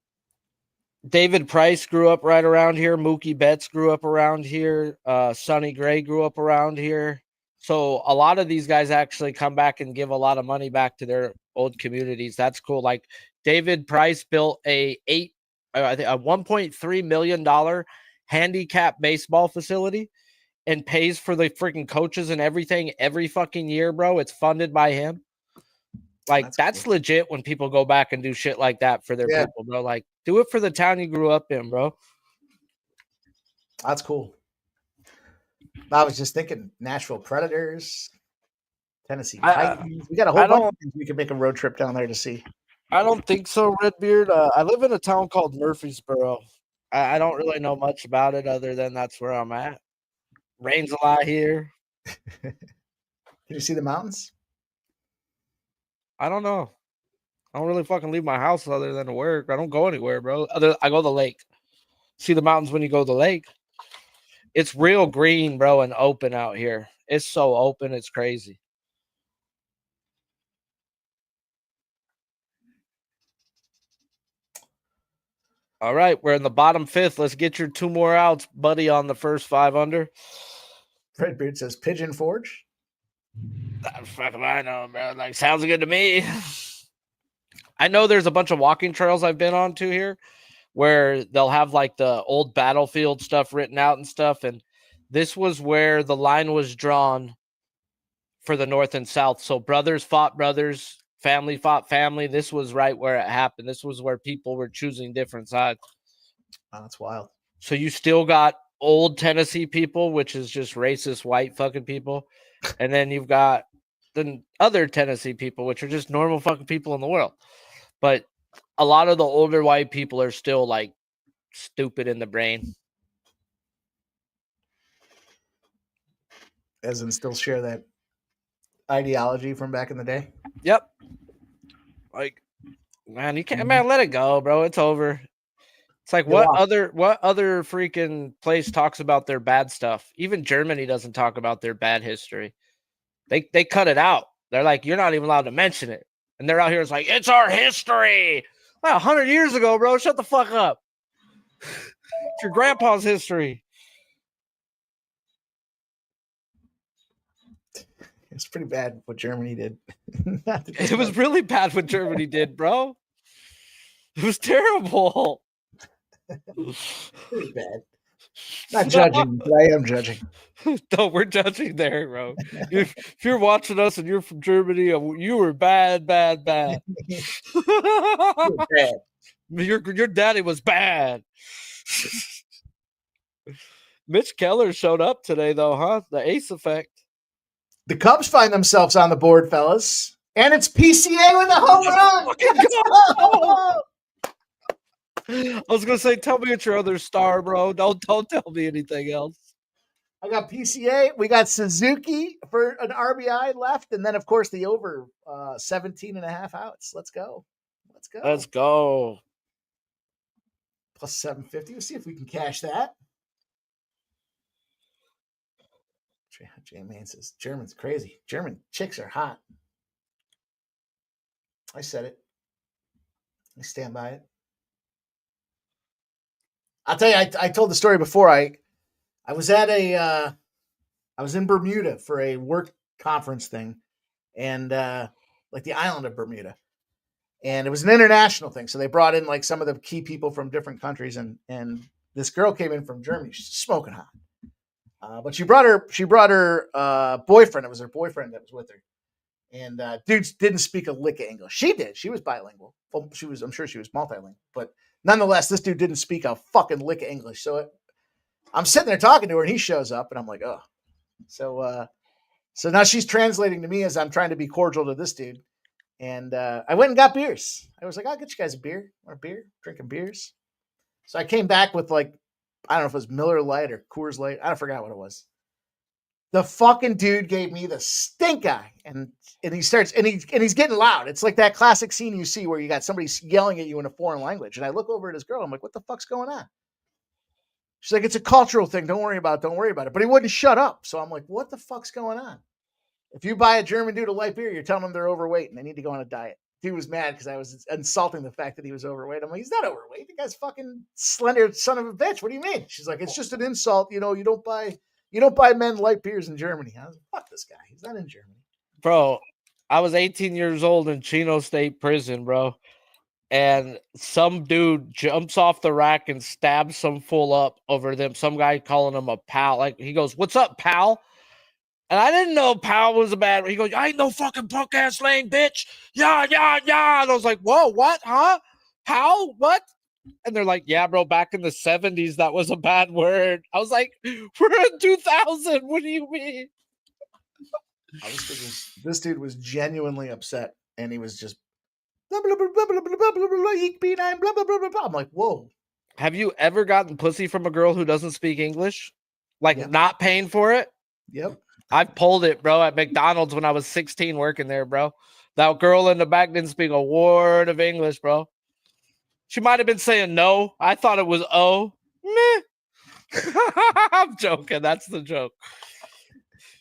David Price grew up right around here. Mookie Betts grew up around here. Sonny Gray grew up around here. So a lot of these guys actually come back and give a lot of money back to their old communities. That's cool. Like David Price built I think a $1.3 million handicap baseball facility and pays for the freaking coaches and everything every fucking year, bro. It's funded by him. Like that's cool. legit when people go back and do shit like that for their people, bro. Like do it for the town you grew up in, bro. That's cool. I was just thinking Nashville Predators, Tennessee Titans. We got a whole bunch of things we could make a road trip down there to see. I don't think so, Redbeard. I live in a town called Murfreesboro. I don't really know much about it other than that's where I'm at. Rains a lot here. Can you see the mountains? I don't know. I don't really fucking leave my house other than to work. I don't go anywhere, bro. I go to the lake. See the mountains when you go to the lake. It's real green, bro, and open out here. It's so open, it's crazy. All right, we're in the bottom 5th. Let's get your 2 more outs, buddy, on the first 5 under. Redbeard says Pigeon Forge. Fuck if I know, bro. Like, sounds good to me. I know there's a bunch of walking trails I've been on to here where they'll have like the old battlefield stuff written out and stuff. And this was where the line was drawn for the North and South. So brothers fought brothers, family fought family. This was right where it happened. This was where people were choosing different sides. Oh, that's wild. So you still got old Tennessee people, which is just racist white fucking people. And then you've got the other Tennessee people, which are just normal fucking people in the world. But a lot of the older white people are still like stupid in the brain. As in still share that ideology from back in the day. Yep. Like, man, you can't, man, let it go, bro. It's over. It's like what other freaking place talks about their bad stuff? Even Germany doesn't talk about their bad history. They cut it out. They're like, you're not even allowed to mention it. And they're out here, it's like, it's our history. Well, 100 years ago, bro. Shut the fuck up. It's your grandpa's history. It's pretty bad what Germany did. It was really bad what Germany did, bro. It was terrible. Pretty bad. Not judging, but I am judging. No, we're judging there, bro. If you're watching us and you're from Germany, you were bad. Bad. Your daddy was bad. Mitch Keller showed up today, though, huh? The ace effect. The Cubs find themselves on the board, fellas. And it's PCA with a home run. I was gonna say, tell me it's your other star, bro. Don't tell me anything else. I got PCA. We got Suzuki for an RBI left, and then of course the over 17 and a half outs. Let's go. Let's go. Plus 750. We'll see if we can cash that. J-Man says German's crazy. German chicks are hot. I said it. I stand by it. I'll tell you, I told the story before. I was at I was in Bermuda for a work conference thing, and like the island of Bermuda, and it was an international thing. So they brought in like some of the key people from different countries, and this girl came in from Germany. She's smoking hot, but she brought her boyfriend. It was her boyfriend that was with her, and dude didn't speak a lick of English. She did. She was bilingual. Well, I'm sure she was multilingual, but nonetheless, this dude didn't speak a fucking lick of English. So I'm sitting there talking to her, and he shows up, and I'm like, oh. So now she's translating to me as I'm trying to be cordial to this dude. And I went and got beers. I was like, I'll get you guys a beer. Want a beer? Drinking beers. So I came back with like, I don't know if it was Miller Lite or Coors Light. I forgot what it was. The fucking dude gave me the stink eye, and he starts and he's getting loud. It's like that classic scene you see where you got somebody yelling at you in a foreign language. And I look over at his girl. I'm like, "What the fuck's going on?" She's like, "It's a cultural thing. Don't worry about it. Don't worry about it." But he wouldn't shut up. So I'm like, "What the fuck's going on?" If you buy a German dude a light beer, you're telling them they're overweight and they need to go on a diet. He was mad because I was insulting the fact that he was overweight. I'm like, he's not overweight. The guy's fucking slender son of a bitch. What do you mean? She's like, it's just an insult. You know, you don't buy men light beers in Germany. I was like, fuck this guy. He's not in Germany. Bro, I was 18 years old in Chino State Prison, bro. And some dude jumps off the rack and stabs some fool up over them. Some guy calling him a pal. Like, he goes, "What's up, pal?" And I didn't know pal was a bad. He goes, "I ain't no fucking punk ass lame bitch. Yeah, yeah, yeah." And I was like, "Whoa, what? Huh? Pal? What?" And they're like, "Yeah, bro, back in the 70s, that was a bad word." I was like, "We're in 2000. What do you mean?" I was thinking this dude was genuinely upset, and he was just blah blah blah blah blah blah blah blah blah. B9 blah blah blah blah blah. I'm like, whoa. Have you ever gotten pussy from a girl who doesn't speak English? Like, Yep. not paying for it? Yep. I pulled it, bro, at McDonald's when I was 16 working there, bro. That girl in the back didn't speak a word of English, bro. She might have been saying no. I thought it was oh. Meh. I'm joking. That's the joke.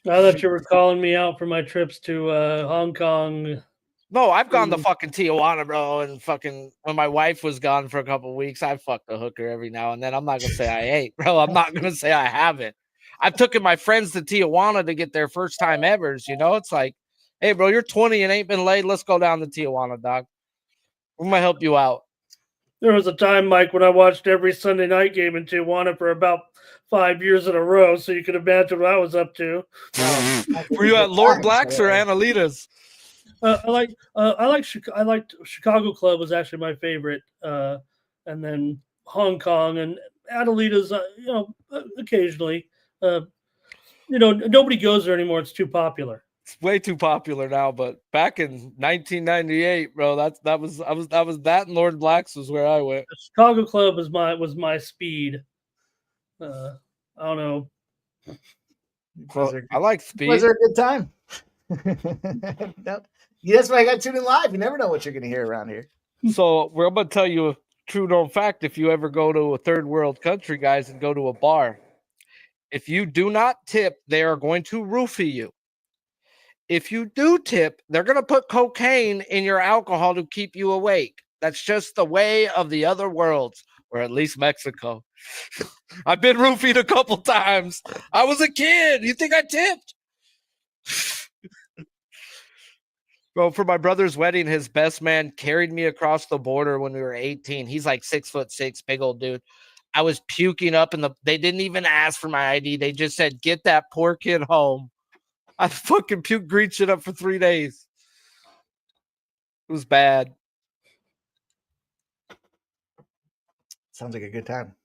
Now that you were calling me out for my trips to Hong Kong. No, I've gone to fucking Tijuana, bro, and fucking when my wife was gone for a couple of weeks, I fucked a hooker every now and then. I'm not gonna say I ate, bro. I'm not gonna say I haven't. I've taken my friends to Tijuana to get their first time evers. You know, it's like, hey, bro, you're 20 and ain't been laid. Let's go down to Tijuana, dog. I'm gonna help you out. There was a time, Mike, when I watched every Sunday night game in Tijuana for about 5 years in a row, so you can imagine what I was up to. Were you at Lord Black's or Annalita's? I liked Chicago Club was actually my favorite, and then Hong Kong and Adelita's. Occasionally, nobody goes there anymore. It's too popular. It's way too popular now, but back in 1998, bro, that was that and Lord Black's was where I went. The Chicago Club was my speed. I don't know. Well, I like speed. Was there a good time? Nope. Yeah, that's why I got tuned in live. You never know what you're going to hear around here. So we're going to tell you a true known fact. If you ever go to a third world country, guys, and go to a bar, if you do not tip, they are going to roofie you. If you do tip, they're going to put cocaine in your alcohol to keep you awake. That's just the way of the other worlds, or at least Mexico. I've been roofied a couple times. I was a kid. You think I tipped? Bro, for my brother's wedding, his best man carried me across the border when we were 18. He's like 6'6", big old dude. I was puking up, and they didn't even ask for my ID. They just said, "Get that poor kid home." I fucking puked green shit up for 3 days. It was bad. Sounds like a good time.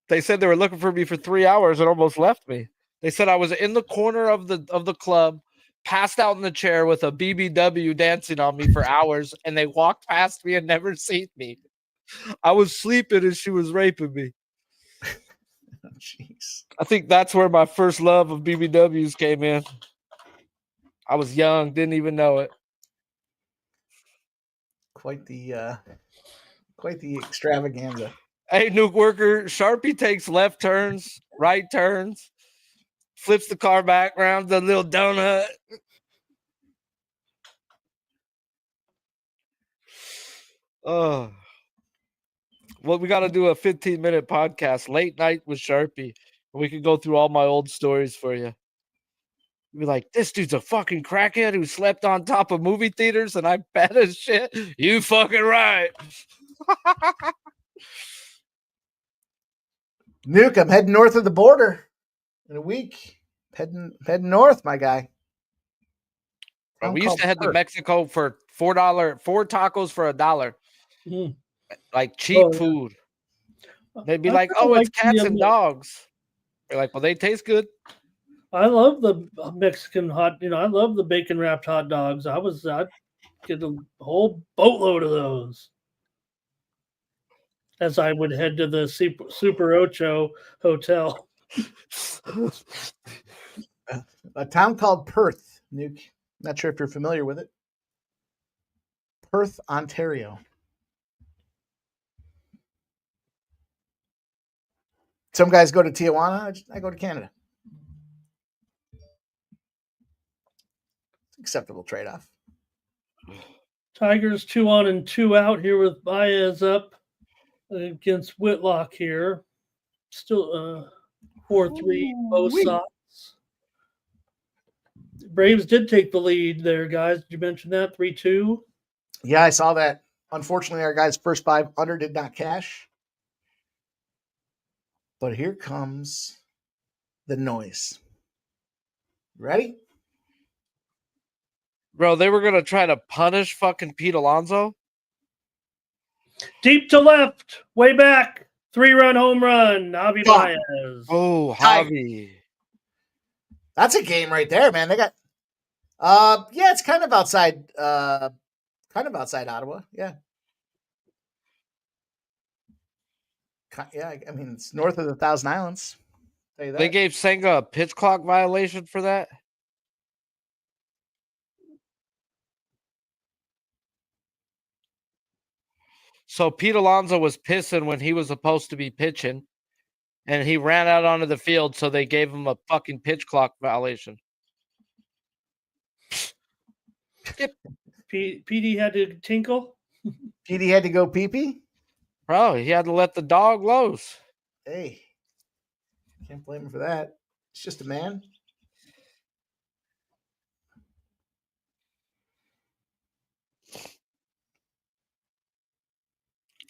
They said they were looking for me for 3 hours and almost left me. They said I was in the corner of the club, passed out in the chair with a BBW dancing on me for hours, and they walked past me and never seen me. I was sleeping and she was raping me. Oh, jeez. I think that's where my first love of BBWs came in. I was young, didn't even know it. Quite the extravaganza. Hey, Nuke Worker, Sharpie takes left turns, right turns, flips the car back around the little donut. Oh, well, we got to do a 15-minute podcast, late night with Sharpie. We can go through all my old stories for you. You'd be like, "This dude's a fucking crackhead who slept on top of movie theaters," and I bet as shit. You fucking right. Nuke, I'm heading north of the border in a week. Heading north, my guy. We used to head to Mexico for $4, 4 tacos for $1. Mm. Like cheap food. They'd be like, "Oh, it's cats and dogs." We're like, "Well, they taste good." I love the Mexican hot. I love the bacon wrapped hot dogs. I'd get a whole boatload of those. As I would head to the Super Ocho hotel. A town called Perth, Nuke. Not sure if you're familiar with it. Perth, Ontario. Some guys go to Tijuana. I go to Canada. Acceptable trade-off. Tigers 2 on and 2 out here with Baez up against Whitlock here. Still 4-3 both sides. Braves did take the lead there, guys. Did you mention that? 3-2? Yeah, I saw that. Unfortunately, our guys' first 5 under did not cash. But here comes the noise. Ready? Bro, they were going to try to punish fucking Pete Alonso. Deep to left, way back. 3-run home run. Javi Fuck. Baez. Oh, Javi. That's a game right there, man. They got yeah, it's kind of outside Ottawa. Yeah. Yeah, I mean, it's north of the Thousand Islands. Tell you that. They gave Senga a pitch clock violation for that. So Pete Alonso was pissing when he was supposed to be pitching, and he ran out onto the field, so they gave him a fucking pitch clock violation. PD had to tinkle. PD had to go pee-pee? Bro, he had to let the dog loose. Hey, can't blame him for that. It's just a man.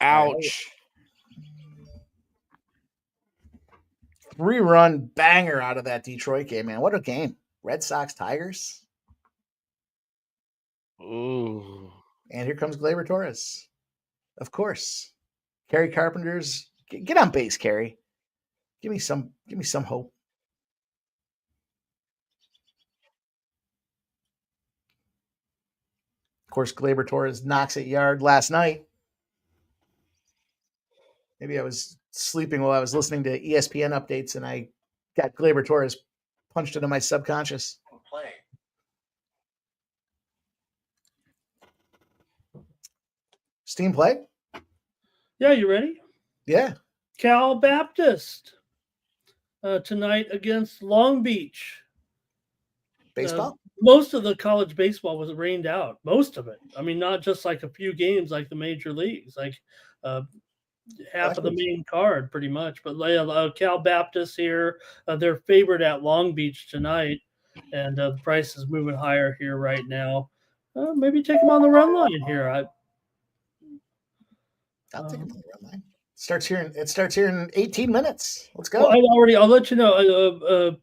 Ouch. 3-run banger out of that Detroit game, man. What a game. Red Sox, Tigers. Ooh. And here comes Gleyber Torres. Of course. Kerry Carpenter's get on base, Kerry. Give me some hope. Of course, Gleyber Torres knocks it yard last night. Maybe I was sleeping while I was listening to ESPN updates and I got Gleyber Torres punched into my subconscious. Play. Steam play? Yeah, you ready? Yeah. Cal Baptist tonight against Long Beach. Baseball? Most of the college baseball was rained out. Most of it. I mean, not just like a few games like the major leagues, like half of the main card pretty much. But Cal Baptist here, they're favored at Long Beach tonight, and the price is moving higher here right now. Maybe take them on the run line here. I'll take him on the run line. It starts here in 18 minutes. Let's go. Well, I'll let you know.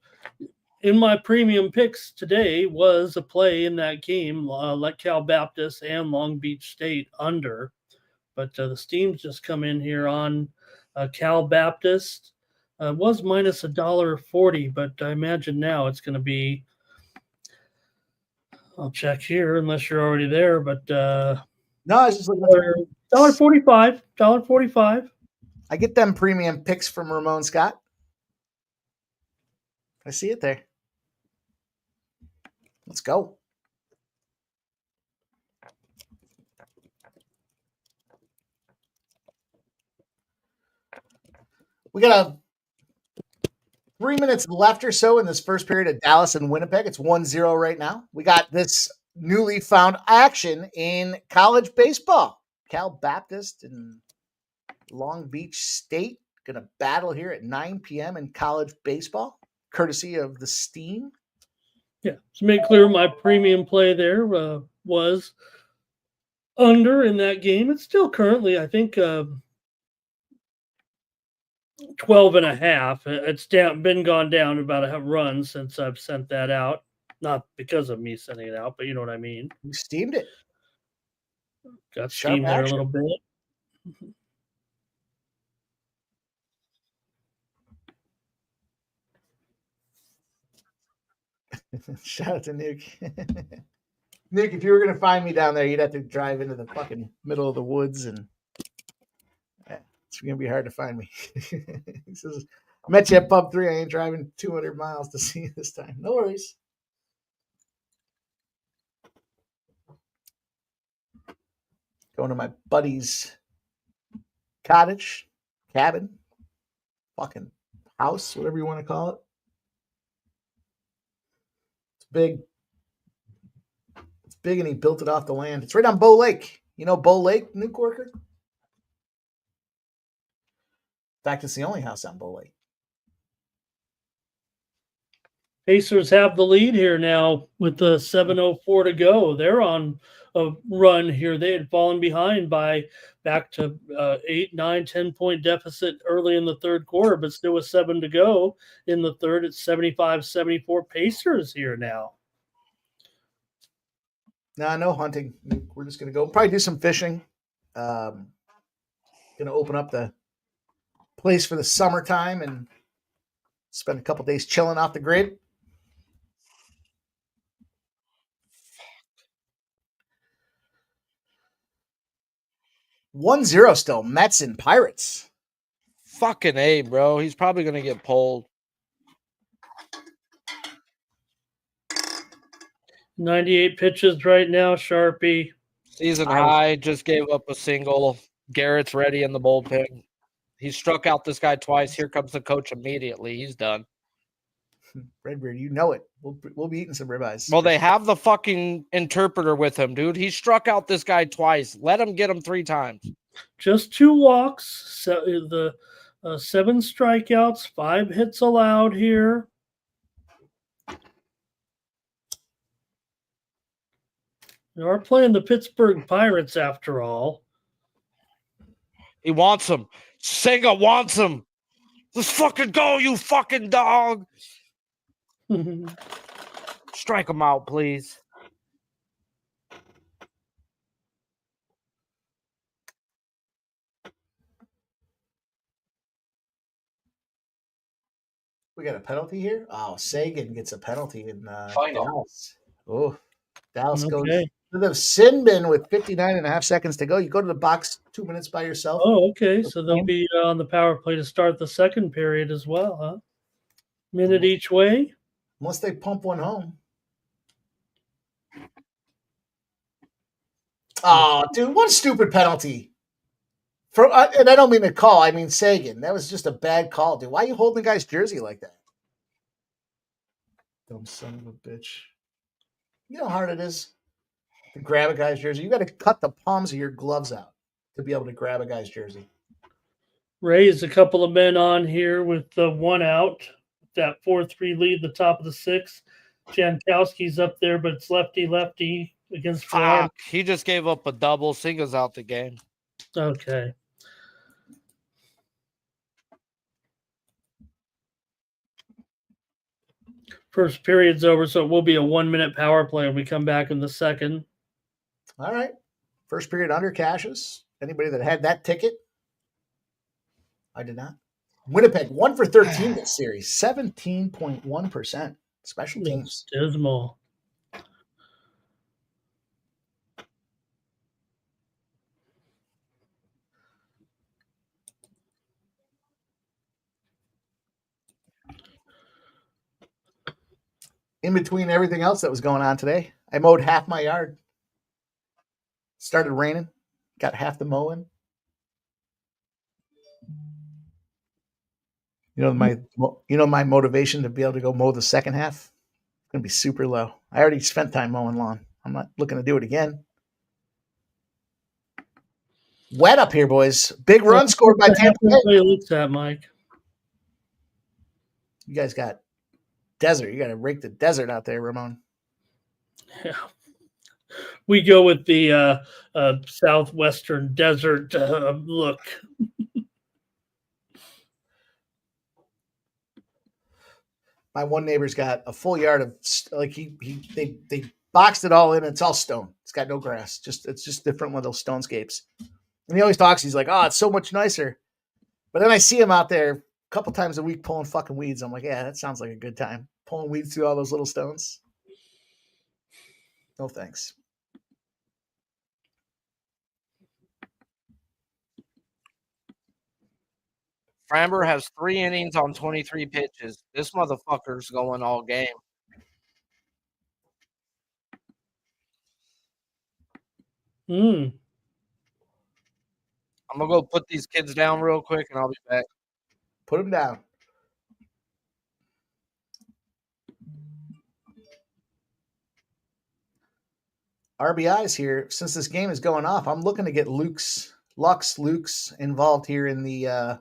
In my premium picks today was a play in that game, like Cal Baptist and Long Beach State under. But the Steam's just come in here on Cal Baptist. Was minus $1.40, but I imagine now it's going to be. I'll check here unless you're already there, but no, I was just looking at $1.45. I get them premium picks from Ramon Scott. I see it there. Let's go. We got 3 minutes left or so in this first period of Dallas and Winnipeg. It's 1-0 right now. We got this newly found action in college baseball. Cal Baptist and Long Beach State going to battle here at 9 p.m. in college baseball, courtesy of the Steam. Yeah, to make clear, my premium play there was under in that game. It's still currently, I think, 12.5. It's been gone down about a run since I've sent that out. Not because of me sending it out, but you know what I mean. You steamed it. Got steamed there a little bit. Shout out to Nick. Nick, if you were going to find me down there, you'd have to drive into the fucking middle of the woods, and it's going to be hard to find me. He says, Met you at Pub 3. I ain't driving 200 miles to see you this time. No worries. Going to my buddy's cottage, cabin, fucking house, whatever you want to call it. It's big. It's big, and he built it off the land. It's right on Bow Lake. You know Bow Lake, New Corker? In fact, it's the only house on Bow Lake. Pacers have the lead here now with the 7:04 to go. They're on a run here. They had fallen behind by back to 8, 9, 10-point deficit early in the third quarter, but still with 7 to go in the third. It's 75-74 Pacers here now. Nah, no hunting. We're just going to go probably do some fishing. Going to open up the place for the summertime and spend a couple days chilling off the grid. One zero still. Mets and Pirates. Fucking A, bro. He's probably going to get pulled. 98 pitches right now, Sharpie. Season high, just gave up a single. Garrett's ready in the bullpen. He struck out this guy twice. Here comes the coach immediately. He's done. Redbeard, you know it. We'll be eating some ribeyes. Well, they have the fucking interpreter with him, dude. He struck out this guy twice. Let him get him 3 times. Just 2 walks. So the 7 strikeouts, 5 hits allowed here. They are playing the Pittsburgh Pirates after all. He wants him. Senga wants him. Let's fucking go, you fucking dog. Strike him out, please. We got a penalty here? Oh, Sagan gets a penalty in Final. Dallas. Oh, Dallas goes Okay. to the sin bin with 59.5 seconds to go. You go to the box 2 minutes by yourself. Oh, okay. So they'll be on the power play to start the second period as well, huh? Minute each way. Unless they pump one home. Oh, dude, what a stupid penalty. And I don't mean the call. I mean Sagan. That was just a bad call, dude. Why are you holding the guy's jersey like that? Dumb son of a bitch. You know how hard it is to grab a guy's jersey? You got to cut the palms of your gloves out to be able to grab a guy's jersey. Raise a couple of men on here with the 1 out. That 4-3 lead, the top of the 6th. Jankowski's up there, but it's lefty against Ferrari. He just gave up a double. Senga's out the game. Okay. First period's over, so it will be a 1-minute power play when we come back in the second. All right. First period under cashes. Anybody that had that ticket? I did not. Winnipeg, 1 for 13 this series, 17.1%. Special teams. That's dismal. In between everything else that was going on today, I mowed half my yard. Started raining, got half the mowing. You know my motivation to be able to go mow the second half? It's gonna be super low. I already spent time mowing lawn. I'm not looking to do it again. Wet up here, boys. Big run scored by Tampa Bay. Looks at Mike. You guys got desert. You got to rake the desert out there, Ramon. Yeah. We go with the southwestern desert look. My one neighbor's got a full yard of they boxed it all in. And it's all stone. It's got no grass. It's just different little stonescapes. And he always talks. He's like, "Oh, it's so much nicer." But then I see him out there a couple times a week pulling fucking weeds. I'm like, "Yeah, that sounds like a good time. Pulling weeds through all those little stones." No thanks. Framber has 3 innings on 23 pitches. This motherfucker's going all game. Hmm. I'm going to go put these kids down real quick, and I'll be back. Put him down. RBIs here. Since this game is going off, I'm looking to get Luke's involved here in the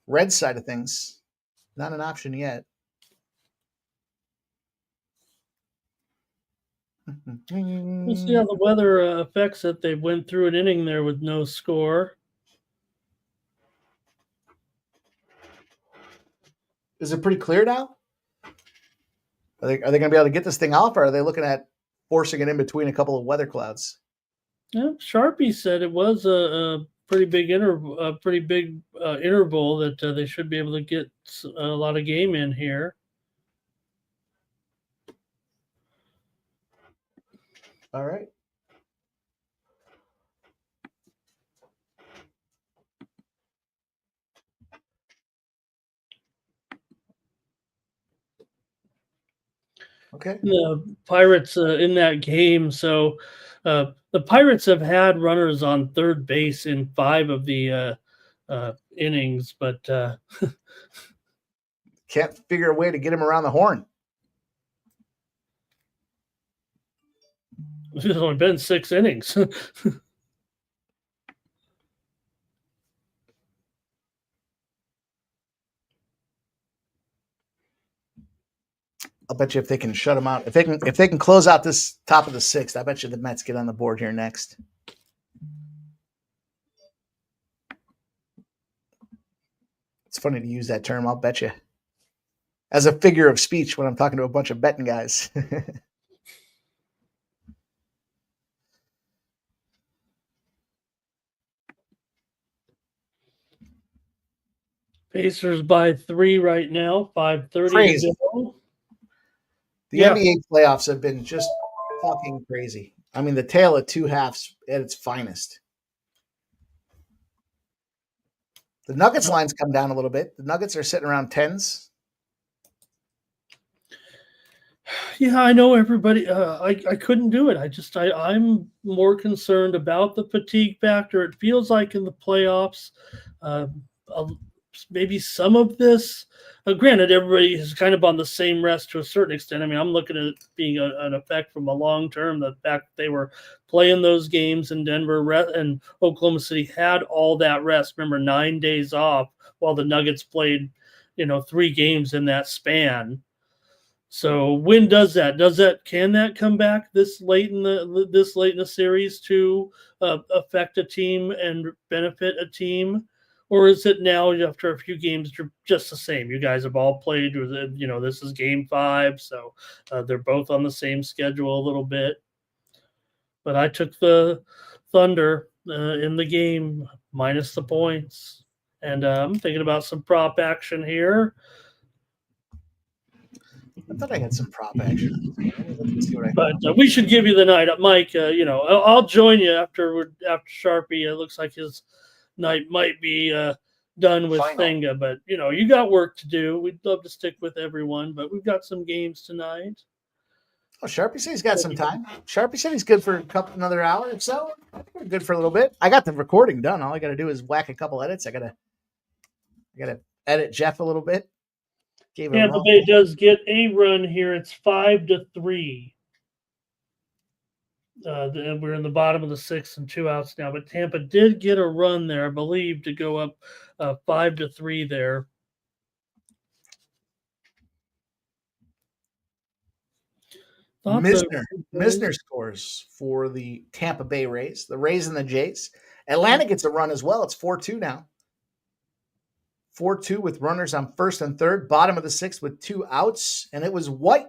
red side of things. Not an option yet. We'll see how the weather affects it. They went through an inning there with no score. Is it pretty clear now? Are they going to be able to get this thing off, or are they looking at forcing it in between a couple of weather clouds? Yeah, Sharpie said it was a pretty big interval that they should be able to get a lot of game in here. All right. Okay. The Pirates in that game. So the Pirates have had runners on third base in 5 of the innings, but can't figure a way to get him around the horn. It's only been 6 innings. I'll bet you if they can shut them out, if they can close out this top of the 6th, I bet you the Mets get on the board here next. It's funny to use that term, I'll bet you, as a figure of speech when I'm talking to a bunch of betting guys. Pacers by 3 right now, 5:30 Crazy. to go. The NBA playoffs have been just fucking crazy. I mean, the tale of 2 halves at its finest. The Nuggets lines come down a little bit. The Nuggets are sitting around 10s. Yeah, I know everybody. I couldn't do it. I'm more concerned about the fatigue factor. It feels like in the playoffs, maybe some of this. Granted, everybody is kind of on the same rest to a certain extent. I mean, I'm looking at it being an effect from a long term. The fact that they were playing those games in Denver and Oklahoma City had all that rest. Remember, 9 days off while the Nuggets played, 3 games in that span. So when does that? Can that come back this late in the series to affect a team and benefit a team? Or is it now after a few games just the same? You guys have all played with it. This is game 5, so they're both on the same schedule a little bit. But I took the Thunder in the game minus the points, and I'm thinking about some prop action here. I thought I had some prop action. But we should give you the night, Mike. I'll join you after Sharpie. It looks like his night might be done with Thinga, but you got work to do. We'd love to stick with everyone, but we've got some games tonight. Oh, Sharpie said he's got some time. Sharpie said he's good for another hour or so. I think we're good for a little bit. I got the recording done. All I got to do is whack a couple edits. I gotta edit Jeff a little bit. Tampa Bay does get a run here. It's 5-3. We're in the bottom of the 6th and 2 outs now, but Tampa did get a run there, I believe, to go up 5-3 there. Misner scores for the Tampa Bay Rays. The Rays and the Jays. Atlanta gets a run as well. It's 4-2 now. 4-2 with runners on first and third. Bottom of the 6th with 2 outs, and it was White.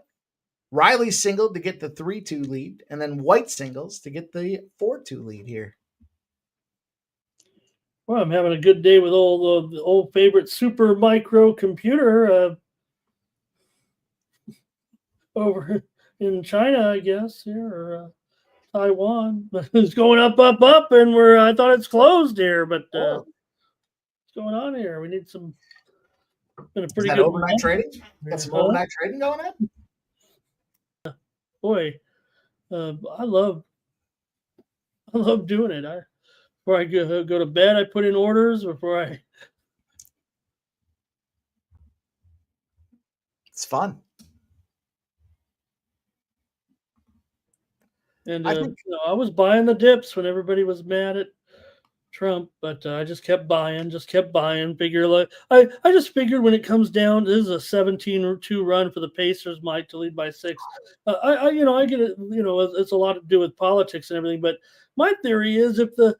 Riley singled to get the 3-2 lead, and then White singles to get the 4-2 lead here. Well, I'm having a good day with the old favorite super micro computer over in China, I guess, here, or Taiwan. It's going up, and I thought it's closed here, but What's going on here? We need some. Been a Is pretty that good overnight month. trading? Got some Huh? overnight trading going on? Boy, I love doing it. Before I go to bed, I put in orders before I. It's fun. And I think I was buying the dips when everybody was mad at Trump, but I just kept buying. Figure like I just figured when it comes down, this is a 17-2 run for the Pacers, Mike, to lead by 6. I get it. It's a lot to do with politics and everything, but my theory is if the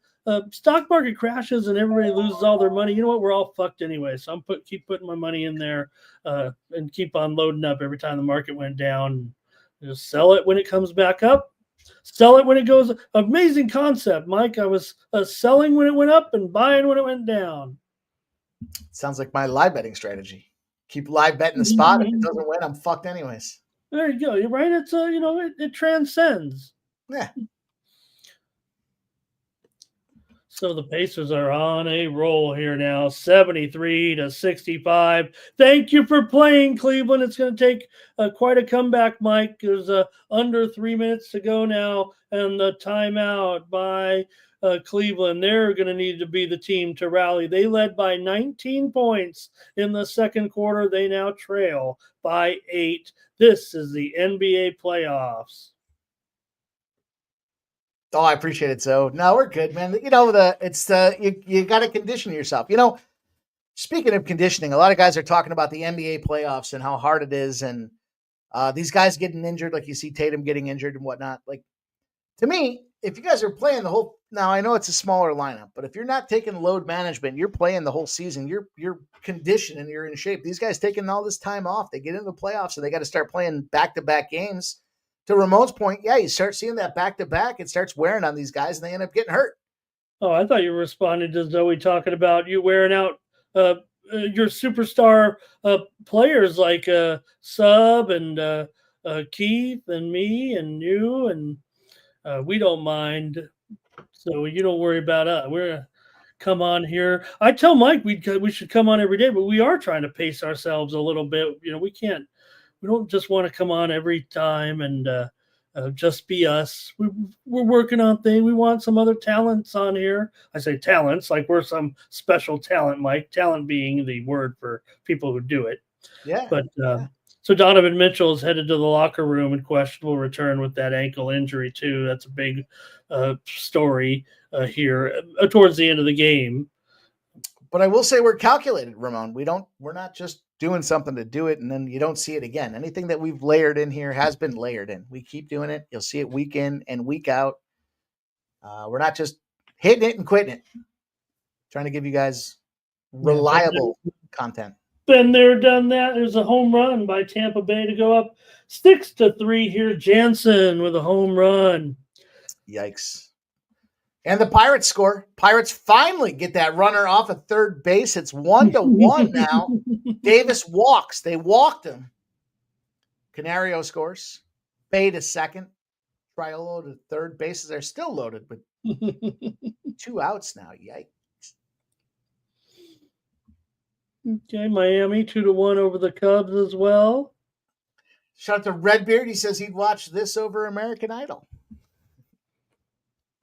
stock market crashes and everybody loses all their money, you know what? We're all fucked anyway. So keep putting my money in there and keep on loading up every time the market went down. Just sell it when it comes back up. Sell it when it goes. Amazing concept, Mike. I was selling when it went up and buying when it went down. sounds like my live betting strategy. Keep live betting the spot. If it doesn't win, I'm fucked anyways. There you go. You're right. It's it transcends. Yeah. So the Pacers are on a roll here now, 73-65. Thank you for playing, Cleveland. It's going to take quite a comeback, Mike. There's under 3 minutes to go now, and the timeout by Cleveland. They're going to need to be the team to rally. They led by 19 points in the second quarter. They now trail by 8. This is the NBA playoffs. Oh, I appreciate it. So no, we're good, man. You got to condition yourself. Speaking of conditioning, a lot of guys are talking about the NBA playoffs and how hard it is, and these guys getting injured, like you see Tatum getting injured and whatnot. Like, to me, if you guys are playing the whole, now I know it's a smaller lineup, but if you're not taking load management, you're playing the whole season, you're conditioned and you're in shape. These guys taking all this time off, they get into the playoffs and they got to start playing back-to-back games. To Ramon's point, yeah, you start seeing that back-to-back, it starts wearing on these guys and they end up getting hurt. Oh, I thought you were responding to Zoe talking about you wearing out your superstar players like Sub and Keith and me and you, and we don't mind. So you don't worry about us. We're come on here. I tell Mike we should come on every day, but we are trying to pace ourselves a little bit. We can't. We don't just want to come on every time and just be us. We're working on things. We want some other talents on here. I say talents like we're some special talent, Mike. Talent being the word for people who do it. Yeah. But so Donovan Mitchell is headed to the locker room in questionable return with that ankle injury too. That's a big story here towards the end of the game. But I will say we're calculated, Ramon. We're not just doing something to do it and then you don't see it again. Anything that we've layered in here has been layered in. We keep doing it. You'll see it week in and week out. We're not just hitting it and quitting it. Trying to give you guys reliable content. Been there, done that. There's a home run by Tampa Bay to go up 6-3 here. Jansen with a home run. Yikes. And the Pirates score. Pirates finally get that runner off of third base. It's 1-1 now. Davis walks. They walked him. Canario scores. Bay to second. Triolo to third. Bases are still loaded, but 2 outs now. Yikes. Okay, Miami 2-1 over the Cubs as well. Shout out to Redbeard. He says he'd watch this over American Idol.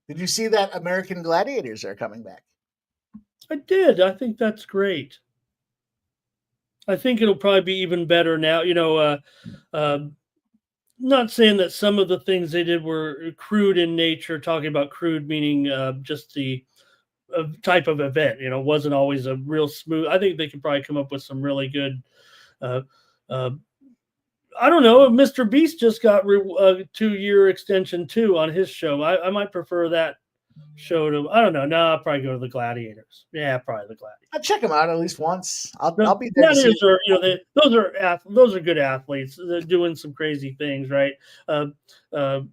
Did you see that American Gladiators are coming back? I did. I think that's great. I think it'll probably be even better now. Not saying that some of the things they did were crude in nature, talking about crude meaning just the type of event, wasn't always a real smooth. I think they could probably come up with some really good I don't know. Mr. Beast just got a 2-year extension too on his show. I might prefer that show to. I don't know. No, I'll probably go to the Gladiators. Yeah, probably the Gladiators. I'll check them out at least once. I'll be there. Gladiators are those are good athletes. They're doing some crazy things, right? Mr.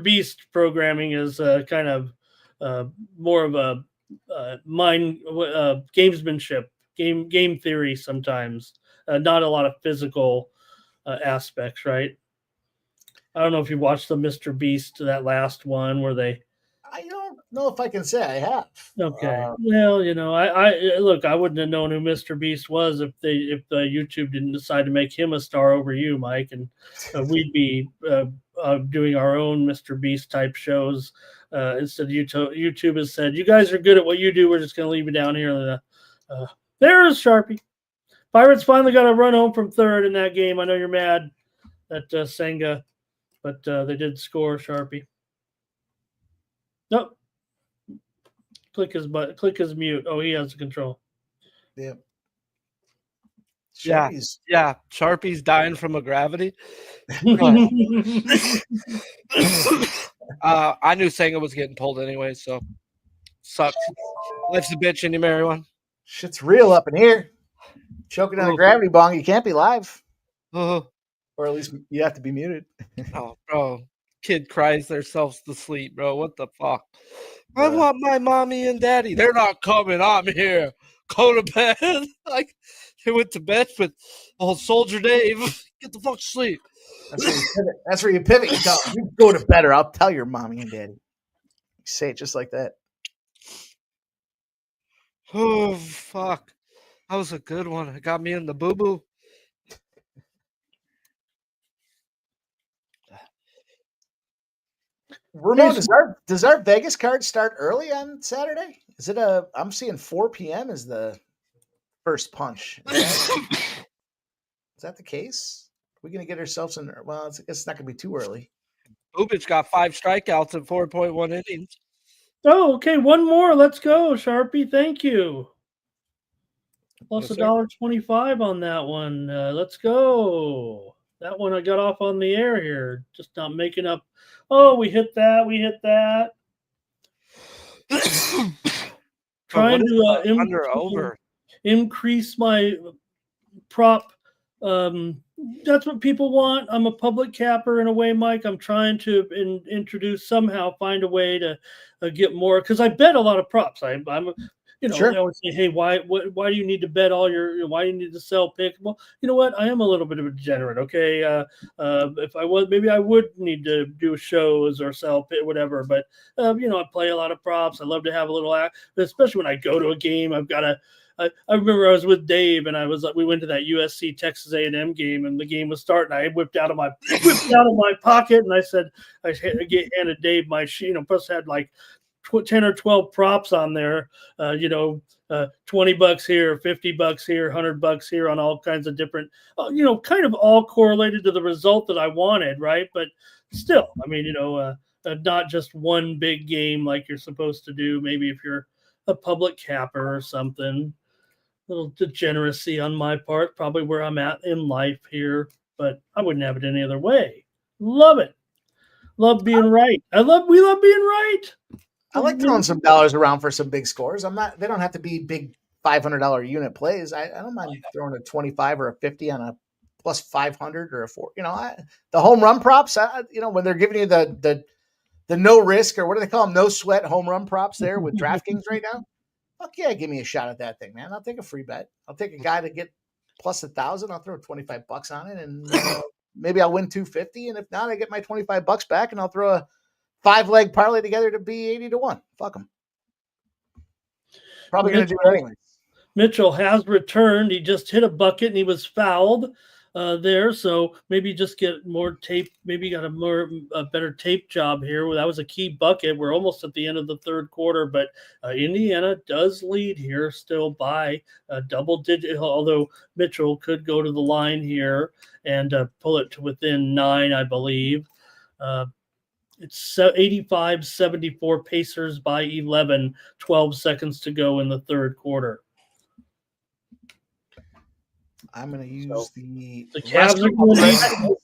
Beast programming is kind of more of a mind gamesmanship, game theory sometimes. Not a lot of physical aspects, right? I don't know if you watched the Mr. Beast, that last one where they. I don't know if I can say I have. Okay. Well, I look. I wouldn't have known who Mr. Beast was if YouTube didn't decide to make him a star over you, Mike, and we'd be doing our own Mr. Beast type shows. Instead, YouTube has said, "You guys are good at what you do. We're just going to leave you down here." There's Sharpie. Pirates finally got a run home from third in that game. I know you're mad at Senga, but they did score, Sharpie. Nope. Click his mute. Oh, he has the control. Yeah. Yeah. Sharpie's dying from a gravity. I knew Senga was getting pulled anyway, so sucks. Life's a bitch and you marry one. Shit's real up in here. Choking on a gravity bong, you can't be live. Uh, Or at least you have to be muted. oh, bro. Kid cries themselves to sleep, bro. What the fuck? I want my mommy and daddy. They're not coming. I'm here. Go to bed. Like, they went to bed with old Soldier Dave. Get the fuck to sleep. That's where you pivot. You tell them, you go to bed or I'll tell your mommy and daddy. You say it just like that. Oh, fuck. That was a good one. It got me in the boo-boo. Ramon, does our Vegas card start early on Saturday? Is it I'm seeing 4 p.m. is the first punch. Is that the case? Are we going to get ourselves in? Well, it's not going to be too early. Bubich got 5 strikeouts in 4.1 innings. Oh, okay. One more. Let's go, Sharpie. Thank you. Plus $1.25 on that one. Let's go. That one I got off on the air here. Just not making up. Oh, we hit that. We hit that. Trying to increase my prop. That's what people want. I'm a public capper in a way, Mike. I'm trying to introduce somehow, find a way to get more, because I bet a lot of props. I'm Sure. They always say, hey, why do you need to bet all why do you need to sell picks? Well, you know what? I am a little bit of a degenerate, okay? If I was, maybe I would need to do shows or sell pit, whatever. But, I play a lot of props. I love to have a little act, especially when I go to a game. I remember I was with Dave and we went to that USC Texas A&M game, and the game was starting. I whipped out of my pocket and I said, I handed Dave my sheet, plus had like 10 or 12 props on there, $20 here, $50 here, $100 here on all kinds of different, kind of all correlated to the result that I wanted. Right. But still, not just one big game like you're supposed to do. Maybe if you're a public capper or something, a little degeneracy on my part, probably where I'm at in life here, but I wouldn't have it any other way. Love it. Love being right. We love being right. I like throwing some dollars around for some big scores. They don't have to be big $500 unit plays. I don't mind throwing a 25 or a 50 on a plus 500 or a 4. The home run props, when they're giving you the no risk, or what do they call them? No sweat home run props there with DraftKings right now. Fuck yeah, give me a shot at that thing, man. I'll take a free bet. I'll take a guy to get plus 1,000. I'll throw $25 on it, and maybe I'll win 250. And if not, I get my $25 back, and I'll throw a 5-leg parlay together to be 80-1. Fuck them. Probably going to do it anyway. Mitchell has returned. He just hit a bucket and he was fouled there. So maybe just get more tape. Maybe got a better tape job here. That was a key bucket. We're almost at the end of the third quarter, but Indiana does lead here still by a double digit, although Mitchell could go to the line here and pull it to within 9, I believe. It's 85-74 Pacers by 11, 12 seconds to go in the third quarter. I'm going to use the Cavs are going to need.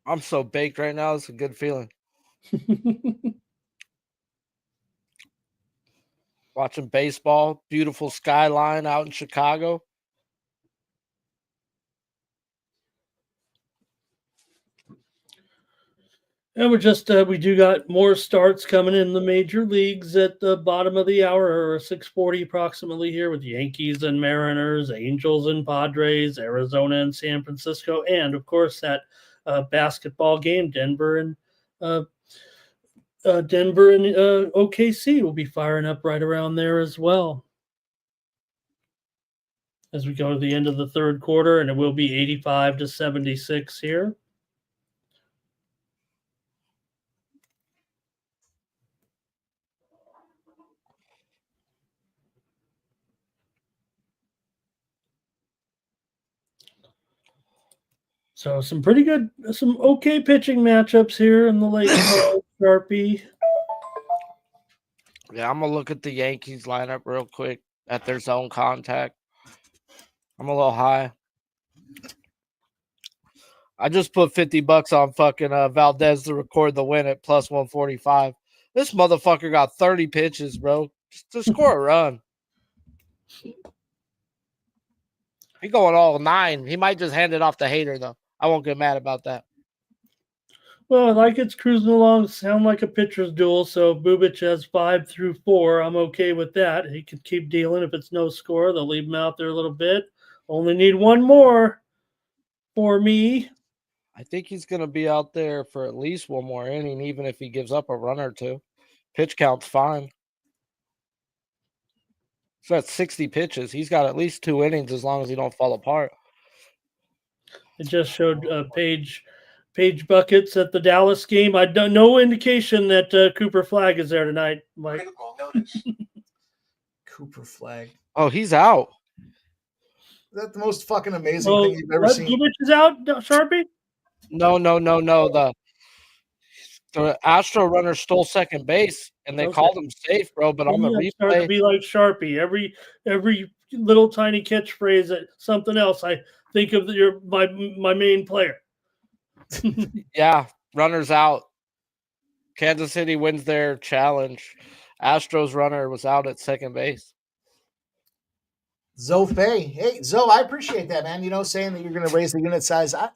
I'm so baked right now. It's a good feeling. Watching baseball, beautiful skyline out in Chicago. And we do got more starts coming in the major leagues at the bottom of the hour, or 6:40 approximately here, with Yankees and Mariners, Angels and Padres, Arizona and San Francisco, and of course that basketball game, Denver and OKC will be firing up right around there as well, as we go to the end of the third quarter, and it will be 85-76 here. So some okay pitching matchups here in the late Sharpie. Yeah, I'm gonna look at the Yankees lineup real quick at their zone contact. I'm a little high. I just put $50 on fucking Valdez to record the win at plus 145. This motherfucker got 30 pitches, bro, just to score a run. He going all 9. He might just hand it off to Hater though. I won't get mad about that. Well, I like it's cruising along. Sound like a pitcher's duel. So Bubic has 5 through 4. I'm okay with that. He could keep dealing. If it's no score, they'll leave him out there a little bit. Only need one more for me. I think he's going to be out there for at least one more inning, even if he gives up a run or two. Pitch count's fine. He's got 60 pitches. He's got at least 2 innings as long as he don't fall apart. It just showed Page buckets at the Dallas game. I don't no indication that Cooper Flag is there tonight, Mike. Cooper Flag. Oh, he's out. Is that the most fucking amazing thing you've ever seen? Bubic is out, Sharpie? No. The Astro runner stole second base, and they called him safe, bro. But on the replay, start to be like Sharpie. Every little tiny catchphrase that something else, I think of my main player. Yeah, runners out. Kansas City wins their challenge. Astros runner was out at second base. Zoe Fay. Hey, Zoe, I appreciate that, man. You know, saying that you're going to raise the unit size. I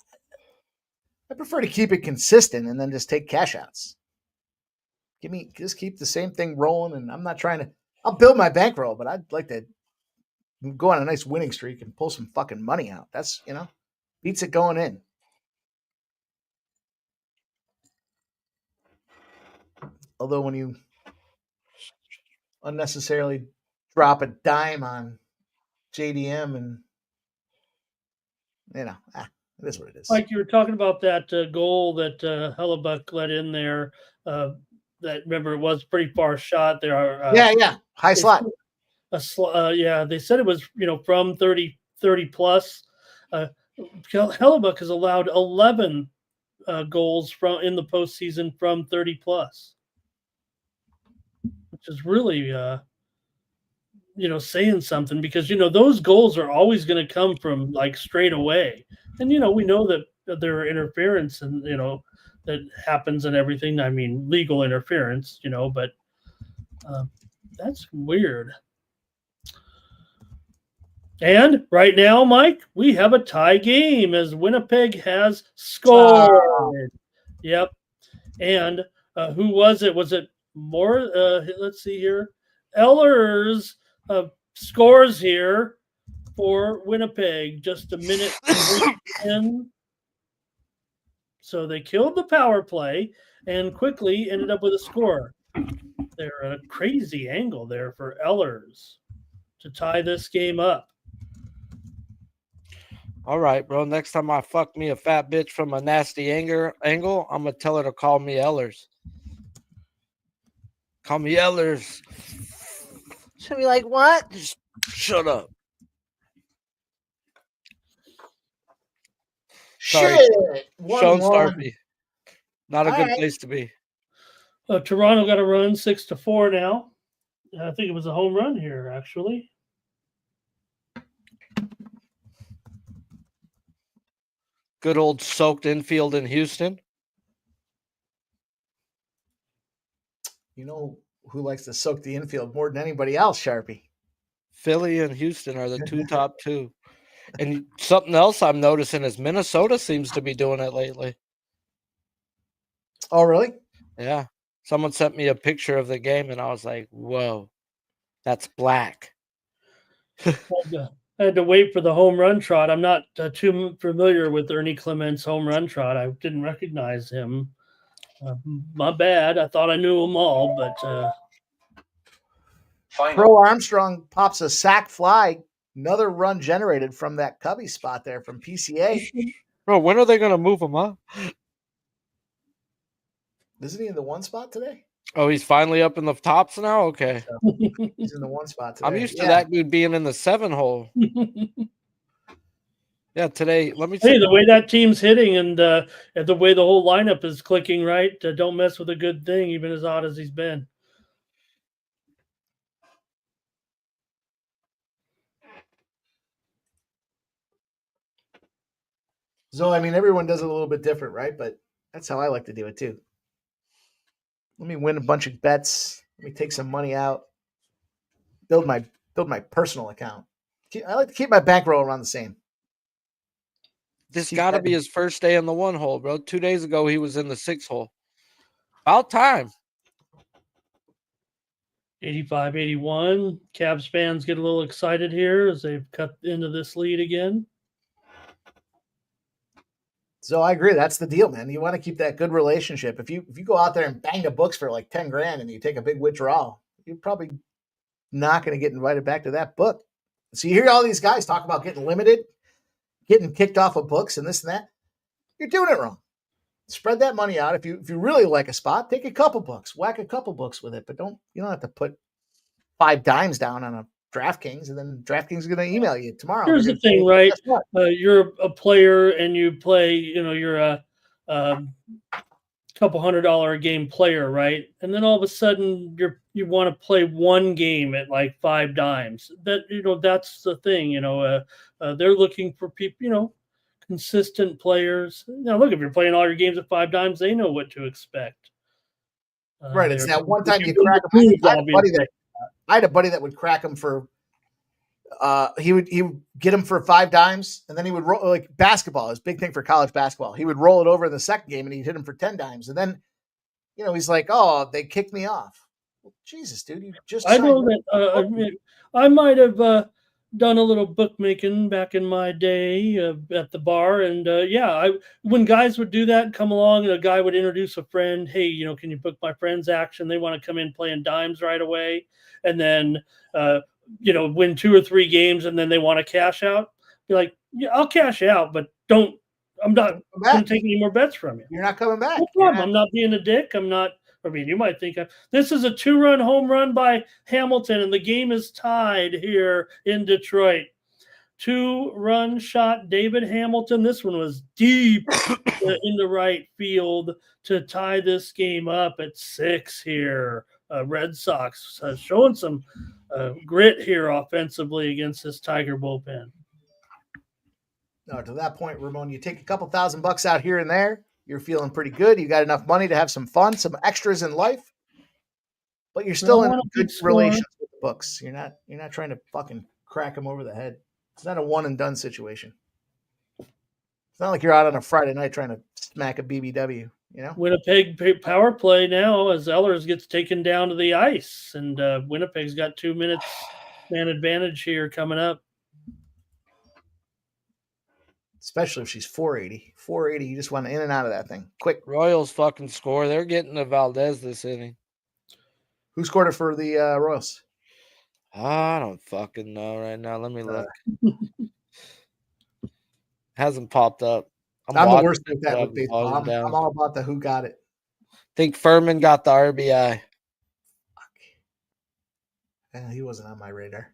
prefer to keep it consistent and then just take cash outs. Just keep the same thing rolling. And I'm not trying to, I'll build my bankroll, but I'd like to go on a nice winning streak and pull some fucking money out. That's, beats it going in. Although when you unnecessarily drop a dime on JDM and, it is what it is. Like you were talking about that goal that Hellebuck let in there. That, remember, it was pretty far shot there. Yeah. High slot. They said it was, from 30 plus. Hellebuck has allowed 11 goals in the postseason from 30 plus, which is really, saying something, because, those goals are always going to come from like straight away. And, we know that there are interference and, that happens and everything. I mean, legal interference, but that's weird. And right now, Mike, we have a tie game as Winnipeg has scored. Yep. And who was it? Was it more? Let's see here. Ehlers scores here for Winnipeg. Just a minute in. So they killed the power play and quickly ended up with a score. They're at a crazy angle there for Ehlers to tie this game up. All right, bro. Next time I fuck me a fat bitch from a nasty angle, I'm going to tell her to call me Ehlers. Call me Ehlers. She'll be like, what? Just shut up. Sorry. Shit. Sean Starkey. Not a good place to be. Toronto got a run 6-4 now. I think it was a home run here, actually. Good old soaked infield in Houston. You know who likes to soak the infield more than anybody else, Sharpie? Philly and Houston are the top two. And something else I'm noticing is Minnesota seems to be doing it lately. Oh, really? Yeah. Someone sent me a picture of the game, and I was like, whoa, that's black. I had to wait for the home run trot. I'm not too familiar with Ernie Clement's home run trot. I didn't recognize him. My bad. I thought I knew them all, but Pro Armstrong pops a sack fly. Another run generated from that Cubby spot there from PCA. Bro, when are they going to move him up? Isn't he in the one spot today? Oh, he's finally up in the tops now? Okay. He's in the one spot today. I'm used to that dude being in the 7 hole. Yeah, today, let me Hey, see. the way that team's hitting and the way the whole lineup is clicking right, don't mess with a good thing, even as odd as he's been. So, I mean, everyone does it a little bit different, right? But that's how I like to do it too. Let me win a bunch of bets. Let me take some money out. Build my personal account. I like to keep my bankroll around the same. This got to be his first day in the 1 hole, bro. 2 days ago, he was in the 6 hole. About time. 85-81. Cavs fans get a little excited here as they've cut into this lead again. So I agree. That's the deal, man. You want to keep that good relationship. If you go out there and bang the books for like 10 grand and you take a big withdrawal, you're probably not going to get invited back to that book. So you hear all these guys talk about getting limited, getting kicked off of books and this and that. You're doing it wrong. Spread that money out. If you really like a spot, take a couple books, whack a couple books with it, but you don't have to put 5 dimes down on a DraftKings, and then DraftKings is going to email you tomorrow. Here's the thing, right? You're a player and you play, you're a couple $100 a game player, right? And then all of a sudden you want to play one game at like 5 dimes. That's the thing. They're looking for people, consistent players. Now, look, if you're playing all your games at 5 dimes, they know what to expect. Right. It's that one time you crack them. I had a buddy that would crack them for. He would get him for 5 dimes, and then he would roll like basketball. It's a big thing for college basketball. He would roll it over in the second game, and he'd hit him for 10 dimes, and then, he's like, "Oh, they kicked me off." Well, Jesus, dude, you just. I know that I might have done a little bookmaking back in my day at the bar, and when guys would do that, come along, and a guy would introduce a friend. Hey, can you book my friend's action? They want to come in playing dimes right away, and then win 2 or 3 games, and then they want to cash out. Be like, yeah, I'll cash out, but I'm not going to take any more bets from you. You're not coming back. No problem. I'm not being a dick. I'm not. I mean, you might think this is a 2-run home run by Hamilton, and the game is tied here in Detroit. 2-run shot, David Hamilton. This one was deep in the right field to tie this game up at 6 here. Red Sox showing some grit here offensively against this Tiger bullpen. No, to that point, Ramon, you take a couple $1,000 out here and there. You're feeling pretty good. You got enough money to have some fun, some extras in life, but you're still in a good relations with the books. You're not trying to fucking crack them over the head. It's not a one and done situation. It's not like you're out on a Friday night trying to smack a BBW. Winnipeg power play now as Ehlers gets taken down to the ice, and Winnipeg's got 2 minutes man advantage here coming up. Especially if she's 480. 480, you just want in and out of that thing. Quick. Royals fucking score. They're getting to Valdez this inning. Who scored it for the Royals? I don't fucking know right now. Let me look. Hasn't popped up. I'm the worst at that with baseball. I'm all about the who got it. I think Furman got the RBI. Fuck. He wasn't on my radar.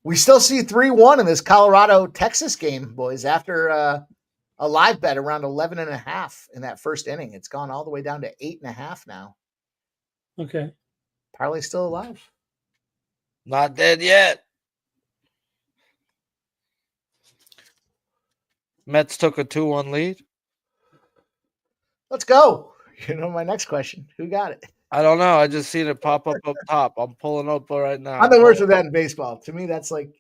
We still see 3-1 in this Colorado-Texas game, boys, after a live bet around 11.5 in that first inning. It's gone all the way down to 8.5 now. Okay. Parlay's still alive. Not dead yet. Mets took a 2-1 lead. Let's go. My next question. Who got it? I don't know. I just seen it pop up top. I'm pulling up right now. I'm the worst with that in baseball. To me, that's like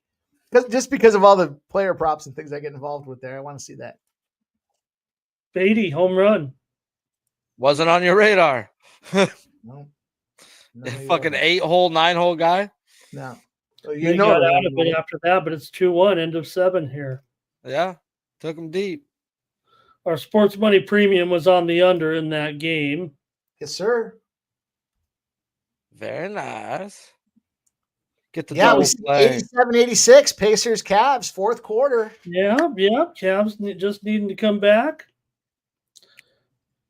just because of all the player props and things I get involved with there. I want to see that. Beatty, home run. Wasn't on your radar. No. No, he Fucking wasn't. 8-hole, 9-hole guy. No. Well, They the got out one of you it know. after that, but it's 2-1, end of 7 here. Yeah, took him deep. Our sports money premium was on the under in that game. Yes, sir. Very nice. Get the Yeah, we double see play. 87-86, Pacers Cavs, fourth quarter. Yeah. Cavs just needing to come back.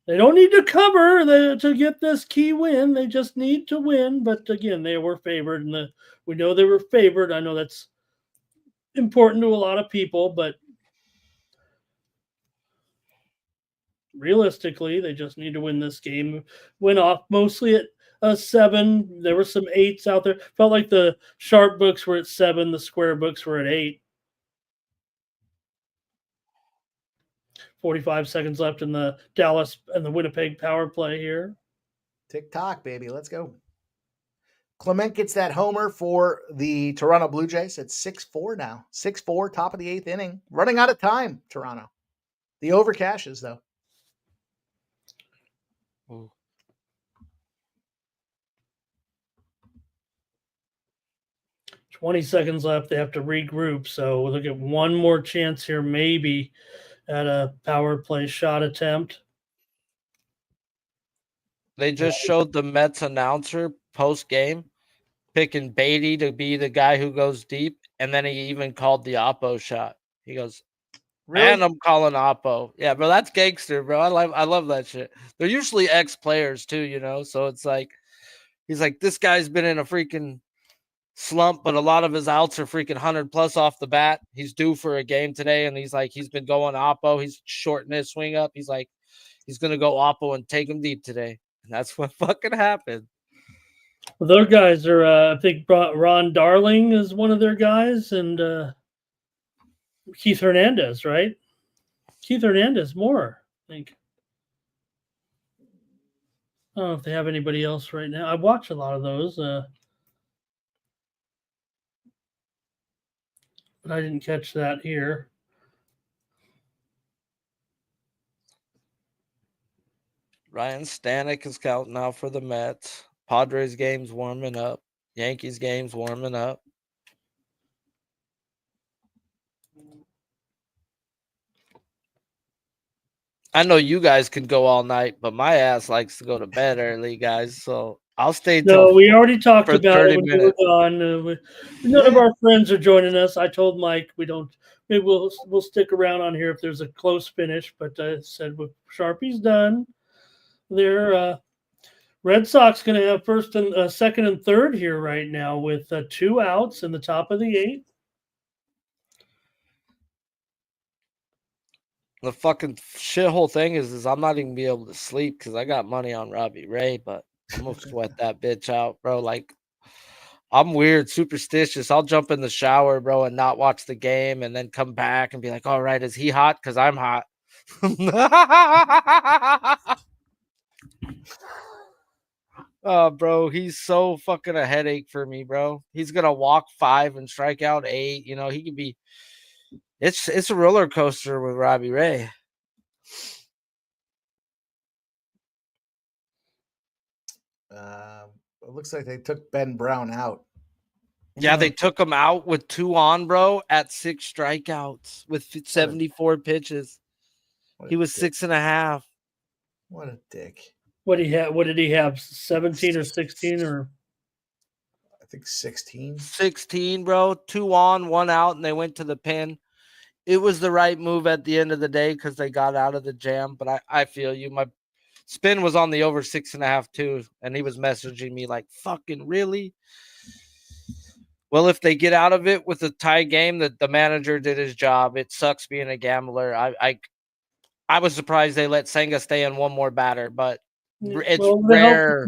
They don't need to cover to get this key win. They just need to win. But again, they were favored, and we know they were favored. I know that's important to a lot of people, but realistically, they just need to win this game. Went off mostly at 7. There were some 8s out there. Felt like the sharp books were at 7. The square books were at 8. 45 seconds left in the Dallas and the Winnipeg power play here. TikTok, baby. Let's go. Clement gets that homer for the Toronto Blue Jays. It's 6-4 now. 6-4, top of the 8th inning. Running out of time, Toronto. The over cashes, though. Ooh. $20 seconds left. They have to regroup. So we'll look at one more chance here, maybe at a power play shot attempt. They just showed the Mets announcer post game picking Beatty to be the guy who goes deep, and then he even called the Oppo shot. He goes, Really? and I'm calling Oppo. Yeah, bro, that's gangster, bro. I love that shit. They're usually ex-players too, you know. So it's like he's like, this guy's been in a freaking slump, but a lot of his outs are freaking 100+ off the bat. He's due for a game today, and he's like, he's been going Oppo. He's shortening his swing up. He's like, he's gonna go Oppo and take him deep today. And that's what fucking happened. Well, those guys are, I think Ron Darling is one of their guys, and Keith Hernandez, right? Keith Hernandez more, I think. I don't know if they have anybody else right now. I watch a lot of those, but I didn't catch that here. Ryan Stanek is counting out for the Mets. Padres game's warming up. Yankees game's warming up. I know you guys can go all night, but my ass likes to go to bed early, guys. So I'll stay till No, we already talked for about it 30 when we were minutes. gone. None of our friends are joining us. I told Mike we don't. Maybe we'll stick around on here if there's a close finish. But I said with Sharpie's done, their Red Sox going to have first and second and third here right now with 2 outs in the top of the 8th. The fucking shithole thing is I'm not even gonna be able to sleep because I got money on Robbie Ray, but I'm gonna sweat that bitch out, bro. Like I'm weird, superstitious. I'll jump in the shower, bro, and not watch the game, and then come back and be like, "All right, is he hot? Because I'm hot." Oh, bro, he's so fucking a headache for me, bro. He's gonna walk 5 and strike out 8. You know, he could be. It's a roller coaster with Robbie Ray. It looks like they took Ben Brown out. Yeah, they took him out with 2 on, bro, at 6 strikeouts with 74 pitches. He was 6.5. What a dick. What did he have? 17 or 16 or? I think 16. 16, bro. 2 on, 1 out, and they went to the pin. It was the right move at the end of the day because they got out of the jam. But I feel you. My spin was on the over 6.5 too, and he was messaging me like, "Fucking really?" Well, if they get out of it with a tie game, that the manager did his job. It sucks being a gambler. I was surprised they let Senga stay in one more batter, but it's rare.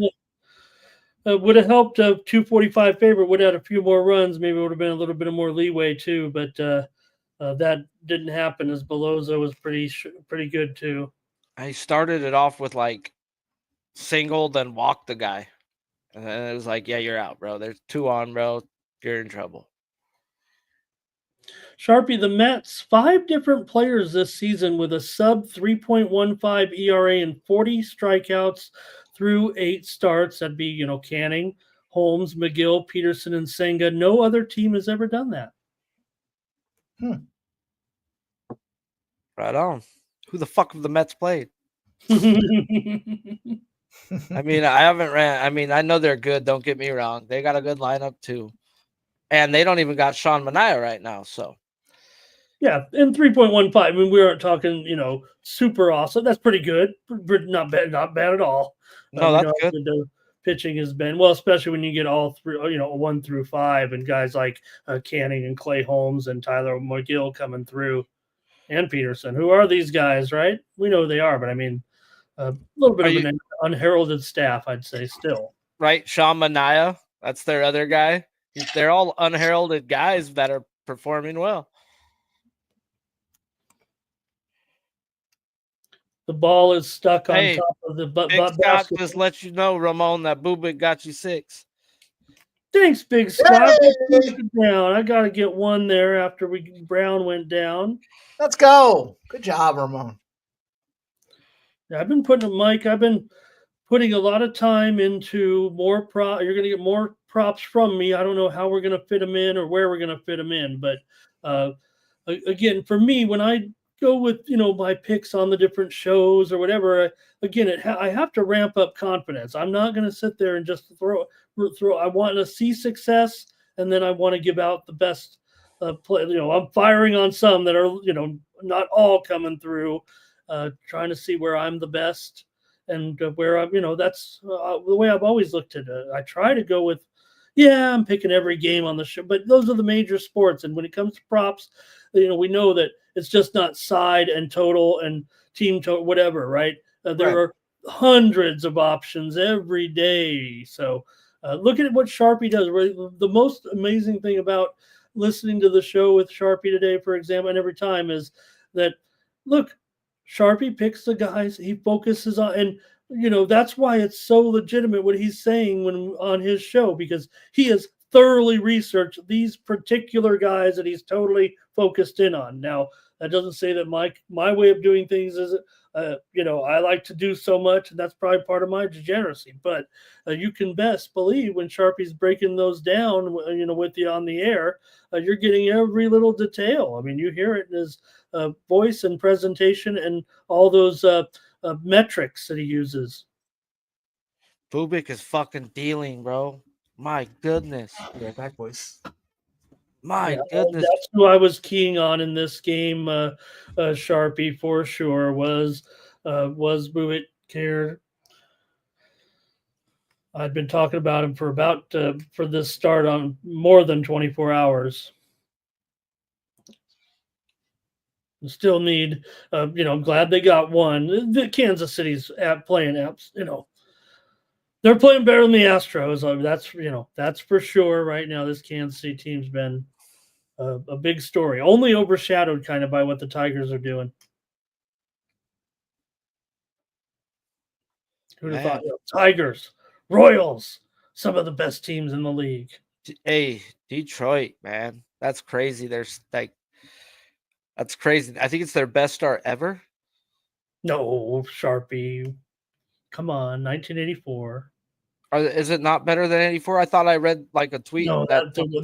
Would have helped a 245 favorite. Would have had a few more runs. Maybe it would have been a little bit of more leeway too. But that didn't happen. As Belozo was pretty good too. I started it off with like single, then walked the guy, and then it was like, "Yeah, you're out, bro. There's 2 on, bro. You're in trouble." Sharpie, the Mets, 5 different players this season with a sub 3.15 ERA and 40 strikeouts through 8 starts. That'd be, Canning, Holmes, McGill, Peterson, and Senga. No other team has ever done that. Right on. Who the fuck have the Mets played? I mean, I haven't ran. I mean, I know they're good. Don't get me wrong. They got a good lineup too. And they don't even got Sean Manaea right now. So, yeah, and 3.15. I mean, we aren't talking, super awesome. That's pretty good. Not bad at all. no, We that's know how good. the pitching has been. Well, especially when you get all three, 1 through 5, and guys like Canning and Clay Holmes and Tyler McGill coming through, and Peterson. Who are these guys, right? We know who they are, but I mean, a little bit of an unheralded staff, I'd say, still. Right, Sean Manaea. That's their other guy. They're all unheralded guys that are performing well. The ball is stuck on Hey, top of the Big Scott just let you know, Ramon, that Bubik got you 6. Thanks, Big Scott. Yay! Down. I got to get one there after Brown went down. Let's go. Good job, Ramon. I've been putting a lot of time into more You're going to get more props from me. I don't know how we're going to fit them in or where we're going to fit them in, but again, for me, when I go with my picks on the different shows or whatever, I have to ramp up confidence. I'm not going to sit there and just throw. I want to see success, and then I want to give out the best play. I'm firing on some that are not all coming through, trying to see where I'm the best and where I'm. That's the way I've always looked at it. I try to go with, I'm picking every game on the show, but those are the major sports, and when it comes to props, we know that it's just not side and total and team total, whatever, right? There are hundreds of options every day. So look at what Sharpie does. The most amazing thing about listening to the show with Sharpie today, for example, and every time is that, look, Sharpie picks the guys he focuses on. And, that's why it's so legitimate what he's saying when on his show, because he has thoroughly researched these particular guys that he's totally focused in on. Now, that doesn't say that my way of doing things is, I like to do so much, and that's probably part of my degeneracy. But you can best believe when Sharpie's breaking those down, with you on the air, you're getting every little detail. I mean, you hear it in his voice and presentation and all those metrics that he uses. Bubik is fucking dealing, bro. My goodness. Yeah, back voice. My goodness. That's who I was keying on in this game. Sharpie for sure was Bubik here. I'd been talking about him for this start on more than 24 hours. Still need, glad they got one. The Kansas City's playing apps, they're playing better than the Astros. That's for sure. Right now, this Kansas City team's been a big story, only overshadowed kind of by what the Tigers are doing. Who'd have thought? Tigers, Royals, some of the best teams in the league. Hey, Detroit, man, that's crazy. That's crazy. I think it's their best start ever. No, Sharpie, come on, 1984. Is it not better than 84? I thought I read like a tweet. No,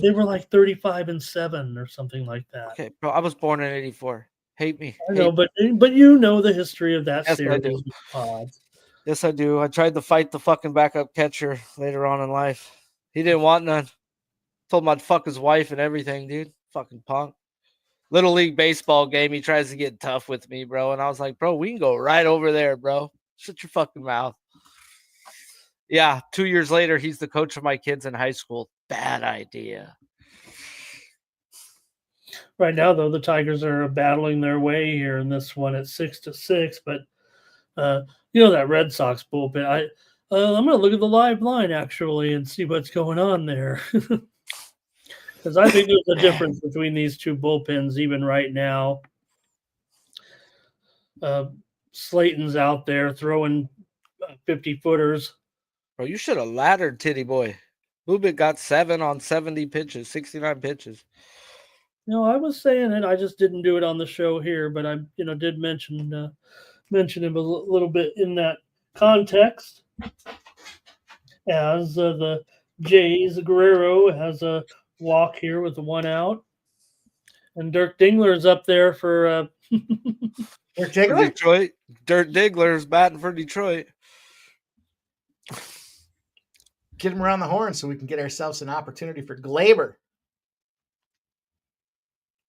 they were like 35-7 or something like that. Okay, bro, I was born in 84. Hate me. I know, but you know the history of that series. I do. Pods. Yes, I do. I tried to fight the fucking backup catcher later on in life. He didn't want none. Told him I'd fuck his wife and everything, dude. Fucking punk. Little league baseball game. He tries to get tough with me, bro. And I was like, bro, we can go right over there, bro. Shut your fucking mouth. Yeah, 2 years later, he's the coach of my kids in high school. Bad idea. Right now, though, the Tigers are battling their way here in this one at 6-6. But that Red Sox bullpen. I'm going to look at the live line actually and see what's going on there, because I think there's a difference between these two bullpens even right now. Slayton's out there throwing 50-footers. Bro, you should have laddered Titty Boy. Bubik got 7 on 70 pitches, 69 pitches. No, I was saying it. I just didn't do it on the show here, but I, did mention him a little bit in that context as the Jays Guerrero has a walk here with the one out, and Dirk Dingler's up there for Dirk For Diggler? Detroit. Dirt Diggler's batting for Detroit. Get him around the horn so we can get ourselves an opportunity for Glaber.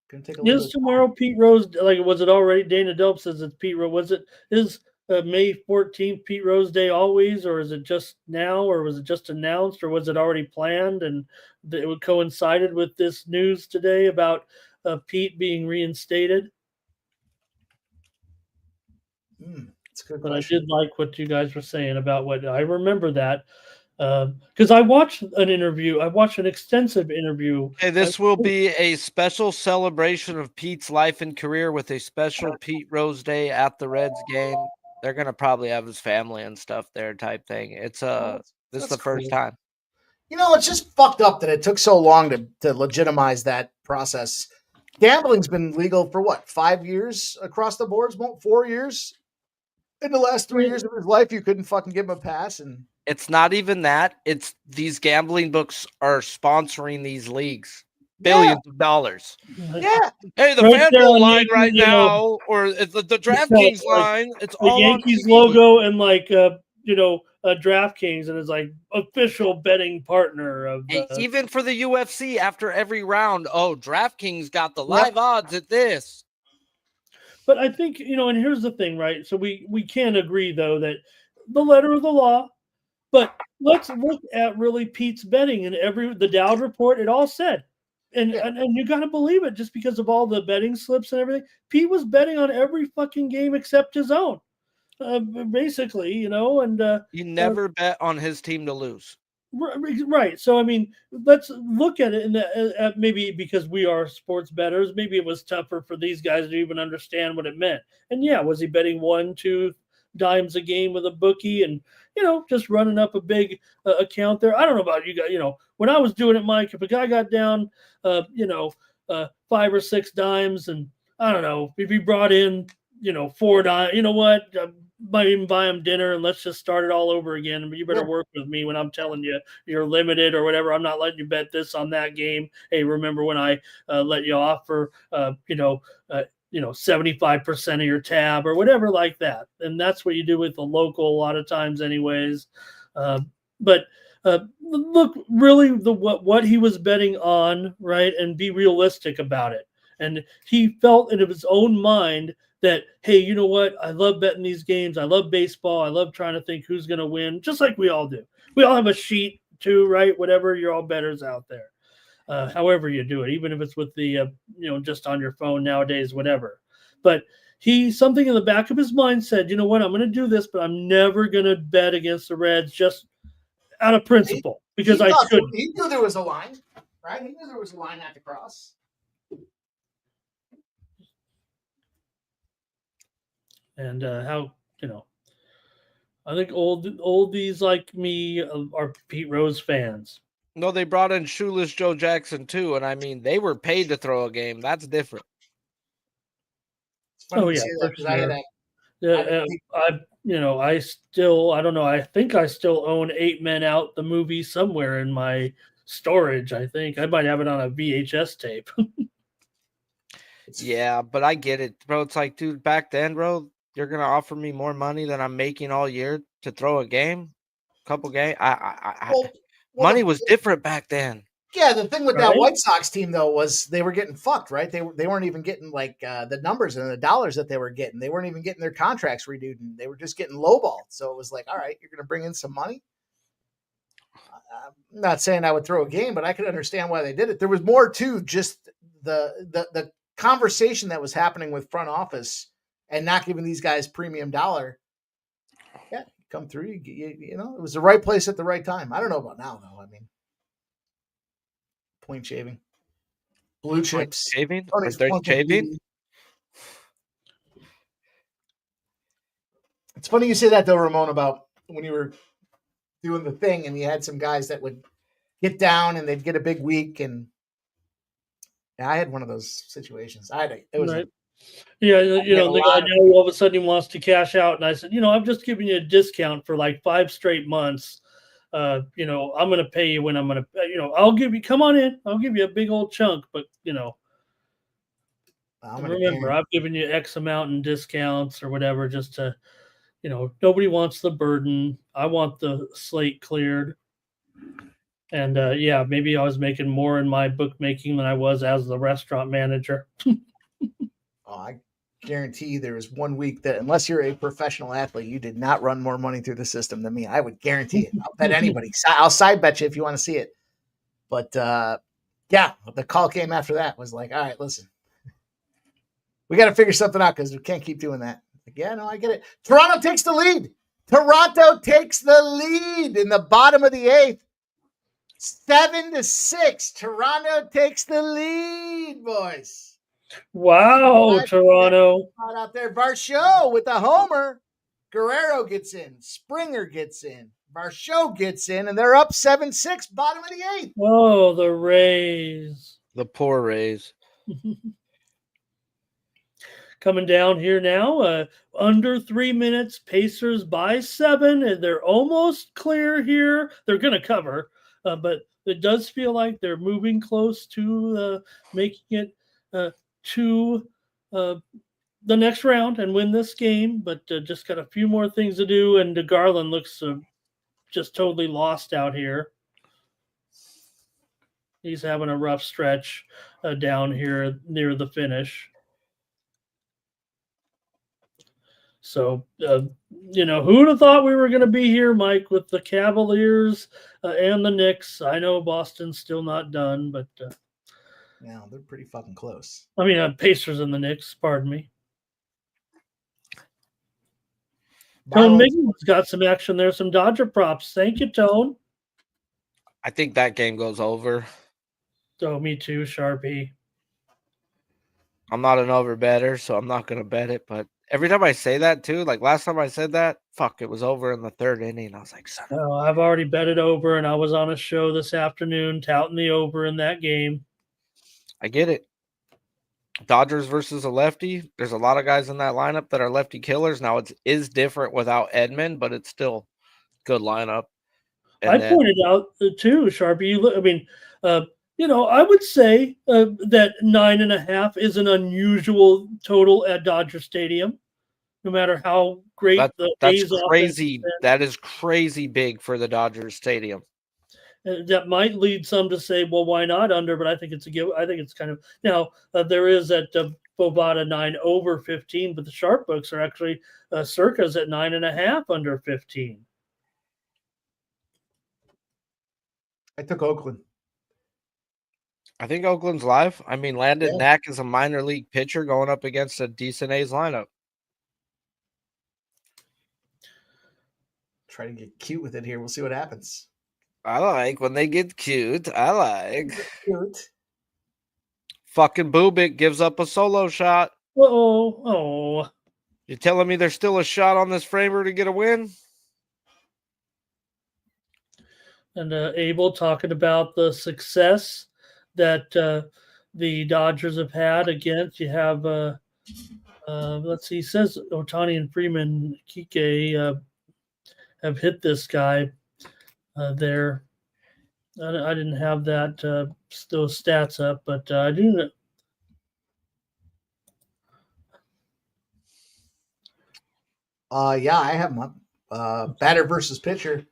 Gonna take a little is bit. tomorrow Pete Rose. Like, was it already? Dana Delp says it's Pete Rose. Was it is May 14th Pete Rose Day always, or is it just now, or was it just announced, or was it already planned and it coincided with this news today about Pete being reinstated? That's a good But question. I did like what you guys were saying about what I remember that because I watched an interview. I watched an extensive interview. Hey, this will be a special celebration of Pete's life and career with a special Pete Rose Day at the Reds game. They're gonna probably have his family and stuff there, type thing. It's this is That's the first cool. time. It's just fucked up that it took so long to legitimize that process. Gambling's been legal for what, 5 years across the boards? 4 years? In the last 3 years of his life, you couldn't fucking give him a pass. And It's not even that. It's these gambling books are sponsoring these leagues. Billions of dollars. yeah, Hey, the Right there FanDuel on line Yankee, right now, or it's the DraftKings like, line. It's the all on Yankees TV. logo and like DraftKings, and it's like official betting partner of Hey, even for the UFC after every round. Oh, DraftKings got the live odds at this. But I think, and here's the thing, right? So we can agree though that the letter of the law, but let's look at really Pete's betting and the Dowd report, it all said. And you got to believe it just because of all the betting slips and everything. Pete was betting on every fucking game except his own, basically, and you never bet on his team to lose. Right. So, I mean, let's look at it in maybe because we are sports bettors, maybe it was tougher for these guys to even understand what it meant. And yeah, was he betting 1-2 dimes a game with a bookie and, just running up a big account there? I don't know about you guys. When I was doing it, Mike, if a guy got down, 5 or 6 dimes, and I don't know, if he brought in, 4 dimes, you know what? Might even buy him dinner and let's just start it all over again. But you better work with me when I'm telling you you're limited or whatever. I'm not letting you bet this on that game. Hey, remember when I let you off for 75% of your tab or whatever like that. And that's what you do with the local a lot of times, anyways. But look, really, what he was betting on, right, and be realistic about it. And he felt in his own mind that, hey, you know what? I love betting these games. I love baseball. I love trying to think who's going to win, just like we all do. We all have a sheet too, right? Whatever, you're all bettors out there. However you do it, even if it's with the, just on your phone nowadays, whatever. But something in the back of his mind said, you know what? I'm going to do this, but I'm never going to bet against the Reds just out of principle because I should. He knew there was a line, right? He knew there was a line not to cross. And how, I think oldies like me are Pete Rose fans. No, they brought in Shoeless Joe Jackson too, and I mean they were paid to throw a game. That's different. Oh yeah, for sure. I still, I don't know. I think I still own 8 Men Out, the movie, somewhere in my storage. I think I might have it on a VHS tape. Yeah, but I get it, bro. It's like, dude, back then, bro, you're gonna offer me more money than I'm making all year to throw a game, couple games. Money was different back then. Yeah, the thing with that White Sox team though was they were getting fucked, right? They weren't even getting like the numbers and the dollars that they were getting. They weren't even getting their contracts renewed, and they were just getting lowballed. So it was like, all right, you're going to bring in some money. I'm not saying I would throw a game, but I could understand why they did it. There was more to just the conversation that was happening with front office and not giving these guys premium dollar. Yeah, come through. You know, it was the right place at the right time. I don't know about now, though. I mean, point shaving, blue chips, shaving, or they're shaving. It's funny you say that though, Ramon, about when you were doing the thing and you had some guys that would get down and they'd get a big week and Yeah, I had one of those situations. It was Right. Yeah, I had a the guy lot of now all of a sudden he wants to cash out, and I said, I'm just giving you a discount for like 5 straight months. I'm going to pay you when I'm going to, I'll give you, come on in, I'll give you a big old chunk, but I'm gonna remember, I've given you X amount in discounts or whatever, just to, nobody wants the burden. I want the slate cleared. And yeah, maybe I was making more in my bookmaking than I was as the restaurant manager. I guarantee you there was 1 week that unless you're a professional athlete, you did not run more money through the system than me. I would guarantee it. I'll bet anybody. I'll side bet you if you want to see it. But yeah, the call came after that was like, all right, listen, we got to figure something out because we can't keep doing that. Like, yeah, no, I get it. Toronto takes the lead. Toronto takes the lead in the bottom of the 8th. 7-6. Toronto takes the lead, boys. Wow, Toronto. Out there, Varsho with the homer. Guerrero gets in. Springer gets in. Varsho gets in, and they're up 7-6, bottom of the 8th. Oh, the Rays. The poor Rays. Coming down here now, under 3 minutes, Pacers by 7, and they're almost clear here. They're going to cover, but it does feel like they're moving close to making it to the next round and win this game, but just got a few more things to do, and Garland looks just totally lost out here. He's having a rough stretch down here near the finish. So, who'd have thought we were going to be here, Mike, with the Cavaliers and the Knicks? I know Boston's still not done, but yeah, they're pretty fucking close. I mean, Pacers and the Knicks, pardon me. Tone Miggins got some action there, some Dodger props. Thank you, Tone. I think that game goes over. Oh, me too, Sharpie. I'm not an over better, so I'm not going to bet it. But every time I say that, too, like last time I said that, fuck, it was over in the 3rd inning. I was like, son. Oh, I've already bet it over, and I was on a show this afternoon touting the over in that game. I get it. Dodgers versus a lefty. There's a lot of guys in that lineup that are lefty killers. Now, it is different without Edmund, but it's still good lineup. And pointed out, too, Sharpie, I mean, I would say that 9.5 is an unusual total at Dodger Stadium, no matter how great that's crazy. That is crazy big for the Dodgers Stadium. That might lead some to say, well, why not under? But I think it's a give. I think it's kind of now there is at Bovada 9 over 15, but the sharp books are actually Circa's at 9.5 under 15. I took Oakland. I think Oakland's live. I mean, Landon Knack is a minor league pitcher going up against a decent A's lineup. Try to get cute with it here. We'll see what happens. I like when they get cute. I like. Cute. Fucking Bubik gives up a solo shot. Oh. You telling me there's still a shot on this framer to get a win? And Abel talking about the success that the Dodgers have had against. You have, let's see, he says Ohtani and Freeman, Kike have hit this guy there. I didn't have that those stats up, but I do know. Yeah, I have them up. Batter versus pitcher.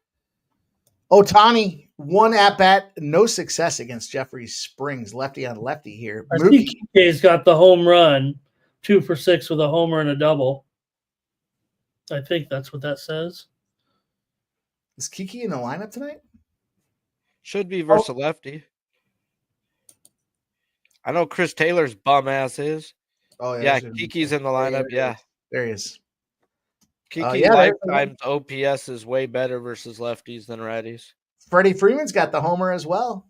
Ohtani, 1 at-bat, no success against Jeffrey Springs, lefty on lefty here. I think Kike's got the home run, 2 for 6 with a homer and a double. I think that's what that says. Is Kiki in the lineup tonight? Should be versus a lefty. I know Chris Taylor's bum ass is. Oh, yeah. Kiki's in the lineup. Yeah. There he is. Kiki lifetime's OPS is way better versus lefties than righties. Freddie Freeman's got the homer as well.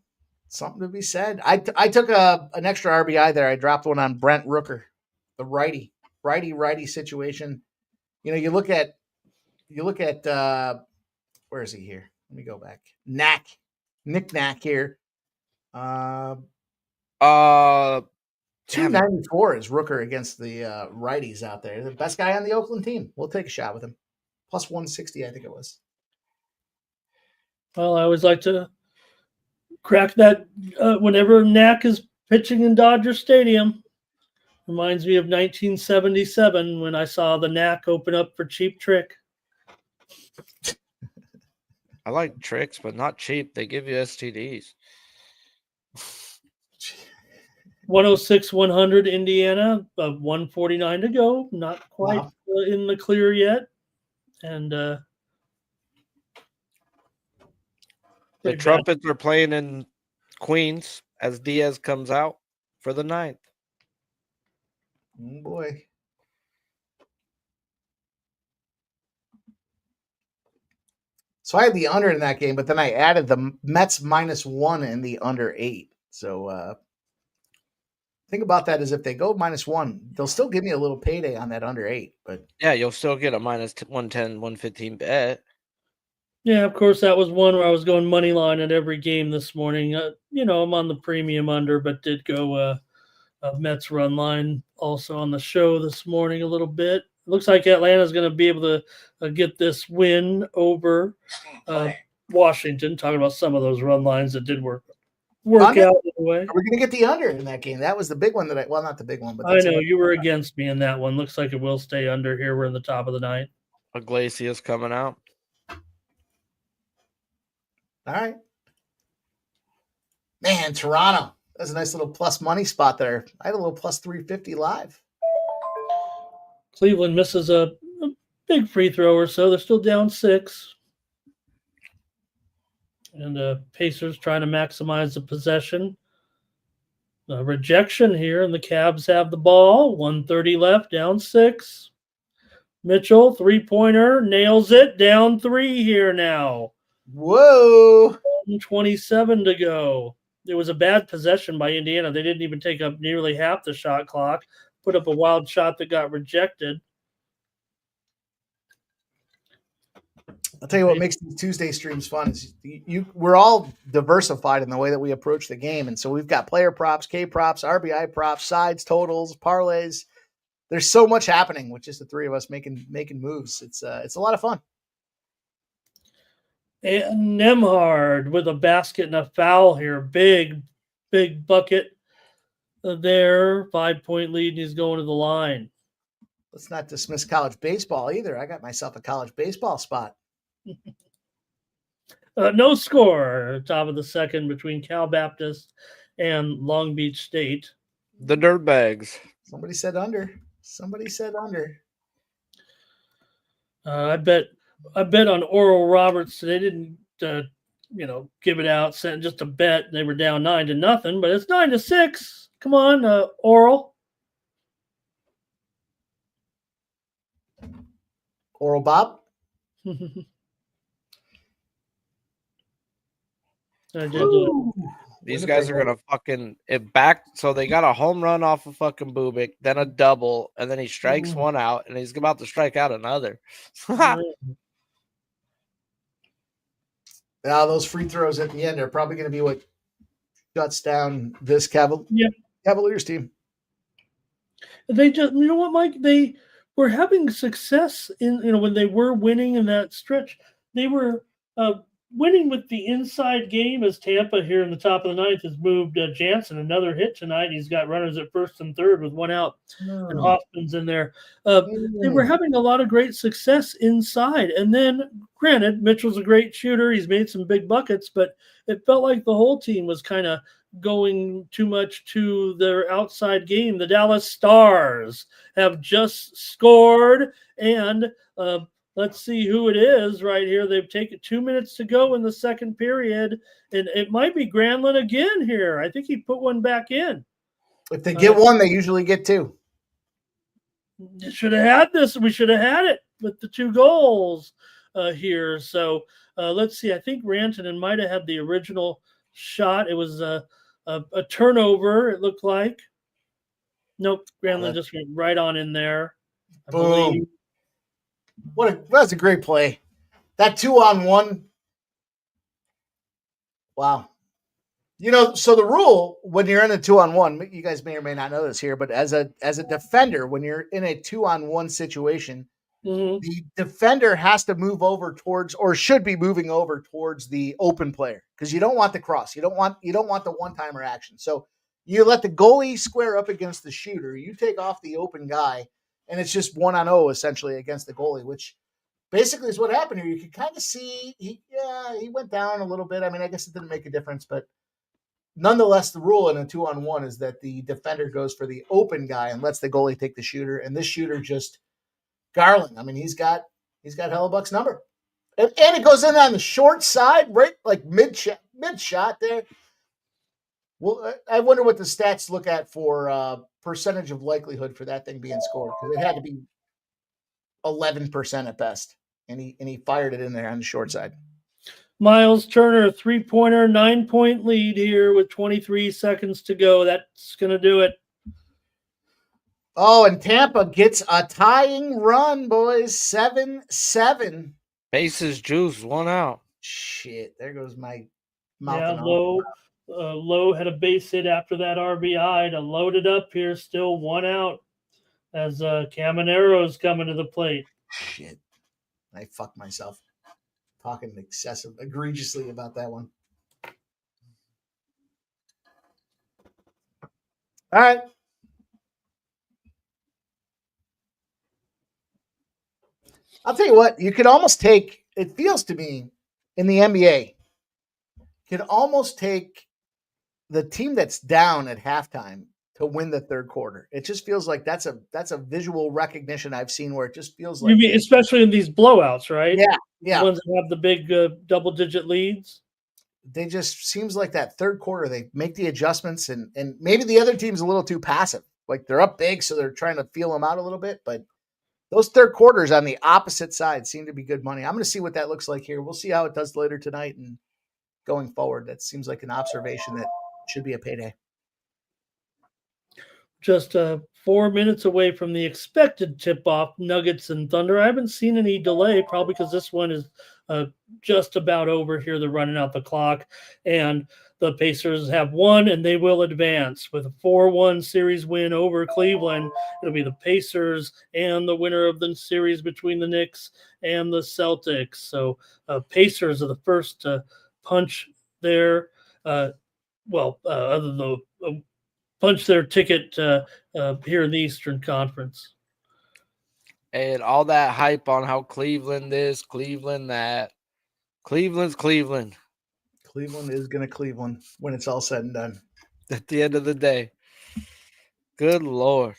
Something to be said. I took an extra RBI there. I dropped one on Brent Rooker, the righty situation. You look at where is he here? Let me go back. Nick Knack here. Damn it. 294 is Rooker against the righties out there. The best guy on the Oakland team. We'll take a shot with him. Plus 160, I think it was. Well, I always like to crack that whenever Knack is pitching in Dodger Stadium. Reminds me of 1977 when I saw the Knack open up for Cheap Trick. I like tricks, but not cheap. They give you STDs. 106, 100 Indiana, 149 to go. Not quite in the clear yet. And the Trumpets are playing in Queens as Diaz comes out for the 9th. Oh boy. So I had the under in that game, but then I added the Mets -1 and the under 8. So think about that as if they go -1, they'll still give me a little payday on that under 8. But yeah, you'll still get a -110, 115 bet. Yeah, of course, that was one where I was going money line at every game this morning. I'm on the premium under, but did go Mets run line also on the show this morning a little bit. Looks like Atlanta's going to be able to get this win over Washington. Talking about some of those run lines that did work under? out anyway. Are we going to get the under in that game? That was the big one that not the big one, but I know you were against me in that one. Looks like it will stay under here. We're in the top of the 9th. Iglesias coming out. All right. Man, Toronto. That's a nice little plus money spot there. I had a little plus 350 live. Cleveland misses a big free throw or so. They're still down 6. And Pacers trying to maximize the possession. Rejection here, and the Cavs have the ball. 1:30 left, down 6. Mitchell, three-pointer, nails it. Down 3 here now. Whoa. 1:27 to go. It was a bad possession by Indiana. They didn't even take up nearly half the shot clock. Put up a wild shot that got rejected. I'll tell you what makes these Tuesday streams fun is we're all diversified in the way that we approach the game. And so we've got player props, K props, RBI props, sides, totals, parlays. There's so much happening with just the three of us making moves. It's a lot of fun. And Nemhard with a basket and a foul here. Big bucket there. 5-point lead, and he's going to the line. Let's not dismiss college baseball either. I got myself a college baseball spot. No score. Top of the 2nd between Cal Baptist and Long Beach State. The Dirtbags. Somebody said under. I bet on Oral Roberts. They didn't, give it out. Sent just a bet. They were down 9-0, but it's 9-6. Come on, Oral. Oral Bob. These guys are gonna fucking it back. So they got a home run off of fucking Bubik, then a double, and then he strikes one out, and he's about to strike out another. Now those free throws at the end are probably going to be what shuts down this Cavaliers team. They just, you know what, Mike? They were having success in, when they were winning in that stretch. They were winning with the inside game as Tampa here in the top of the 9th has moved Jansen another hit tonight. He's got runners at 1st and 3rd with one out, and Hoffman's in there. They were having a lot of great success inside. And then, granted, Mitchell's a great shooter. He's made some big buckets, but it felt like the whole team was kind of going too much to their outside game. The Dallas Stars have just scored, and let's see who it is right here. They've taken 2 minutes to go in the 2nd period, and it might be Granlund again here. I think he put one back in. If they get one, they usually get 2. Should have had this. We should have had it with the 2 goals here. So let's see. I think Rantanen might have had the original shot. It was a turnover, it looked like. Nope. Granlund just went right on in there. I believe. That's a great play. That 2-on-1. Wow. So the rule when you're in a 2-on-1, you guys may or may not know this here, but as a defender, when you're in a 2-on-1 situation, the defender has to move over towards, or should be moving over towards, the open player, because you don't want the cross. You don't want the one-timer action. So you let the goalie square up against the shooter. You take off the open guy, and it's just 1-on-0 essentially against the goalie, which basically is what happened here. You can kind of see he went down a little bit. I mean, I guess it didn't make a difference, but nonetheless, the rule in a 2-on-1 is that the defender goes for the open guy and lets the goalie take the shooter, and this shooter just Garland. I mean, he's got Hellebuck's number, and it goes in on the short side, right, like mid shot there. Well, I wonder what the stats look at for percentage of likelihood for that thing being scored, because it had to be 11% at best, and he fired it in there on the short side. Miles Turner, 3-pointer, 9-point lead here with 23 seconds to go. That's going to do it. Oh, and Tampa gets a tying run, boys. 7-7. Bases juice, 1 out. Shit, there goes my mouth. Yeah, Lowe had a base hit after that RBI to load it up here. Still 1 out as Camanero's coming to the plate. Shit, I fucked myself talking egregiously about that one. All right. I'll tell you what, you could almost take, it feels to me, in the NBA, you could almost take the team that's down at halftime to win the third quarter. It just feels like that's a visual recognition I've seen where it just feels like, you mean, especially in these blowouts, right? Yeah. The ones that have the big double-digit leads. They just seems like that third quarter, they make the adjustments, and maybe the other team's a little too passive. Like they're up big, so they're trying to feel them out a little bit, but those third quarters on the opposite side seem to be good money. I'm going to see what that looks like here. We'll see how it does later tonight and going forward. That seems like an observation that should be a payday. Just 4 minutes away from the expected tip-off, Nuggets and Thunder. I haven't seen any delay, probably because this one is just about over here. They're running out the clock, and the Pacers have won, and they will advance with a 4-1 series win over Cleveland. It'll be the Pacers and the winner of the series between the Knicks and the Celtics. So Pacers are the first to punch their other than the punch their ticket here in the Eastern Conference. And all that hype on how Cleveland this, Cleveland that. Cleveland's Cleveland. Cleveland is going to Cleveland when it's all said and done. At the end of the day. Good Lord.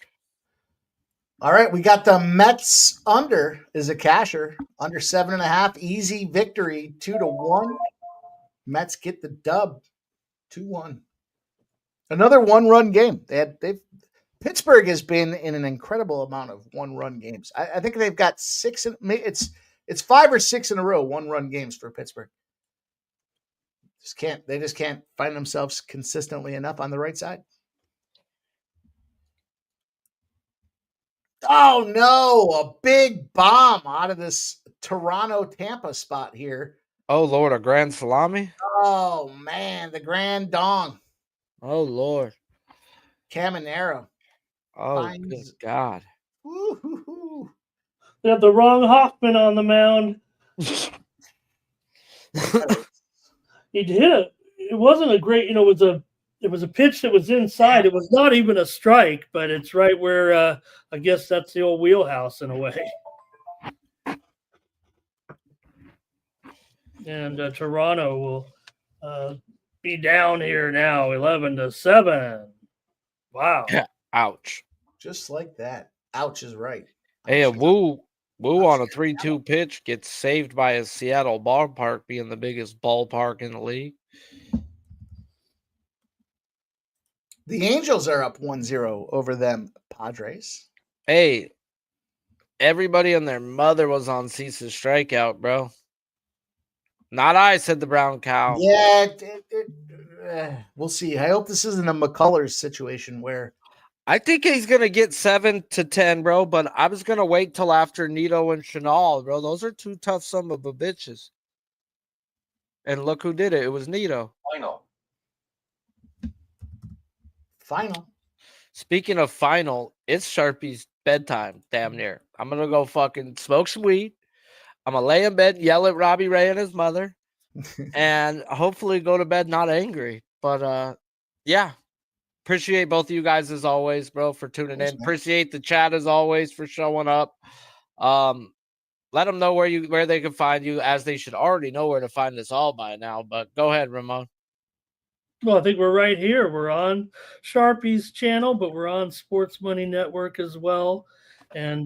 All right, we got the Mets under is a casher. Under 7.5. Easy victory, 2-1. Mets get the dub, 2-1. Another 1-run game. Pittsburgh has been in an incredible amount of 1-run games. I think they've got 6. It's 5 or 6 in a row 1-run games for Pittsburgh. They just can't find themselves consistently enough on the right side. Oh no! A big bomb out of this Toronto-Tampa spot here. Oh Lord, a grand salami. Oh man, the grand dong. Oh Lord. Caminero. Oh good God. Woo-hoo-hoo. They have the wrong Hoffman on the mound. He hit it. It wasn't a great, it was a pitch that was inside. It was not even a strike, but it's right where I guess that's the old wheelhouse in a way. And Toronto will be down here now, 11-7. Wow. Ouch. Just like that. Ouch is right. Hey, a Woo on a 3-2 pitch gets saved by a Seattle ballpark being the biggest ballpark in the league. The Angels are up 1-0 over them Padres. Hey, everybody and their mother was on Cease's strikeout, bro. Not I, said the brown cow. Yeah, we'll see. I hope this isn't a McCullers situation where I think he's going to get 7-10, bro, but I was going to wait till after Nito and Chanel, bro. Those are two tough son of a bitches. And look who did it. It was Nito. I know. Final. Speaking of final, it's Sharpie's bedtime, damn near. I'm going to go fucking smoke some weed. I'm going to lay in bed, yell at Robbie Ray and his mother, and hopefully go to bed not angry. But, yeah, appreciate both of you guys as always, bro, for tuning in. Appreciate the chat as always for showing up. Let them know where they can find you, as they should already know where to find us all by now. But go ahead, Ramon. Well, I think we're right here. We're on Sharpie's channel, but we're on Sports Money Network as well. And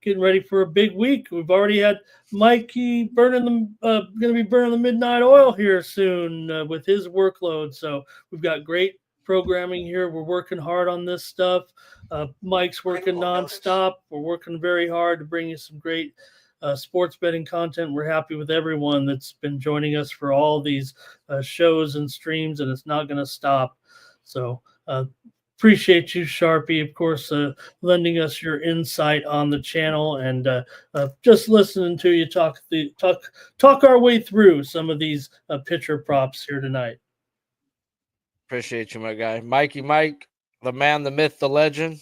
getting ready for a big week. We've already had Mikey going to be burning the midnight oil here soon with his workload. So we've got great programming here. We're working hard on this stuff. Mike's working nonstop. We're working very hard to bring you some great sports betting content. We're happy with everyone that's been joining us for all these shows and streams, and it's not going to stop. So appreciate you, Sharpie, of course, lending us your insight on the channel and just listening to you talk our way through some of these pitcher props here tonight. Appreciate you, my guy. Mikey Mike, the man, the myth, the legend,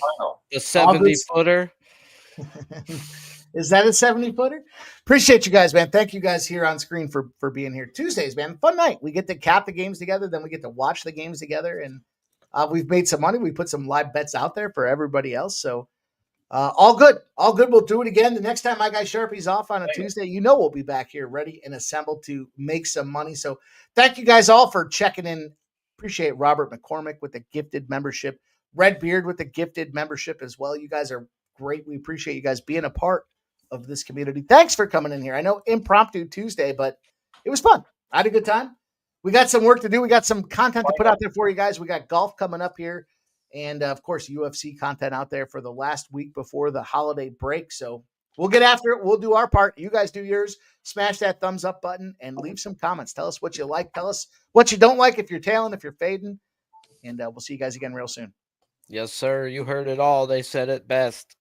the 70-footer. Is that a 70-footer? Appreciate you guys, man. Thank you guys here on screen for being here. Tuesdays, man, fun night. We get to cap the games together, then we get to watch the games together, and we've made some money. We put some live bets out there for everybody else. So all good. All good. We'll do it again. The next time my guy Sharpie's off on a Tuesday, we'll be back here ready and assembled to make some money. So thank you guys all for checking in. Appreciate Robert McCormick with the gifted membership. Red Beard with the gifted membership as well. You guys are great. We appreciate you guys being a part of this community. Thanks for coming in here. I know impromptu Tuesday, but it was fun. I had a good time. We got some work to do. We got some content to put out there for you guys. We got golf coming up here, and of course UFC content out there for the last week before the holiday break. So we'll get after it. We'll do our part. You guys do yours. Smash that thumbs up button and leave some comments. Tell us what you like. Tell us what you don't like, if you're tailing, if you're fading, and we'll see you guys again real soon. Yes, sir. You heard it all. They said it best.